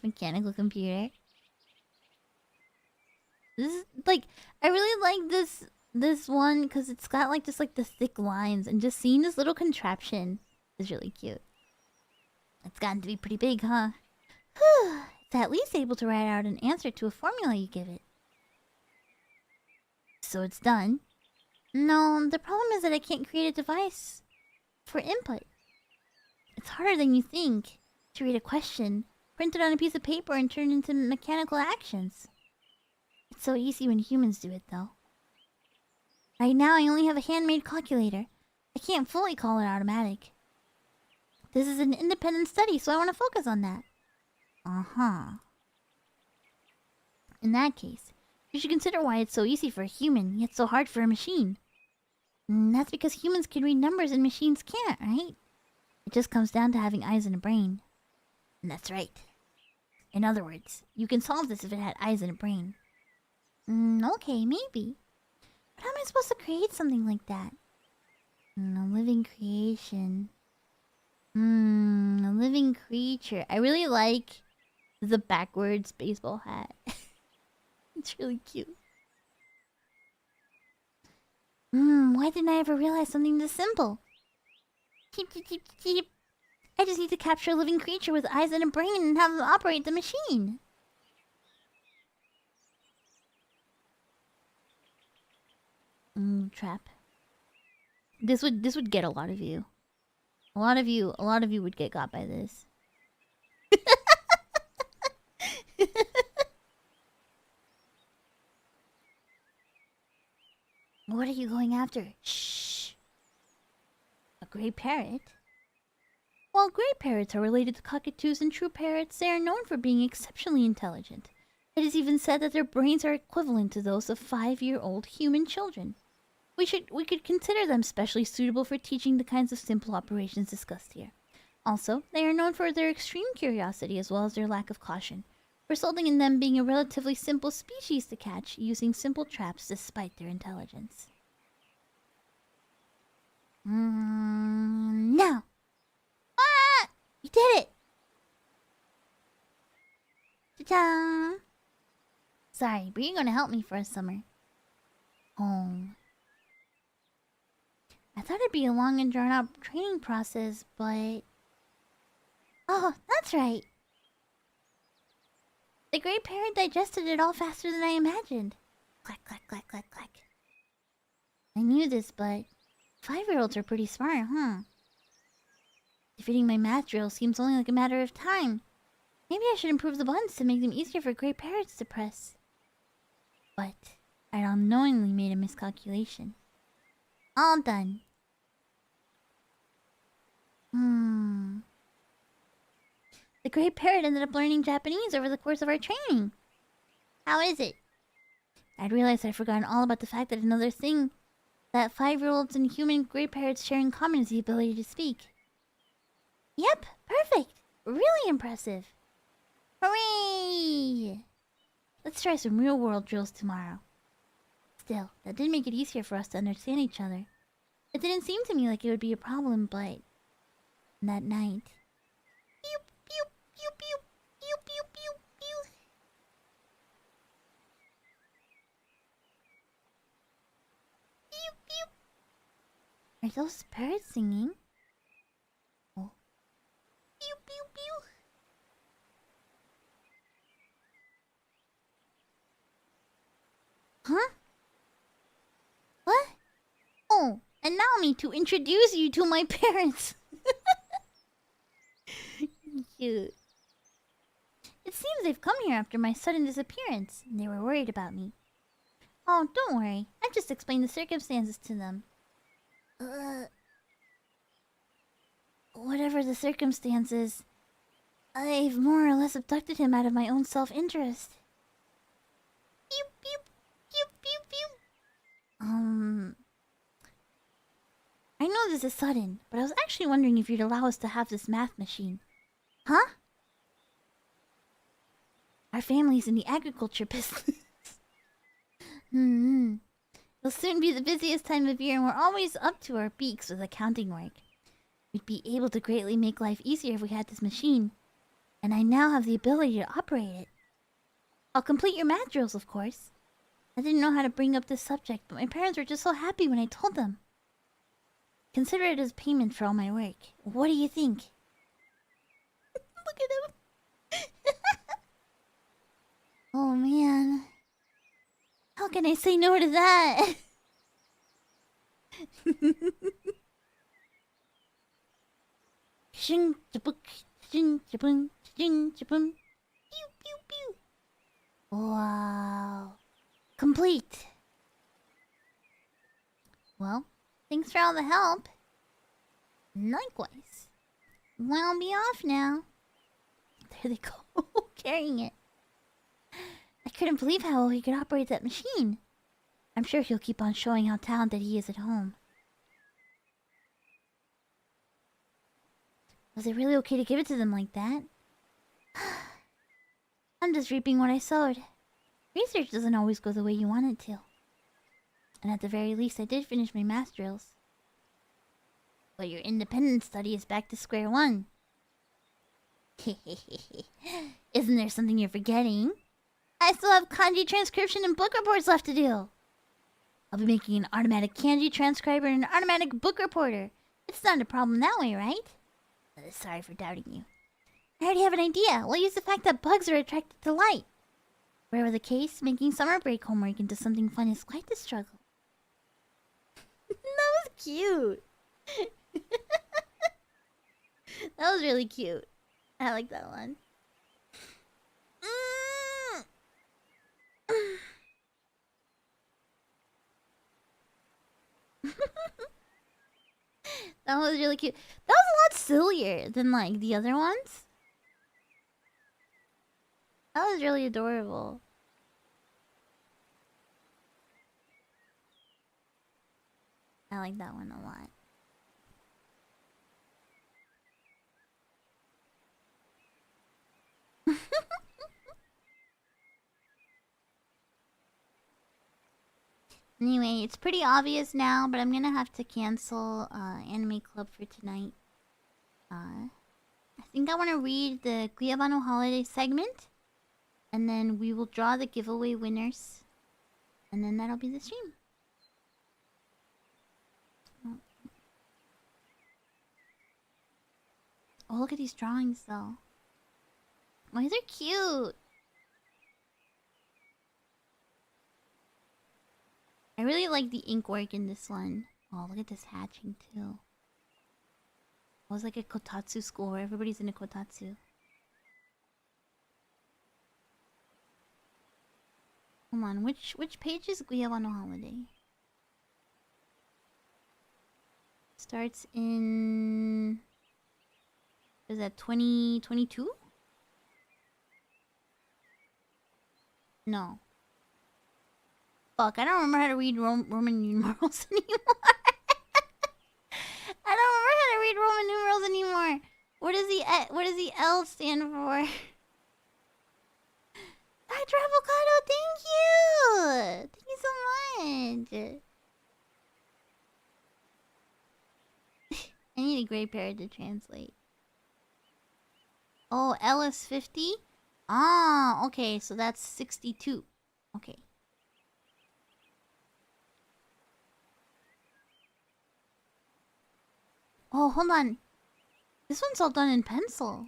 Mechanical computer. This is like I really like this one because it's got like just like the thick lines, and just seeing this little contraption is really cute. It's gotten to be pretty big, huh? It's at least able to write out an answer to a formula you give it. So it's done. No, the problem is that I can't create a device for input. It's harder than you think to read a question, print it on a piece of paper, and turn it into mechanical actions. It's so easy when humans do it, though. Right now, I only have a handmade calculator. I can't fully call it automatic. This is an independent study, so I want to focus on that. Uh-huh. In that case, you should consider why it's so easy for a human, yet so hard for a machine. That's because humans can read numbers and machines can't, right? It just comes down to having eyes and a brain. And that's right. In other words, you can solve this if it had eyes and a brain. Okay, maybe. But how am I supposed to create something like that? A living creation. A living creature. I really like the backwards baseball hat. It's really cute. Why didn't I ever realize something this simple? Cheep, cheep, cheep, cheep. I just need to capture a living creature with eyes and a brain and have them operate the machine. Trap. This would get a lot of you. A lot of you would get got by this. What are you going after? Shh. A gray parrot? While gray parrots are related to cockatoos and true parrots, they are known for being exceptionally intelligent. It is even said that their brains are equivalent to those of 5-year-old human children. We could consider them specially suitable for teaching the kinds of simple operations discussed here. Also, they are known for their extreme curiosity as well as their lack of caution, resulting in them being a relatively simple species to catch using simple traps despite their intelligence. Now! Ah! You did it! Ta-da! Sorry, but you're gonna help me for a summer. Home. I thought it'd be a long and drawn-out training process, but... Oh, that's right! The gray parrot digested it all faster than I imagined. Clack, clack, clack, clack, clack. I knew this, but 5-year-olds are pretty smart, huh? Defeating my math drill seems only like a matter of time. Maybe I should improve the buttons to make them easier for gray parrots to press. But I unknowingly made a miscalculation. All done. The gray parrot ended up learning Japanese over the course of our training. How is it? I'd realized I'd forgotten all about the fact that another thing that 5-year-olds and human gray parrots share in common is the ability to speak. Yep, perfect. Really impressive. Hooray! Let's try some real-world drills tomorrow. Still, that did make it easier for us to understand each other. It didn't seem to me like it would be a problem, but... that night... Pew, pew, pew, pew, pew, pew, pew, pew. Pew, pew. Are those parrots singing? Oh. Pew, pew, pew. Huh? What? Oh, allow me to introduce you to my parents. Cute. It seems they've come here after my sudden disappearance, and they were worried about me. Oh, don't worry. I've just explained the circumstances to them. Whatever the circumstances, I've more or less abducted him out of my own self-interest. Pew, pew, pew, pew, pew. I know this is sudden, but I was actually wondering if you'd allow us to have this math machine. Huh? Our family's in the agriculture business. It'll soon be the busiest time of year, and we're always up to our beaks with accounting work. We'd be able to greatly make life easier if we had this machine. And I now have the ability to operate it. I'll complete your math drills, of course. I didn't know how to bring up this subject, but my parents were just so happy when I told them. Consider it as payment for all my work. What do you think? Look at him. Oh man. How can I say no to that? Shing jabuk, shing jabun, shing jabun. Pew pew pew. Wow. Complete. Well, thanks for all the help. Likewise. Well, I'll be off now. There they go, carrying it. I couldn't believe how well he could operate that machine. I'm sure he'll keep on showing how talented he is at home. Was it really okay to give it to them like that? I'm just reaping what I sowed. Research doesn't always go the way you want it to. And at the very least, I did finish my math drills. But your independent study is back to square one. Isn't there something you're forgetting? I still have kanji transcription and book reports left to do. I'll be making an automatic kanji transcriber and an automatic book reporter. It's not a problem that way, right? Sorry for doubting you. I already have an idea. We'll use the fact that bugs are attracted to light. Whatever the case, making summer break homework into something fun is quite the struggle. That was cute. That was really cute. I like that one. That was really cute. That was a lot sillier than like the other ones. That was really adorable. I like that one a lot. Anyway, it's pretty obvious now, but I'm gonna have to cancel Anime Club for tonight. I think I want to read the Guabano Holiday segment, and then we will draw the giveaway winners, and then that'll be the stream. Oh, look at these drawings, though. Oh, these are cute. I really like the ink work in this one. Oh, look at this hatching, too. It was like a kotatsu school where everybody's in a kotatsu. Come on, which page is Guabano Holiday? Starts in... Is that 2022? No. Fuck, I don't remember how to read Roman numerals anymore. I don't remember how to read Roman numerals anymore. What does the L stand for? Dr. Avocado, thank you! Thank you so much! I need a gray parrot to translate. Oh, L is 50? Ah, okay, so that's 62. Okay. Oh, hold on. This one's all done in pencil.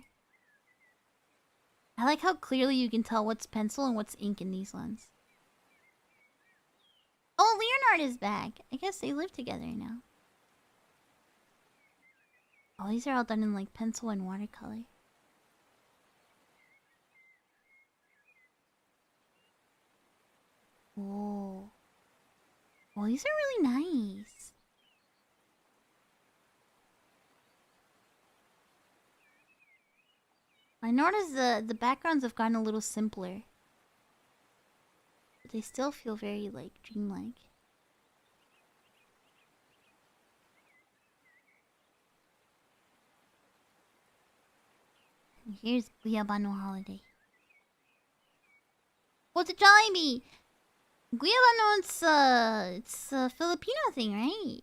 I like how clearly you can tell what's pencil and what's ink in these ones. Oh, Leonard is back. I guess they live together now. Oh, these are all done in like pencil and watercolor. Oh. Well, these are really nice. I noticed the backgrounds have gotten a little simpler. But they still feel very, like, dreamlike. And here's Guabano Holiday. What's a Jollibee? Guabano, it's a Filipino thing, right?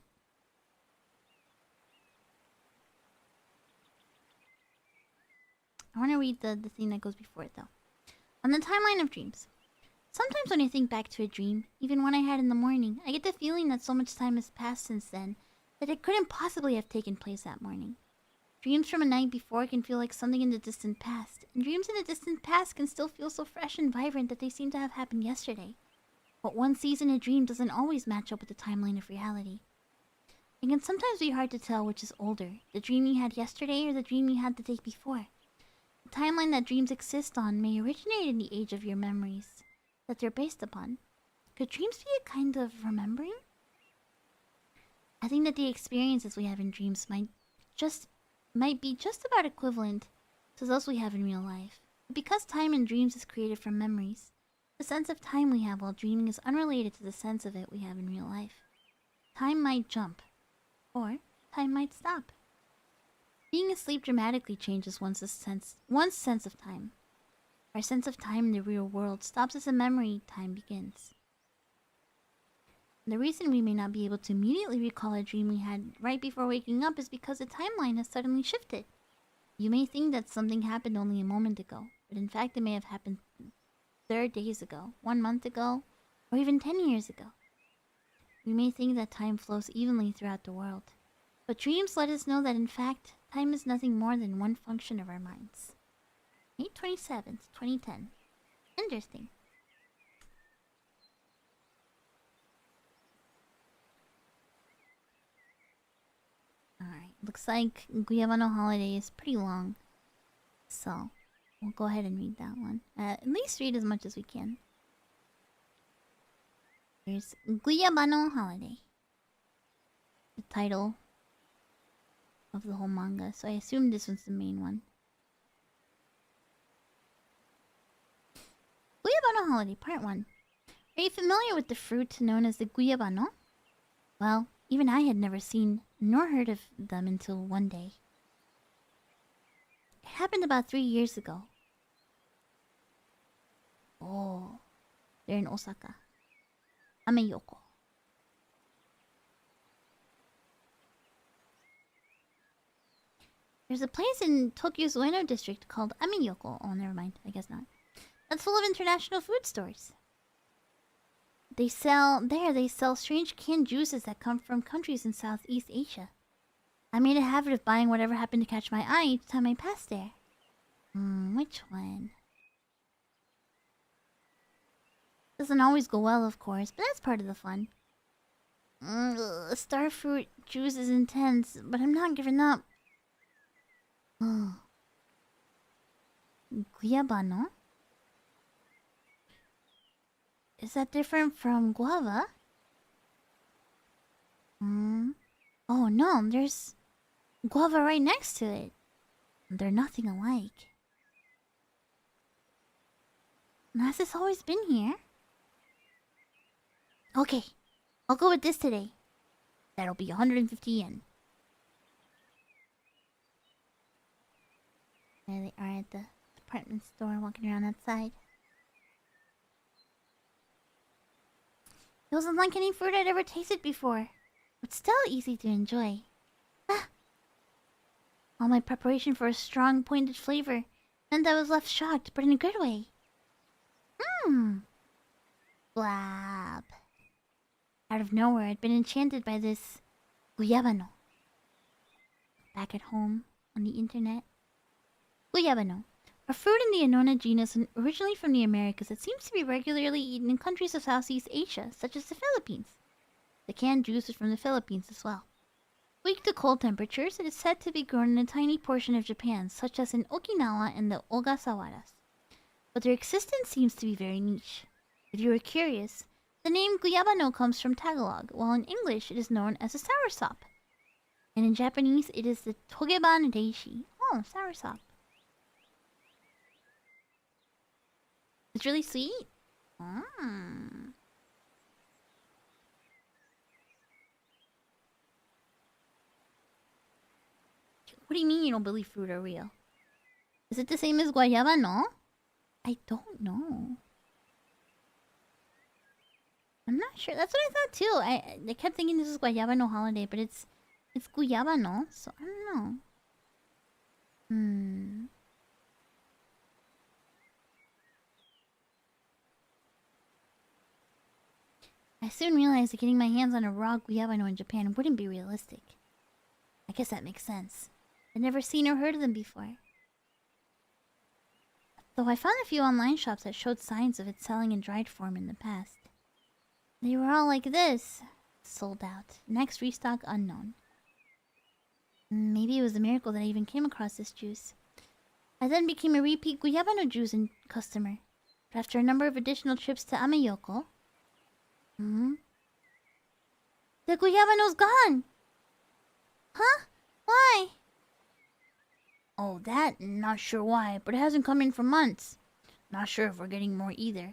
I want to read the thing that goes before it, though. On the timeline of dreams. Sometimes when I think back to a dream, even one I had in the morning, I get the feeling that so much time has passed since then that it couldn't possibly have taken place that morning. Dreams from a night before can feel like something in the distant past, and dreams in the distant past can still feel so fresh and vibrant that they seem to have happened yesterday. What one sees in a dream doesn't always match up with the timeline of reality. It can sometimes be hard to tell which is older, the dream you had yesterday or the dream you had the day before. The timeline that dreams exist on may originate in the age of your memories that they're based upon. Could dreams be a kind of remembering? I think that the experiences we have in dreams might be just about equivalent to those we have in real life. But because time in dreams is created from memories, the sense of time we have while dreaming is unrelated to the sense of it we have in real life. Time might jump, or time might stop. Being asleep dramatically changes one's sense of time. Our sense of time in the real world stops as a memory time begins. The reason we may not be able to immediately recall a dream we had right before waking up is because the timeline has suddenly shifted. You may think that something happened only a moment ago, but in fact it may have happened 30 days ago, 1 month ago, or even 10 years ago. We may think that time flows evenly throughout the world, but dreams let us know that in fact, time is nothing more than one function of our minds. May 27th, 2010. Interesting. Alright, looks like Guabano Holiday is pretty long. So, we'll go ahead and read that one. At least read as much as we can. Here's Guabano Holiday. The title of the whole manga, so I assume this one's the main one. Guabano Holiday, Part 1. Are you familiar with the fruit known as the guyabano? Well, even I had never seen nor heard of them until one day. It happened about 3 years ago. Oh, they're in Osaka. Ameyoko. There's a place in Tokyo's Ueno district called Ameyoko. Oh, never mind. I guess not. That's full of international food stores. They sell strange canned juices that come from countries in Southeast Asia. I made a habit of buying whatever happened to catch my eye each time I passed there. Which one? Doesn't always go well, of course, but that's part of the fun. Starfruit juice is intense, but I'm not giving up. Guyabano? Is that different from guava? Oh no, there's guava right next to it. They're nothing alike. Has this always been here? Okay, I'll go with this today. That'll be 150 yen. There they are at the department store walking around outside. It wasn't like any fruit I'd ever tasted before, but still easy to enjoy. All my preparation for a strong, pointed flavor meant I was left shocked, but in a good way. Blab. Out of nowhere, I'd been enchanted by this guyabano. Back at home, on the internet. Guyabano, a fruit in the Annona genus and originally from the Americas that seems to be regularly eaten in countries of Southeast Asia, such as the Philippines. The canned juice is from the Philippines as well. Weak to cold temperatures, it is said to be grown in a tiny portion of Japan, such as in Okinawa and the Ogasawaras. But their existence seems to be very niche. If you are curious, the name guyabano comes from Tagalog, while in English it is known as a soursop. And in Japanese it is the togeban reishi. Oh, soursop. It's really sweet. What do you mean you don't believe fruit are real? Is it the same as guayaba, no? I don't know. I'm not sure. That's what I thought too. I kept thinking this was Guabano Holiday, but it's Guyabano, so I don't know. I soon realized that getting my hands on a raw Guyabano in Japan wouldn't be realistic. I guess that makes sense. I'd never seen or heard of them before. Though I found a few online shops that showed signs of its selling in dried form in the past. They were all like this. Sold out. Next restock unknown. Maybe it was a miracle that I even came across this juice. I then became a repeat Guyabano juice customer. But after a number of additional trips to Ameyoko... The Guyabano's gone! Huh? Why? Oh, that, not sure why, but it hasn't come in for months. Not sure if we're getting more either.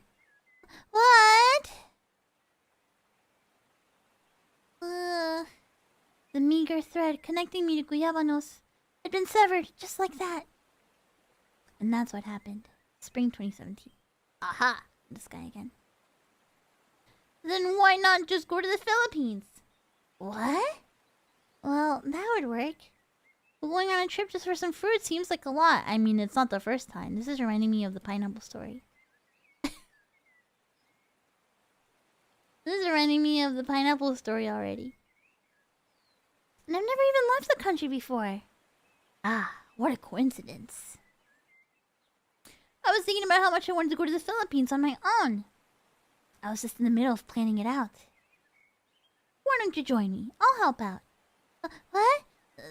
What? The meager thread connecting me to Guyabanos had been severed just like that. And that's what happened. Spring 2017. Aha! This guy again. Then why not just go to the Philippines? What? Well, that would work. But going on a trip just for some fruit seems like a lot. I mean, it's not the first time. This is reminding me of the pineapple story. This is reminding me of the pineapple story already. And I've never even left the country before. Ah, what a coincidence. I was thinking about how much I wanted to go to the Philippines on my own. I was just in the middle of planning it out. Why don't you join me? I'll help out. What?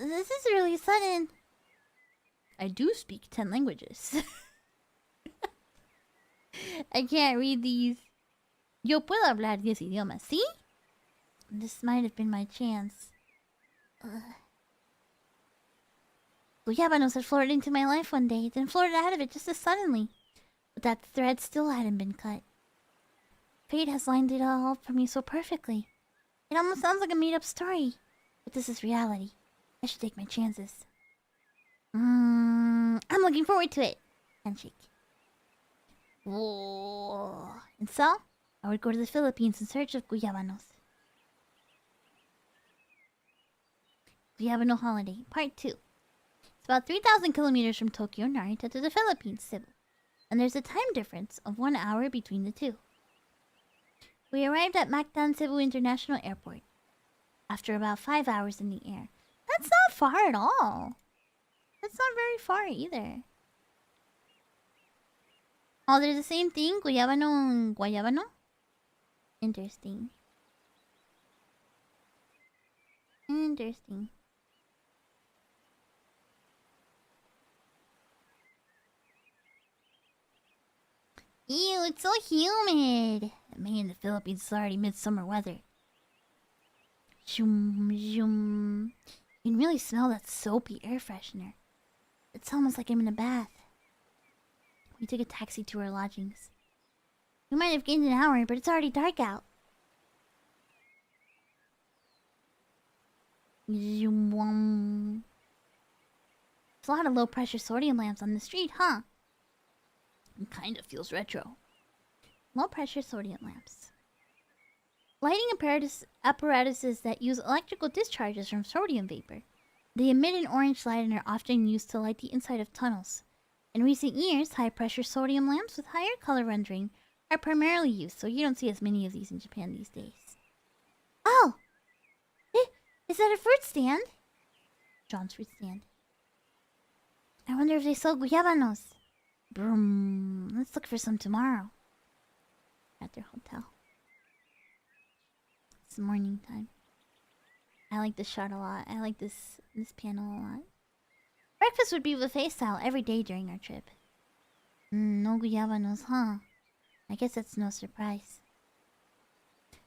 This is really sudden. I do speak 10 languages. I can't read these. Yo puedo hablar 10 idiomas, ¿sí? This might have been my chance. Guyabanos had floated into my life one day, then floated out of it just as suddenly. But that thread still hadn't been cut. Fate has lined it all up for me so perfectly. It almost sounds like a made-up story. But this is reality. I should take my chances. I'm looking forward to it. Handshake. Whoa. And so, I would go to the Philippines in search of Guyabanos. Guabano Holiday, Part 2. It's about 3,000 kilometers from Tokyo, Narita, to the Philippines, Cebu. And there's a time difference of 1 hour between the two. We arrived at Mactan Cebu International Airport after about 5 hours in the air. That's not far at all. That's not very far either. Oh, they're the same thing? Guyabano and Guayabano? Interesting. Interesting. Ew, it's so humid. Man, the Philippines is already midsummer weather. Zoom, zoom. You can really smell that soapy air freshener. It's almost like I'm in a bath. We took a taxi to our lodgings. We might have gained an hour, but it's already dark out. Zoom. There's a lot of low-pressure sodium lamps on the street, huh? It kind of feels retro. Low-pressure sodium lamps. Lighting apparatuses that use electrical discharges from sodium vapor. They emit an orange light and are often used to light the inside of tunnels. In recent years, high-pressure sodium lamps with higher color rendering are primarily used, so you don't see as many of these in Japan these days. Oh! Is that a fruit stand? John's fruit stand. I wonder if they sell guyabanos. Broom. Let's look for some tomorrow. At their hotel. It's morning time. I like this shot a lot. I like this panel a lot. Breakfast would be buffet style every day during our trip. No guyabanos, huh? I guess that's no surprise.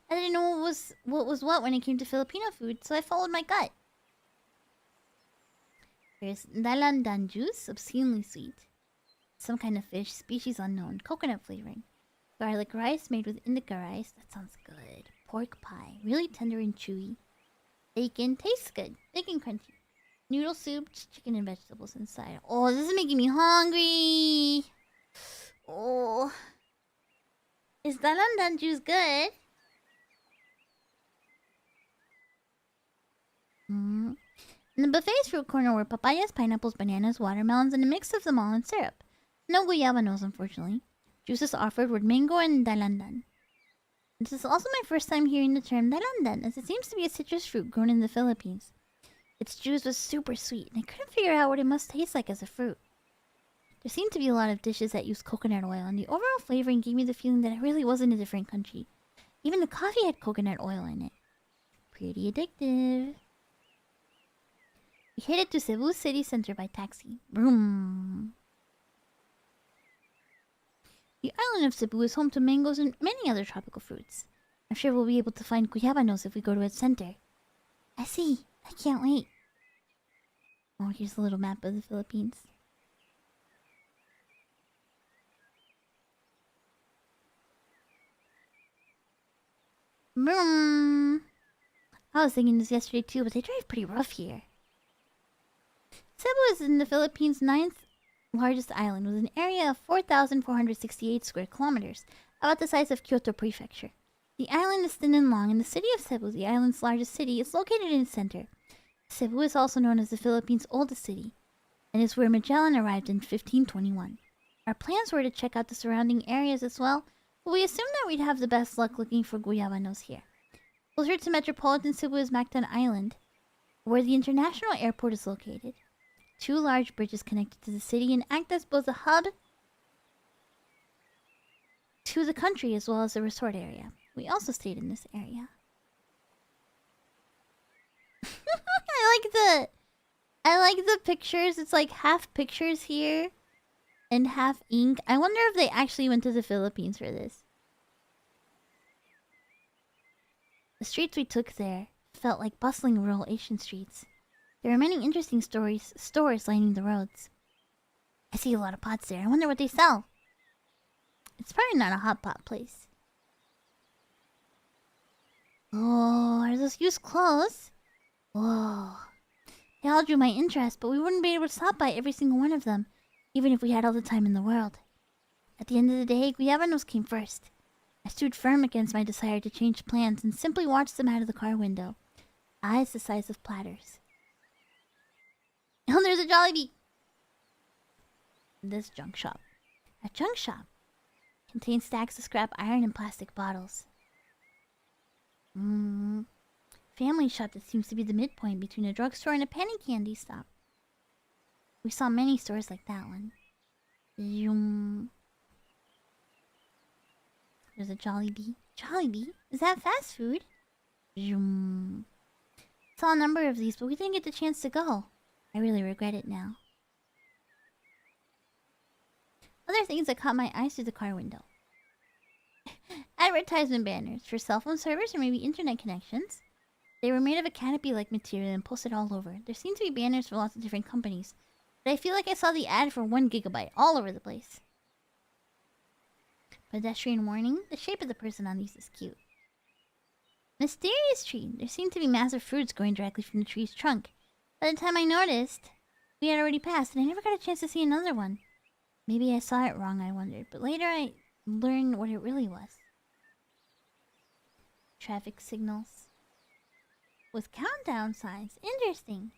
I didn't know what was what when it came to Filipino food, so I followed my gut. There's dalandan juice, obscenely sweet. Some kind of fish, species unknown, coconut flavoring. Garlic rice made with indica rice, that sounds good. Pork pie, really tender and chewy. Bacon, tastes good, big and crunchy. Noodle soup, just chicken and vegetables inside. Oh, this is making me hungry. Oh. Is dalandan juice good? In the buffet's fruit corner were papayas, pineapples, bananas, watermelons, and a mix of them all in syrup. No guyabanos, unfortunately. Juices offered were mango and dalandan. This is also my first time hearing the term dalandan, as it seems to be a citrus fruit grown in the Philippines. Its juice was super sweet, and I couldn't figure out what it must taste like as a fruit. There seemed to be a lot of dishes that used coconut oil, and the overall flavoring gave me the feeling that I really was in a different country. Even the coffee had coconut oil in it. Pretty addictive. We headed to Cebu City Center by taxi. Vroom. The island of Cebu is home to mangoes and many other tropical fruits. I'm sure we'll be able to find guyabanos if we go to its center. I see. I can't wait. Oh, here's a little map of the Philippines. Vroom. I was thinking this yesterday too, but they drive pretty rough here. Cebu is in the Philippines' ninth largest island with an area of 4,468 square kilometers, about the size of Kyoto Prefecture. The island is thin and long, and the city of Cebu, the island's largest city, is located in its center. Cebu is also known as the Philippines' oldest city, and is where Magellan arrived in 1521. Our plans were to check out the surrounding areas as well, but we assumed that we'd have the best luck looking for guyabanos here. Closer to metropolitan Cebu is Mactan Island, where the international airport is located. 2 large bridges connected to the city and act as both a hub to the country as well as a resort area. We also stayed in this area. I like the pictures. It's like half pictures here and half ink. I wonder if they actually went to the Philippines for this. The streets we took there felt like bustling rural Asian streets. There are many interesting stores lining the roads. I see a lot of pots there. I wonder what they sell. It's probably not a hot pot place. Oh, are those used clothes? Whoa. They all drew my interest, but we wouldn't be able to stop by every single one of them, even if we had all the time in the world. At the end of the day, guyabanos came first. I stood firm against my desire to change plans and simply watched them out of the car window, eyes the size of platters. Oh, there's a Jollibee! This junk shop. A junk shop contains stacks of scrap iron and plastic bottles. Family shop that seems to be the midpoint between a drugstore and a penny candy stop. We saw many stores like that one. Zoom. There's a Jollibee. Jollibee? Is that fast food? Zoom. Saw a number of these, but we didn't get the chance to go. I really regret it now. Other things that caught my eyes through the car window. Advertisement banners for cell phone servers or maybe internet connections. They were made of a canopy-like material and posted all over. There seemed to be banners for lots of different companies, but I feel like I saw the ad for 1 gigabyte all over the place. Pedestrian warning. The shape of the person on these is cute. Mysterious tree. There seemed to be massive fruits growing directly from the tree's trunk. By the time I noticed, we had already passed, and I never got a chance to see another one. Maybe I saw it wrong, I wondered, but later I learned what it really was. Traffic signals. With countdown signs. Interesting.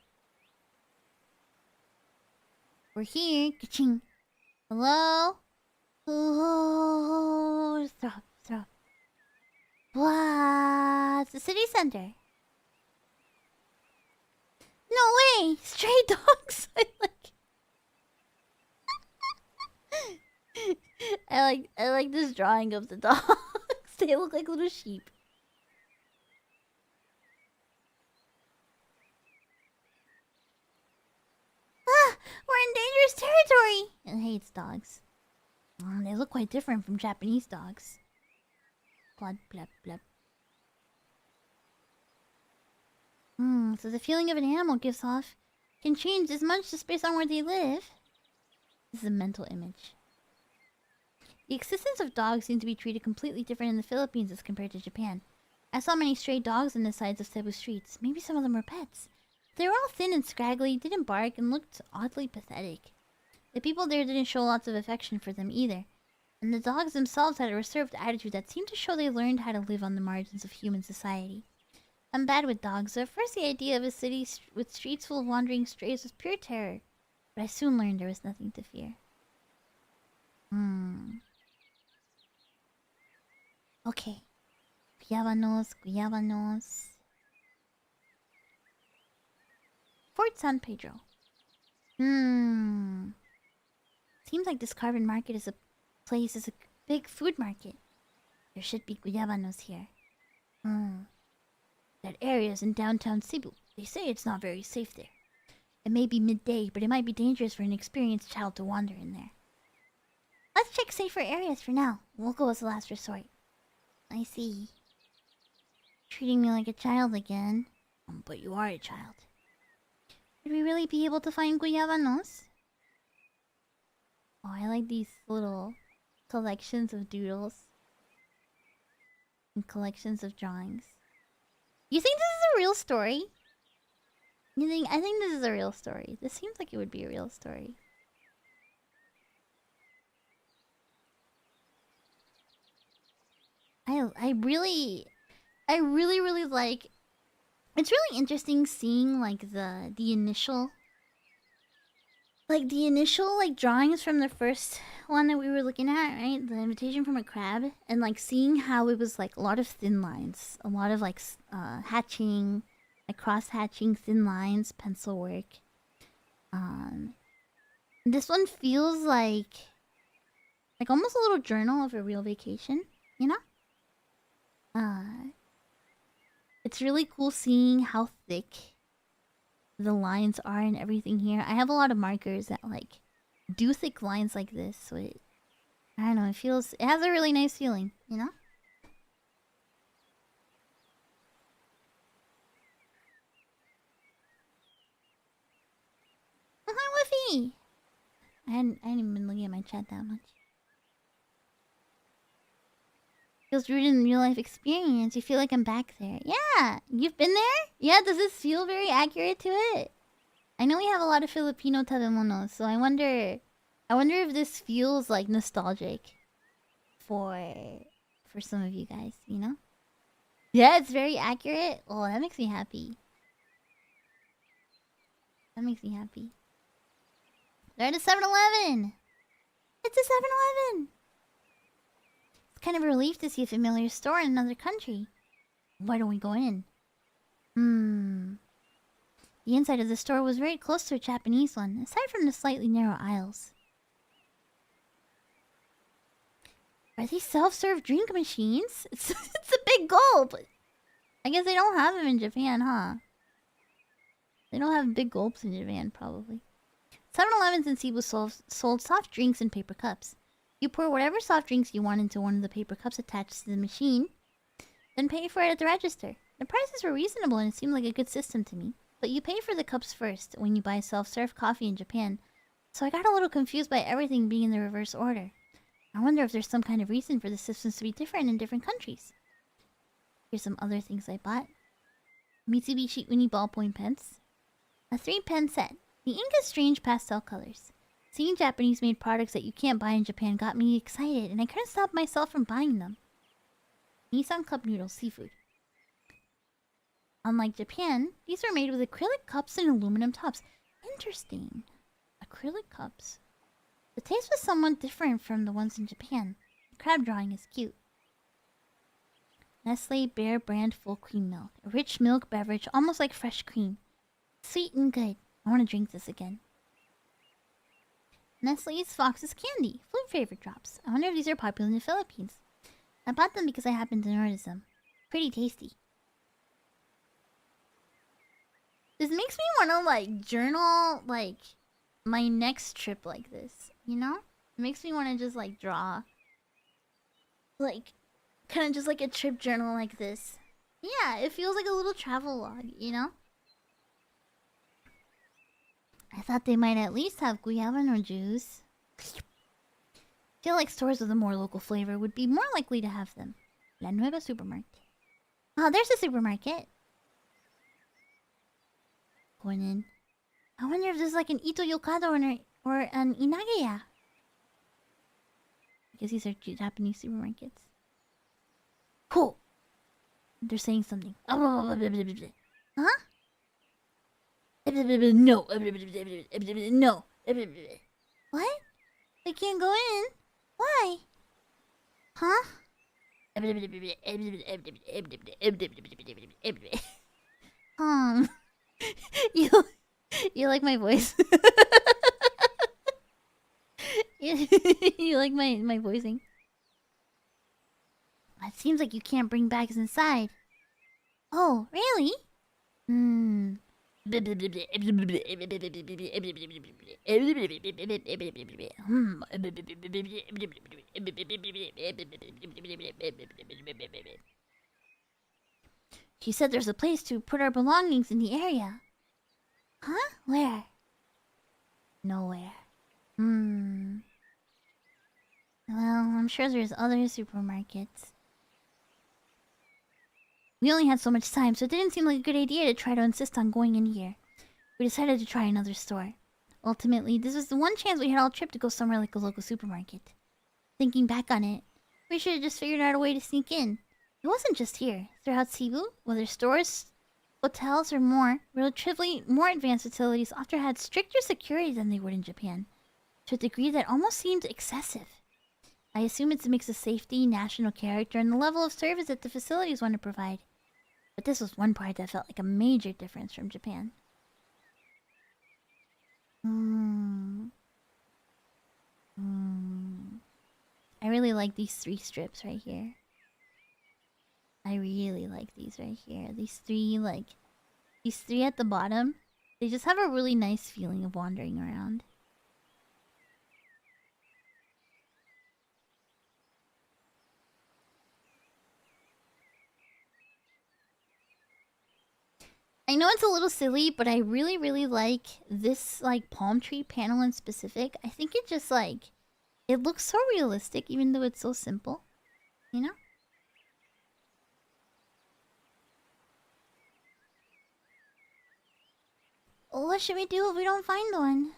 We're here. Ka-ching. Hello? Oh, stop. What? It's the city center. No way! Stray dogs! I like this drawing of the dogs. They look like little sheep. Ah! We're in dangerous territory! It hates dogs. They look quite different from Japanese dogs. Blood, blep, blep. So the feeling of an animal gives off can change as much just based on where they live. This is a mental image. The existence of dogs seems to be treated completely different in the Philippines as compared to Japan. I saw many stray dogs on the sides of Cebu streets. Maybe some of them were pets. They were all thin and scraggly, didn't bark, and looked oddly pathetic. The people there didn't show lots of affection for them either. And the dogs themselves had a reserved attitude that seemed to show they learned how to live on the margins of human society. I'm bad with dogs, so at first the idea of a city with streets full of wandering strays was pure terror. But I soon learned there was nothing to fear. Okay. Guyabanos. Fort San Pedro. Seems like this carbon market is a big food market. There should be guyabanos here. That area is in downtown Cebu. They say it's not very safe there. It may be midday, but it might be dangerous for an experienced child to wander in there. Let's check safer areas for now. We'll go as a last resort. I see. Treating me like a child again. But you are a child. Would we really be able to find guyabanos? Oh, I like these little collections of doodles. And collections of drawings. You think this is a real story? You think? I think this is a real story. This seems like it would be a real story. I really like. It's really interesting seeing like the initial, like drawings from the first one that we were looking at, right? The invitation from a crab, and like seeing how it was like a lot of thin lines, a lot of like hatching, like cross hatching, thin lines, pencil work. This one feels like almost a little journal of a real vacation, you know? It's really cool seeing how thick the lines are and everything here. I have a lot of markers that like do thick lines like this, so I don't know, it has a really nice feeling, you know? Oh, hi, Whiffy! I hadn't even been looking at my chat that much. Feels rooted in real life experience. You feel like I'm back there. Yeah, you've been there? Yeah, does this feel very accurate to it? I know we have a lot of Filipino tabemonos, so I wonder if this feels like nostalgic for some of you guys, you know? Yeah, it's very accurate. Oh, that makes me happy. That makes me happy. They're at a 7-Eleven! It's a 7-Eleven! It's kind of a relief to see a familiar store in another country. Why don't we go in? The inside of the store was very close to a Japanese one, aside from the slightly narrow aisles. Are these self-serve drink machines? It's a big gulp! I guess they don't have them in Japan, huh? They don't have big gulps in Japan, probably. 7-Elevens in Cebu sold soft drinks in paper cups. You pour whatever soft drinks you want into one of the paper cups attached to the machine, then pay for it at the register. The prices were reasonable and it seemed like a good system to me. But you pay for the cups first when you buy self-serve coffee in Japan, so I got a little confused by everything being in the reverse order. I wonder if there's some kind of reason for the systems to be different in different countries. Here's some other things I bought. Mitsubishi Uni ballpoint pens. A 3-pen set. The ink is strange pastel colors. Seeing Japanese-made products that you can't buy in Japan got me excited, and I couldn't stop myself from buying them. Nissan Cup Noodles Seafood. Unlike Japan, these are made with acrylic cups and aluminum tops. Interesting. Acrylic cups. The taste was somewhat different from the ones in Japan. The crab drawing is cute. Nestle Bear brand full cream milk. A rich milk beverage, almost like fresh cream. Sweet and good. I want to drink this again. Nestle's Fox's Candy. Food favorite drops. I wonder if these are popular in the Philippines. I bought them because I happened to notice them. Pretty tasty. This makes me want to, like, journal, like, my next trip like this, you know? It makes me want to just, like, draw. Like, kind of just like a trip journal like this. Yeah, it feels like a little travel log, you know? I thought they might at least have guyabano juice. Feel like stores with a more local flavor would be more likely to have them. La Nueva Supermarket. Oh, there's a supermarket. Going in. I wonder if there's like an Ito Yokado or an Inagaya. I guess these are Japanese supermarkets. Cool. They're saying something. Huh? No. No. What? They can't go in? Why? Huh? You like my voice? you like my voicing? It seems like you can't bring bags inside. Oh, really? She said there's a place to put our belongings in the area. Huh? Where? Nowhere. Well, I'm sure there's other supermarkets. We only had so much time, so it didn't seem like a good idea to try to insist on going in here. we decided to try another store. Ultimately, this was the one chance we had all trip to go somewhere like a local supermarket. Thinking back on it, we should have just figured out a way to sneak in. It wasn't just here. Throughout Cebu, whether stores, hotels, or more, relatively more advanced facilities often had stricter security than they would in Japan, to a degree that almost seemed excessive. I assume it's a mix of safety, national character, and the level of service that the facilities want to provide. But this was one part that felt like a major difference from Japan. I really like these 3 strips right here. I really like these right here. These three at the bottom. They just have a really nice feeling of wandering around. I know it's a little silly, but I really, really like this, like, palm tree panel in specific. I think it just, like, it looks so realistic, even though it's so simple. You know? What should we do if we don't find one?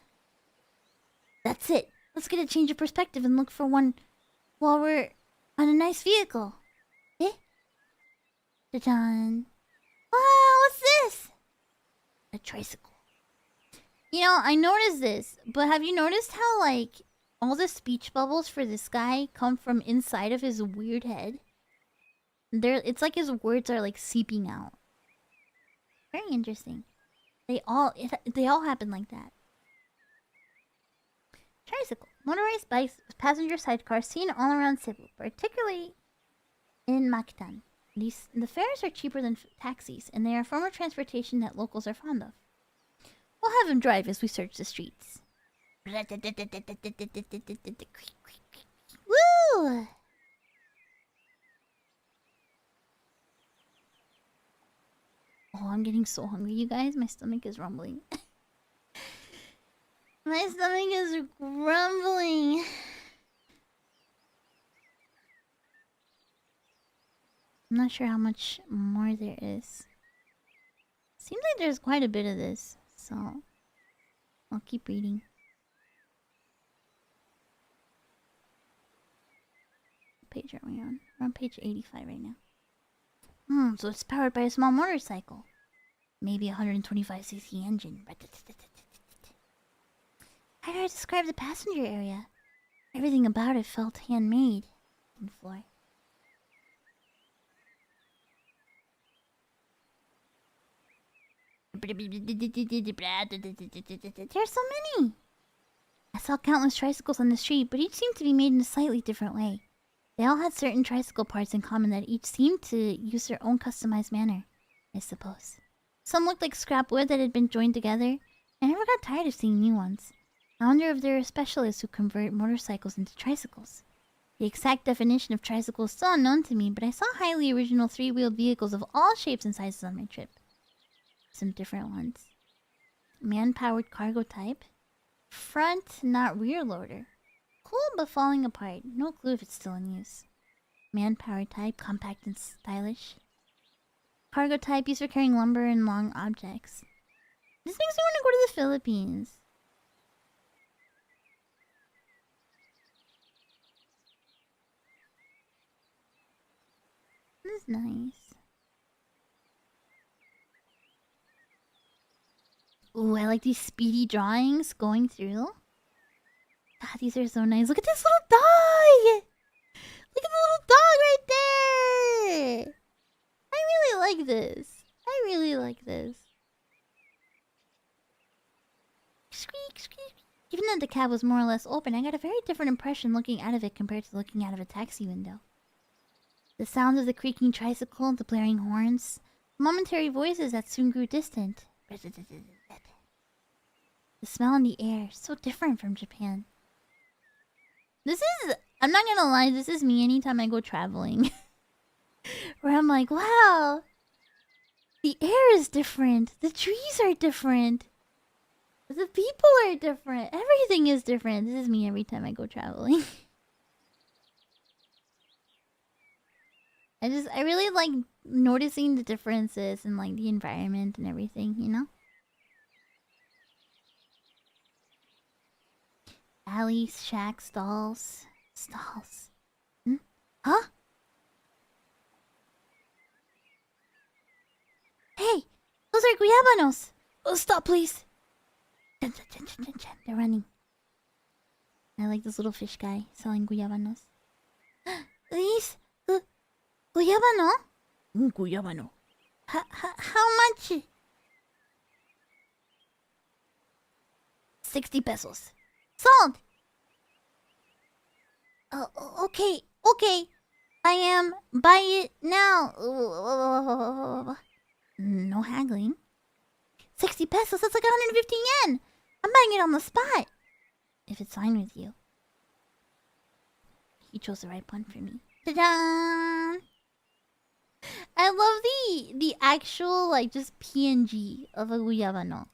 That's it. Let's get a change of perspective and look for one while we're on a nice vehicle. Eh? Ta-da! Wow, what's this? A tricycle. You know, I noticed this, but have you noticed how, like, all the speech bubbles for this guy come from inside of his weird head? It's like his words are, like, seeping out. Very interesting. They all happen like that. Tricycle. Motorized bikes, passenger sidecars seen all around Cebu, particularly in Makitan. The fares are cheaper than taxis, and they are a form of transportation that locals are fond of. We'll have him drive as we search the streets. Woo! Oh, I'm getting so hungry, you guys. My stomach is rumbling. My stomach is grumbling. I'm not sure how much more there is. Seems like there's quite a bit of this, so I'll keep reading. What page are we on? We're on page 85 right now. So it's powered by a small motorcycle. Maybe a 125cc engine. How do I describe the passenger area? Everything about it felt handmade. On the floor. There's so many! I saw countless tricycles on the street, but each seemed to be made in a slightly different way. They all had certain tricycle parts in common that each seemed to use their own customized manner, I suppose. Some looked like scrap wood that had been joined together. I never got tired of seeing new ones. I wonder if there are specialists who convert motorcycles into tricycles. The exact definition of tricycle is still unknown to me, but I saw highly original 3-wheeled vehicles of all shapes and sizes on my trip. Some different ones. Man-powered cargo type. Front, not rear loader. Cool but falling apart. No clue if it's still in use. Man-powered type, compact and stylish. Cargo type used for carrying lumber and long objects. This makes me want to go to the Philippines. This is nice. Ooh, I like these speedy drawings going through. Ah, these are so nice. Look at this little dog! Look at the little dog right there! I really like this. I really like this. Squeak, squeak. Even though the cab was more or less open, I got a very different impression looking out of it compared to looking out of a taxi window. The sounds of the creaking tricycle, the blaring horns, momentary voices that soon grew distant. The smell in the air, so different from Japan. I'm not gonna lie, this is me anytime I go traveling. Where I'm like, wow, the air is different, the trees are different, the people are different, everything is different. This is me every time I go traveling. I really like noticing the differences in, like, the environment and everything, you know? Alleys, shacks, stalls. Stalls. Hmm? Huh? Hey! Those are guyabanos! Oh, stop, please! They're running. I like this little fish guy selling guyabanos. These? Guyabano? Guyabano. How much? 60 pesos. Sold! Okay. I am. Buy it now. No haggling. 60 pesos? That's like 150 yen! I'm buying it on the spot. If it's fine with you. He chose the right one for me. Ta-da! I love the actual, like, just PNG of a guyabano.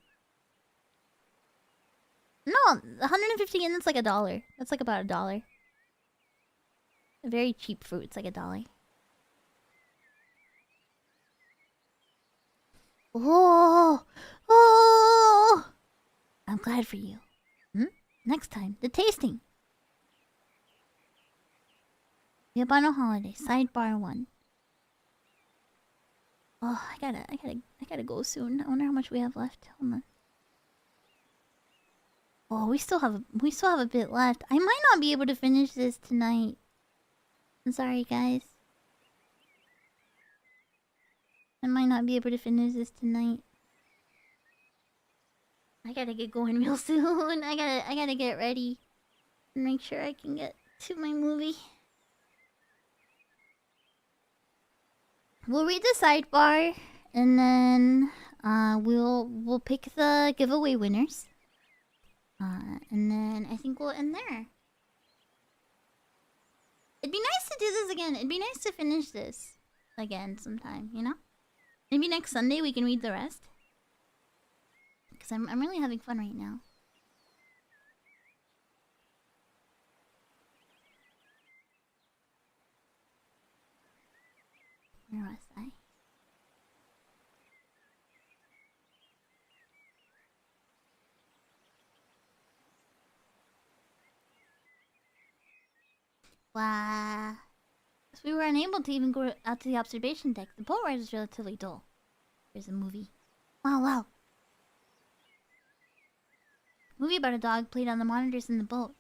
No, 150 yen, that's like $1. That's like about $1. A very cheap fruit, it's like $1. Oh! I'm glad for you. Next time, the tasting. Guabano Holiday, sidebar 1. Oh, I gotta go soon. I wonder how much we have left. Hold on. Oh, we still have a bit left. I might not be able to finish this tonight. I'm sorry, guys. I might not be able to finish this tonight. I gotta get going real soon. I gotta get ready and make sure I can get to my movie. We'll read the sidebar and then we'll pick the giveaway winners. And then I think we'll end there. It'd be nice to do this again. It'd be nice to finish this again sometime, you know? Maybe next Sunday we can read the rest. Because I'm really having fun right now. Where was I? Wow. We were unable to even go out to the observation deck. The boat ride was relatively dull. There's a movie. Wow. Movie about a dog played on the monitors in the boat.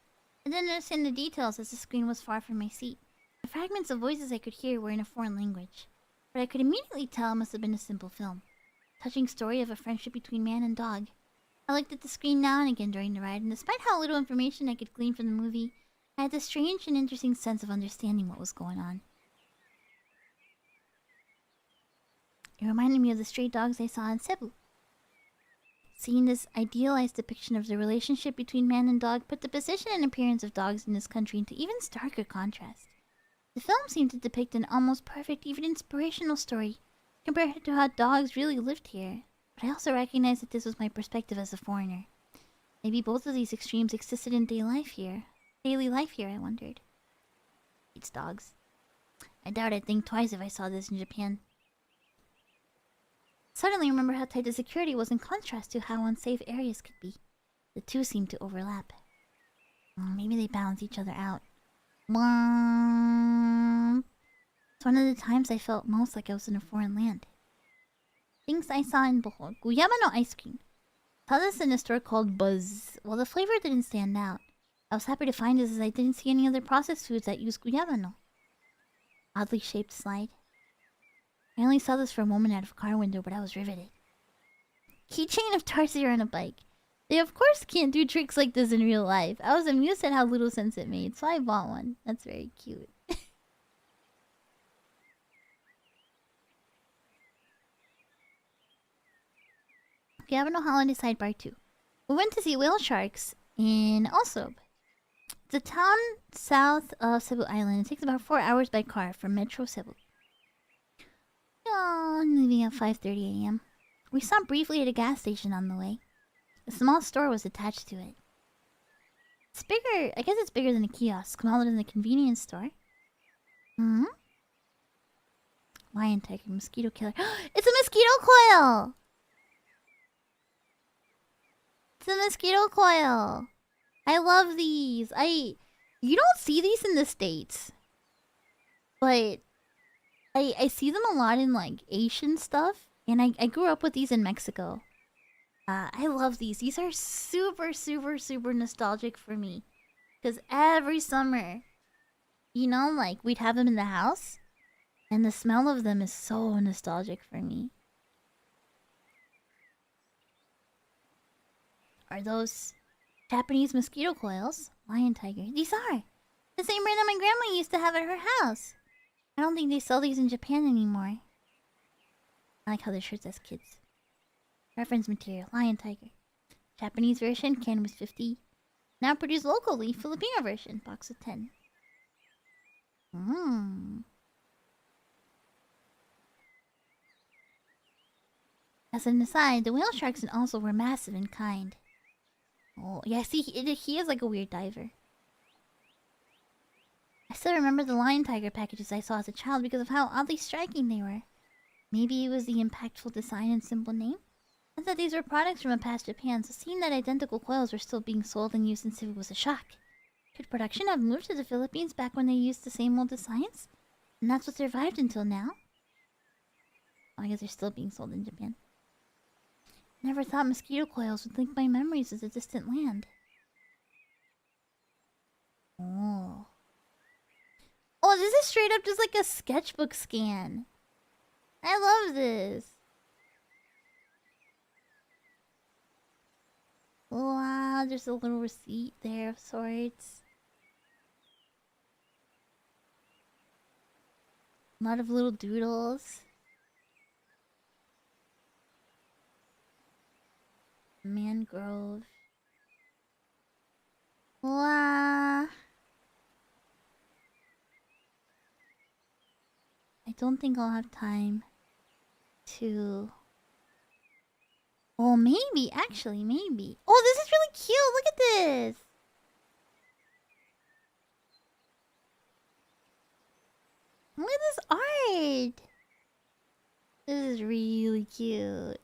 I didn't understand the details as the screen was far from my seat. The fragments of voices I could hear were in a foreign language. But I could immediately tell it must have been a simple film. Touching story of a friendship between man and dog. I looked at the screen now and again during the ride, and despite how little information I could glean from the movie, I had this strange and interesting sense of understanding what was going on. It reminded me of the stray dogs I saw in Cebu. Seeing this idealized depiction of the relationship between man and dog put the position and appearance of dogs in this country into even starker contrast. The film seemed to depict an almost perfect, even inspirational story compared to how dogs really lived here. But I also recognized that this was my perspective as a foreigner. Maybe both of these extremes existed in daily life here, I wondered. It's dogs. I doubt I'd think twice if I saw this in Japan. Suddenly remember how tight the security was in contrast to how unsafe areas could be. The two seemed to overlap. Maybe they balance each other out. It's one of the times I felt most like I was in a foreign land. Things I saw in Bohol. Guyabano ice cream. Saw this in a store called Buzz. While the flavor didn't stand out, I was happy to find this as I didn't see any other processed foods that use guyabano. Oddly shaped slide. I only saw this for a moment out of a car window, but I was riveted. Keychain of Tarsier on a bike. They of course can't do tricks like this in real life. I was amused at how little sense it made, so I bought one. That's very cute. Guabano Holiday Sidebar 2. We went to see whale sharks in Osob. It's a town south of Cebu Island. It takes about 4 hours by car from Metro Cebu. I'm leaving at 5:30 a.m. We stopped briefly at a gas station on the way. A small store was attached to it. It's bigger. I guess it's bigger than a kiosk, smaller than a convenience store. Lion tiger, mosquito killer. It's a mosquito coil! It's a mosquito coil! I love these. You don't see these in the States, but I see them a lot in like Asian stuff, and I grew up with these in Mexico. I love these. These are super, super, super nostalgic for me. Because every summer, you know, like we'd have them in the house, and the smell of them is so nostalgic for me. Are those Japanese mosquito coils? Lion tiger. These are the same brand that my grandma used to have at her house. I don't think they sell these in Japan anymore. I like how their shirts as kids. Reference material. Lion tiger. Japanese version. Can was 50. Now produced locally. Filipino version. Box of 10. As an aside, the whale sharks in Oslo were massive and kind. Oh, yeah, see, he is like a weird diver. I still remember the lion tiger packages I saw as a child because of how oddly striking they were. Maybe it was the impactful design and simple name? I thought these were products from a past Japan, so seeing that identical coils were still being sold and used in Civic was a shock. Could production have moved to the Philippines back when they used the same old designs? And that's what survived until now? Oh, I guess they're still being sold in Japan. Never thought mosquito coils would link my memories with a distant land. Oh. Oh, this is straight up just like a sketchbook scan. I love this. Wow, there's a little receipt there of sorts. A lot of little doodles. Mangrove. Wow. I don't think I'll have time to... Oh, maybe. Actually, maybe. Oh, this is really cute. Look at this. Look at this art. This is really cute.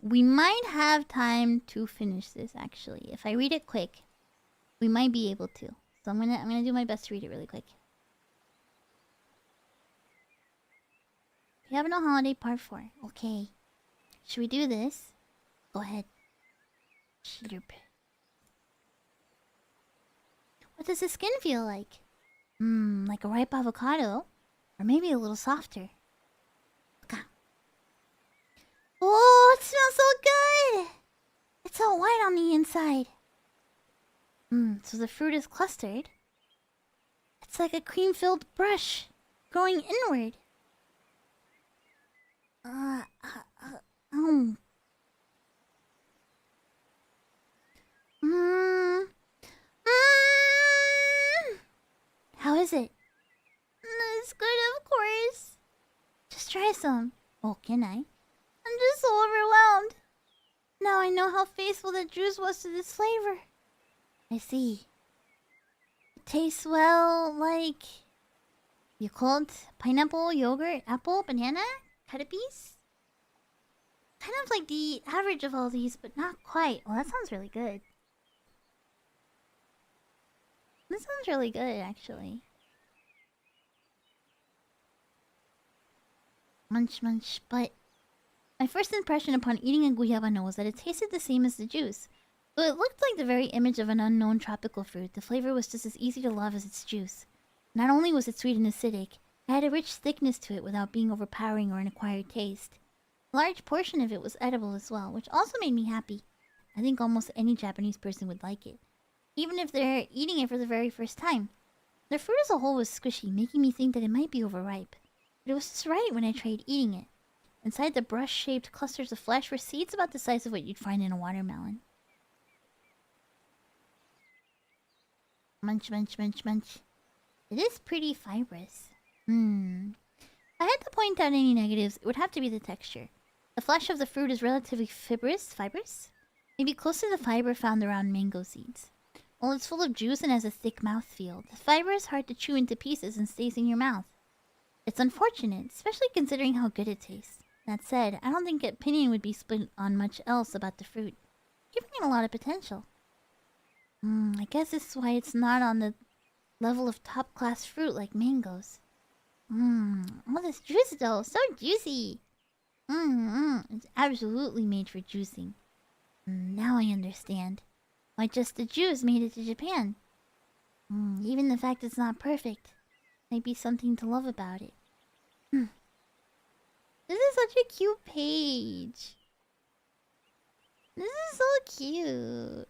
We might have time to finish this, actually. If I read it quick, we might be able to. So I'm gonna do my best to read it really quick. Guabano Holiday Part 4. Okay. Should we do this? Go ahead. Slurp. What does the skin feel like? Like a ripe avocado? Or maybe a little softer. Oh, it smells so good! It's all white on the inside. So the fruit is clustered. It's like a cream-filled brush growing inward. How is it? It's good, of course. Just try some. Oh, can I? I'm just so overwhelmed. Now I know how faithful the juice was to this flavor. I see. It tastes well like... You called pineapple, yogurt, apple, banana, caterpiece? Kind of like the average of all these, but not quite. Well, that sounds really good. This sounds really good, actually. Munch, munch, but... My first impression upon eating a guyabano was that it tasted the same as the juice. Though it looked like the very image of an unknown tropical fruit, the flavor was just as easy to love as its juice. Not only was it sweet and acidic, it had a rich thickness to it without being overpowering or an acquired taste. A large portion of it was edible as well, which also made me happy. I think almost any Japanese person would like it, even if they're eating it for the very first time. The fruit as a whole was squishy, making me think that it might be overripe. But it was just right when I tried eating it. Inside the brush-shaped clusters of flesh were seeds about the size of what you'd find in a watermelon. Munch, munch, munch, munch. It is pretty fibrous. If I had to point out any negatives, it would have to be the texture. The flesh of the fruit is relatively fibrous, maybe close to the fiber found around mango seeds. While it's full of juice and has a thick mouthfeel, the fiber is hard to chew into pieces and stays in your mouth. It's unfortunate, especially considering how good it tastes. That said, I don't think opinion would be split on much else about the fruit, giving it a lot of potential. I guess this is why it's not on the level of top-class fruit like mangoes. All this juice though, so juicy! It's absolutely made for juicing. Now I understand why just the juice made it to Japan. Even the fact it's not perfect might be something to love about it. This is such a cute page. This is so cute.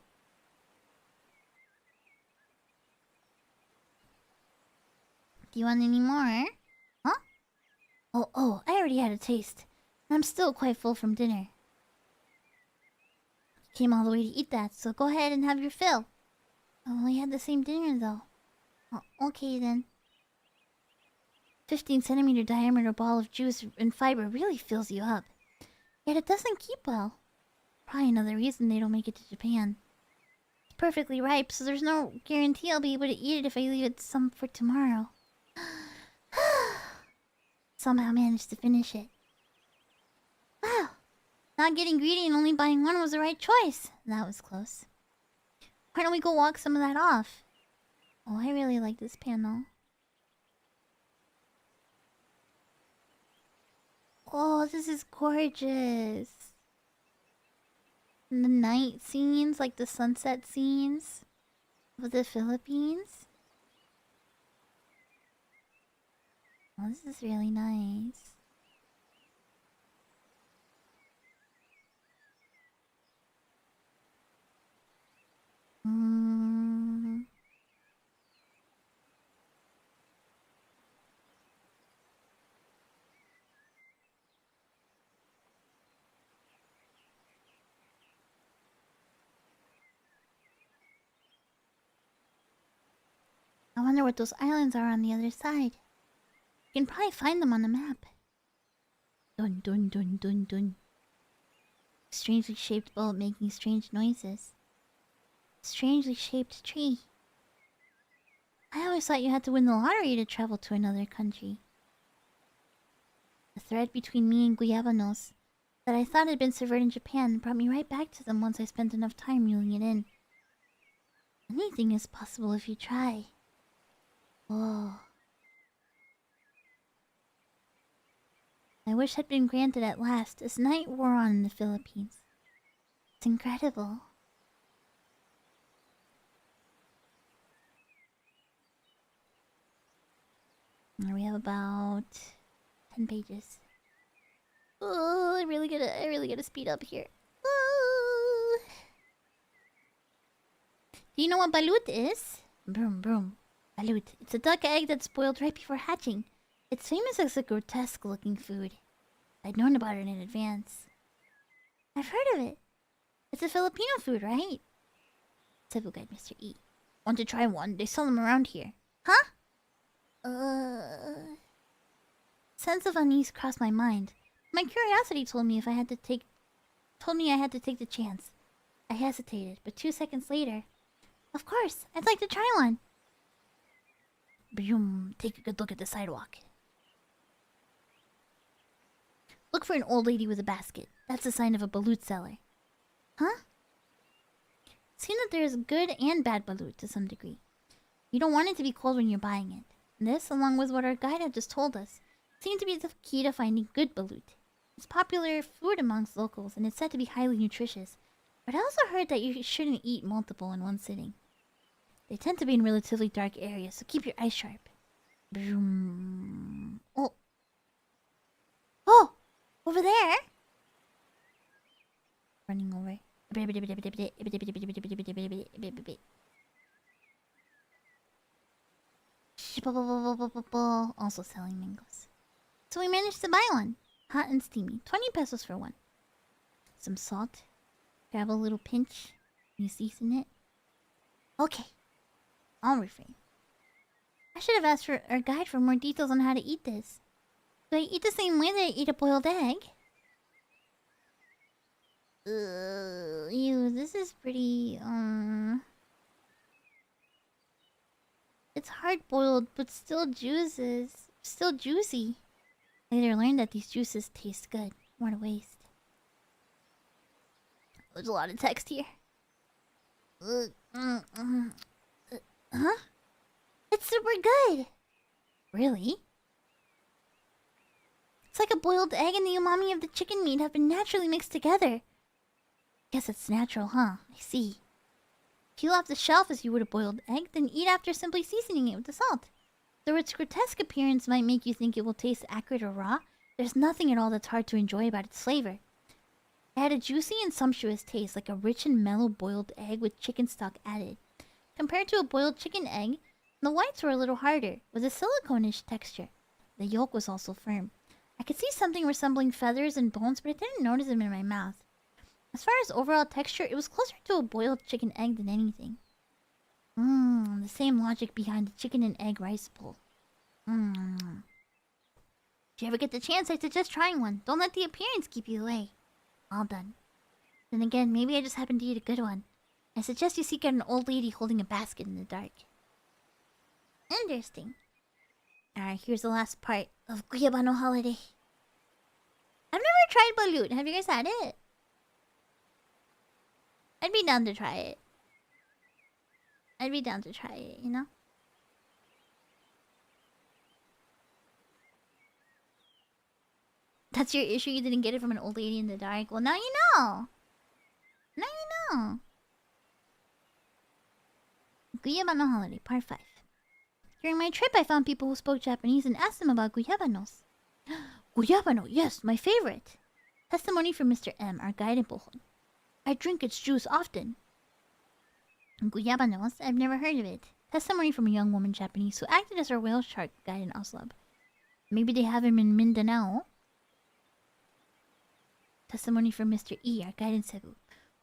Do you want any more? Huh? Oh, I already had a taste. I'm still quite full from dinner. Came all the way to eat that, so go ahead and have your fill. Oh, we had the same dinner though. Oh, okay then. 15-centimeter diameter ball of juice and fiber really fills you up. Yet it doesn't keep well. Probably another reason they don't make it to Japan. It's perfectly ripe, so there's no guarantee I'll be able to eat it if I leave it some for tomorrow. Somehow managed to finish it. Wow! Not getting greedy and only buying one was the right choice. That was close. Why don't we go walk some of that off? Oh, I really like this panel. Oh, this is gorgeous. And the night scenes, like the sunset scenes of the Philippines. Oh, this is really nice. I wonder what those islands are on the other side. You can probably find them on the map. Dun dun dun dun dun. Strangely shaped boat making strange noises. Strangely shaped tree. I always thought you had to win the lottery to travel to another country. The thread between me and guyabanos that I thought had been severed in Japan brought me right back to them once I spent enough time reeling it in. Anything is possible if you try. Oh. My wish had been granted at last as night wore on in the Philippines. It's incredible. Now we have about 10 pages. Oh, I really gotta speed up here. Oh. Do you know what balut is? Broom, broom. Balut. It's a duck egg that's boiled right before hatching. It's famous as a grotesque-looking food. I'd known about it in advance. I've heard of it. It's a Filipino food, right? Cebu guide, Mr. E. Want to try one? They sell them around here. Huh? Sense of unease crossed my mind. My curiosity told me I had to take the chance. I hesitated, but 2 seconds later, of course, I'd like to try one. Boom! Take a good look at the sidewalk. Look for an old lady with a basket. That's a sign of a balut seller. Huh? Seems that there is good and bad balut to some degree. You don't want it to be cold when you're buying it. This, along with what our guide had just told us, seemed to be the key to finding good balut. It's popular food amongst locals, and it's said to be highly nutritious. But I also heard that you shouldn't eat multiple in one sitting. They tend to be in relatively dark areas, so keep your eyes sharp. Boom. Oh! Oh! Over there! Running over. Also selling mangoes. So we managed to buy one. Hot and steamy. 20 pesos for one. Some salt. Grab a little pinch. You season it. Okay. I'll refrain. I should have asked for our guide for more details on how to eat this. Do I eat the same way that I eat a boiled egg? Ew, this is pretty, It's hard-boiled, but still juicy. Later learned that these juices taste good. More to waste. There's a lot of text here. Huh? It's super good! Really? It's like a boiled egg and the umami of the chicken meat have been naturally mixed together. Guess it's natural, huh? I see. Peel off the shelf as you would a boiled egg, then eat after simply seasoning it with the salt. Though its grotesque appearance might make you think it will taste acrid or raw, there's nothing at all that's hard to enjoy about its flavor. It had a juicy and sumptuous taste, like a rich and mellow boiled egg with chicken stock added. Compared to a boiled chicken egg, the whites were a little harder, with a silicone-ish texture. The yolk was also firm. I could see something resembling feathers and bones, but I didn't notice them in my mouth. As far as overall texture, it was closer to a boiled chicken egg than anything. The same logic behind the chicken and egg rice bowl. If you ever get the chance, I suggest trying one. Don't let the appearance keep you away. All done. Then again, maybe I just happened to eat a good one. I suggest you seek out an old lady holding a basket in the dark. Interesting. Alright, here's the last part of Guabano Holiday. I've never tried Balut. Have you guys had it? I'd be down to try it. You know? That's your issue? You didn't get it from an old lady in the dark? Well, now you know! Now you know! Guabano Holiday, Part 5. During my trip, I found people who spoke Japanese and asked them about guyabanos. Guyabano, yes, my favorite! Testimony from Mr. M, our guide in Bohol. I drink its juice often. Guyabanos? I've never heard of it. Testimony from a young woman Japanese who acted as our whale shark guide in Oslab. Maybe they have him in Mindanao? Testimony from Mr. E, our guide in Cebu.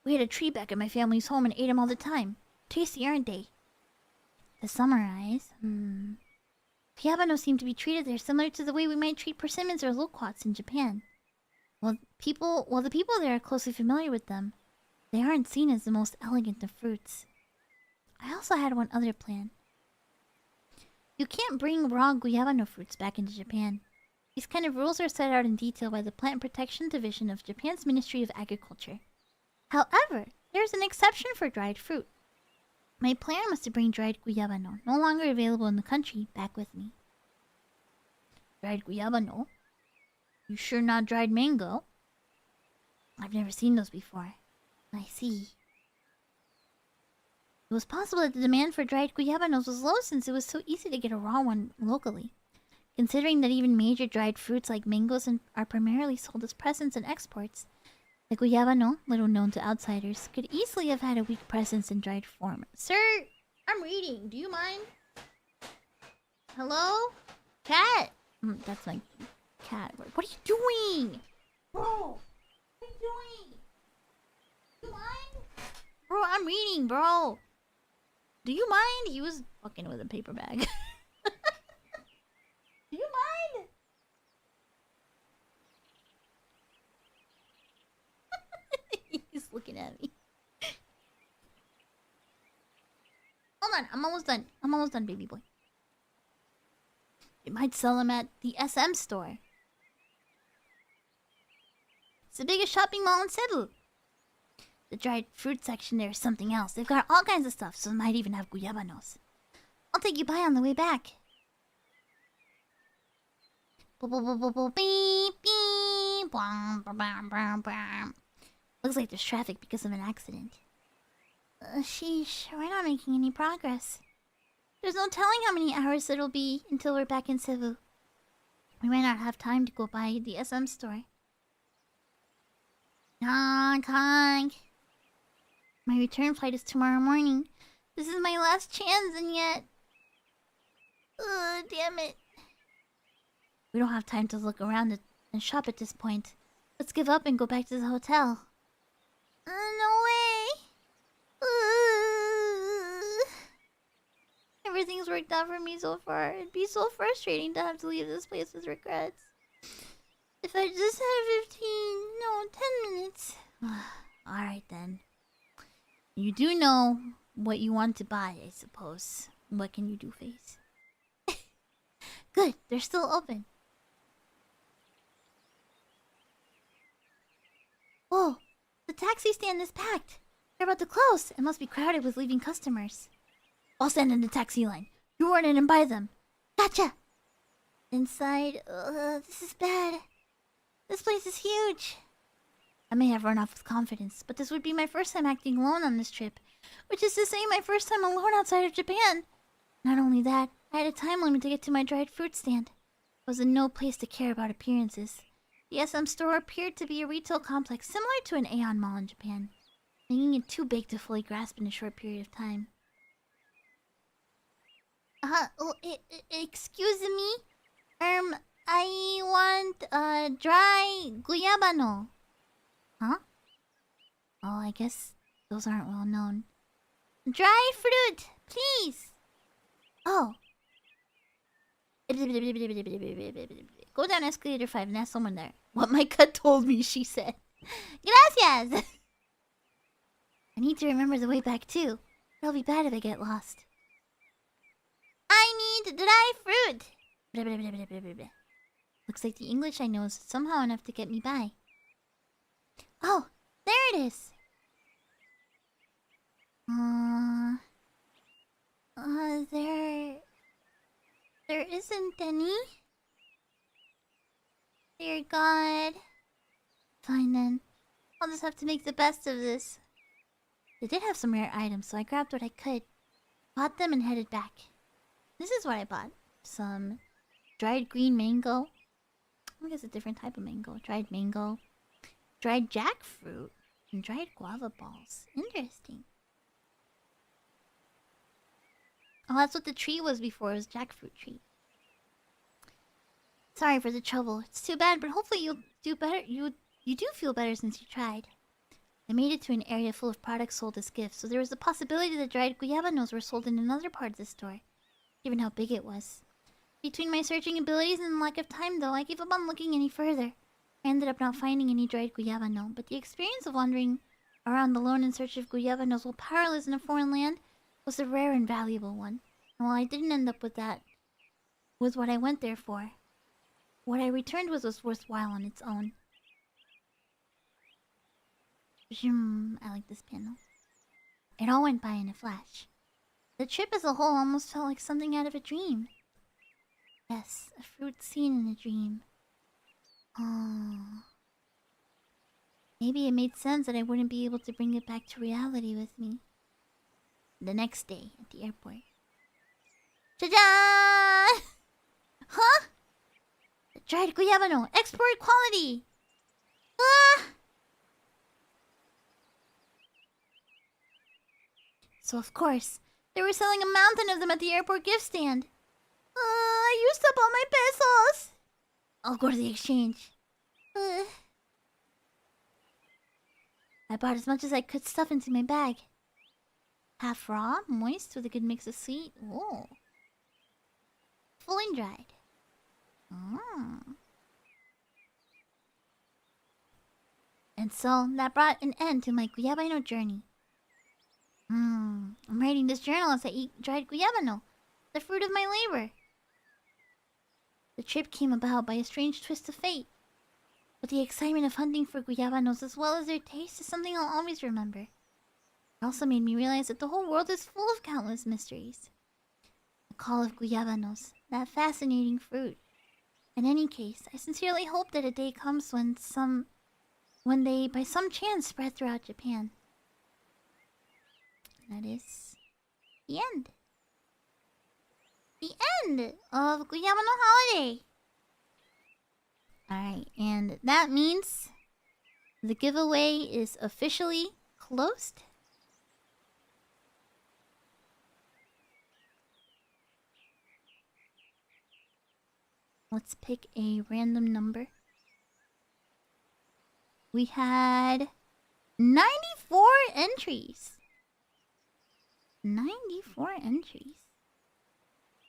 We had a tree back at my family's home and ate them all the time. Tasty, aren't they? To summarize, Guyabanos seem to be treated there similar to the way we might treat persimmons or loquats in Japan. The people there are closely familiar with them, they aren't seen as the most elegant of fruits. I also had one other plan. You can't bring raw guyabano fruits back into Japan. These kind of rules are set out in detail by the Plant Protection Division of Japan's Ministry of Agriculture. However, there is an exception for dried fruit. My plan was to bring dried guyabano, no longer available in the country, back with me. Dried guyabano? You sure not dried mango? I've never seen those before. I see. It was possible that the demand for dried guyabanos was low since it was so easy to get a raw one locally. Considering that even major dried fruits like mangoes are primarily sold as presents and exports, the guyabano, little known to outsiders, could easily have had a weak presence in dried form. Sir, I'm reading. Do you mind? Hello? Cat? That's my cat. What are you doing? Bro! What are you doing? Do you mind? Bro, I'm reading, bro. Do you mind? He was fucking with a paper bag. Do you mind? He's looking at me. Hold on, I'm almost done. I'm almost done, baby boy. You might sell them at the SM store. It's the biggest shopping mall in Cebu. The dried fruit section there is something else. They've got all kinds of stuff, so they might even have guyabanos. I'll take you by on the way back. Looks like there's traffic because of an accident. Sheesh, we're not making any progress. There's no telling how many hours it'll be until we're back in Cebu. We might not have time to go by the SM store. Honk, honk. My return flight is tomorrow morning. This is my last chance, and yet... damn it. We don't have time to look around and shop at this point. Let's give up and go back to the hotel. No way. Everything's worked out for me so far. It'd be so frustrating to have to leave this place with regrets. If I just had 15, no, 10 minutes. Alright then. You do know what you want to buy, I suppose. What can you do, face? Good, they're still open. Whoa, the taxi stand is packed. They're about to close. It must be crowded with leaving customers. I'll stand in the taxi line. You run in and buy them. Gotcha! Inside, this is bad. This place is huge. I may have run off with confidence, but this would be my first time acting alone on this trip, which is to say my first time alone outside of Japan. Not only that, I had a time limit to get to my dried fruit stand. I was in no place to care about appearances. The SM store appeared to be a retail complex similar to an Aeon mall in Japan, making it too big to fully grasp in a short period of time. Excuse me? I want, dry guyabano. Huh? Oh, I guess those aren't well known. Dry fruit, please! Oh. Go down escalator 5 and ask someone there. What my cut told me, she said. Gracias! I need to remember the way back too. It'll be bad if I get lost. I need dry fruit! Looks like the English I know is somehow enough to get me by. Oh, there it is! There isn't any. Dear God. Fine then. I'll just have to make the best of this. They did have some rare items, so I grabbed what I could, bought them, and headed back. This is what I bought. Some dried green mango. I guess a different type of mango. Dried mango. Dried jackfruit. And dried guava balls. Interesting. Oh, that's what the tree was before. It was jackfruit tree. Sorry for the trouble. It's too bad, but hopefully you'll do better. You do feel better since you tried. I made it to an area full of products sold as gifts, so there was a possibility that dried guyabanos were sold in another part of the store, given how big it was. Between my searching abilities and the lack of time, though, I gave up on looking any further. I ended up not finding any dried guyabano, but the experience of wandering around alone in search of guyabanos while powerless in a foreign land was a rare and valuable one. And while I didn't end up with what I went there for, what I returned was worthwhile on its own. I like this panel. It all went by in a flash. The trip as a whole almost felt like something out of a dream. Yes, a fruit seen in a dream. Oh. Maybe it made sense that I wouldn't be able to bring it back to reality with me. The next day, at the airport. Ta-da! Huh? Dried guyabano, export quality! Ah! So of course, they were selling a mountain of them at the airport gift stand. I used up all my pesos! I'll go to the exchange. I bought as much as I could stuff into my bag. Half raw, moist, with a good mix of sweet. Oh. Fully dried. And so, that brought an end to my guyabano journey. I'm writing this journal as I eat dried guyabano, the fruit of my labor. The trip came about by a strange twist of fate. But the excitement of hunting for guyabanos as well as their taste is something I'll always remember. It also made me realize that the whole world is full of countless mysteries. The call of guyabanos, that fascinating fruit. In any case, I sincerely hope that a day comes when they, by some chance, spread throughout Japan. And that is the end. The end of Guabano Holiday. Alright, and that means the giveaway is officially closed. Let's pick a random number. We had 94 entries. 94 entries.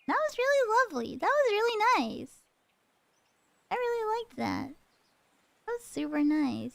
That was really lovely. That was really nice. I really liked that. That was super nice.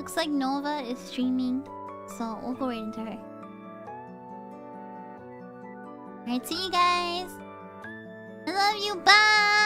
looks like Nova is streaming, so we'll go right into her. Alright, see you guys. I love you. Bye.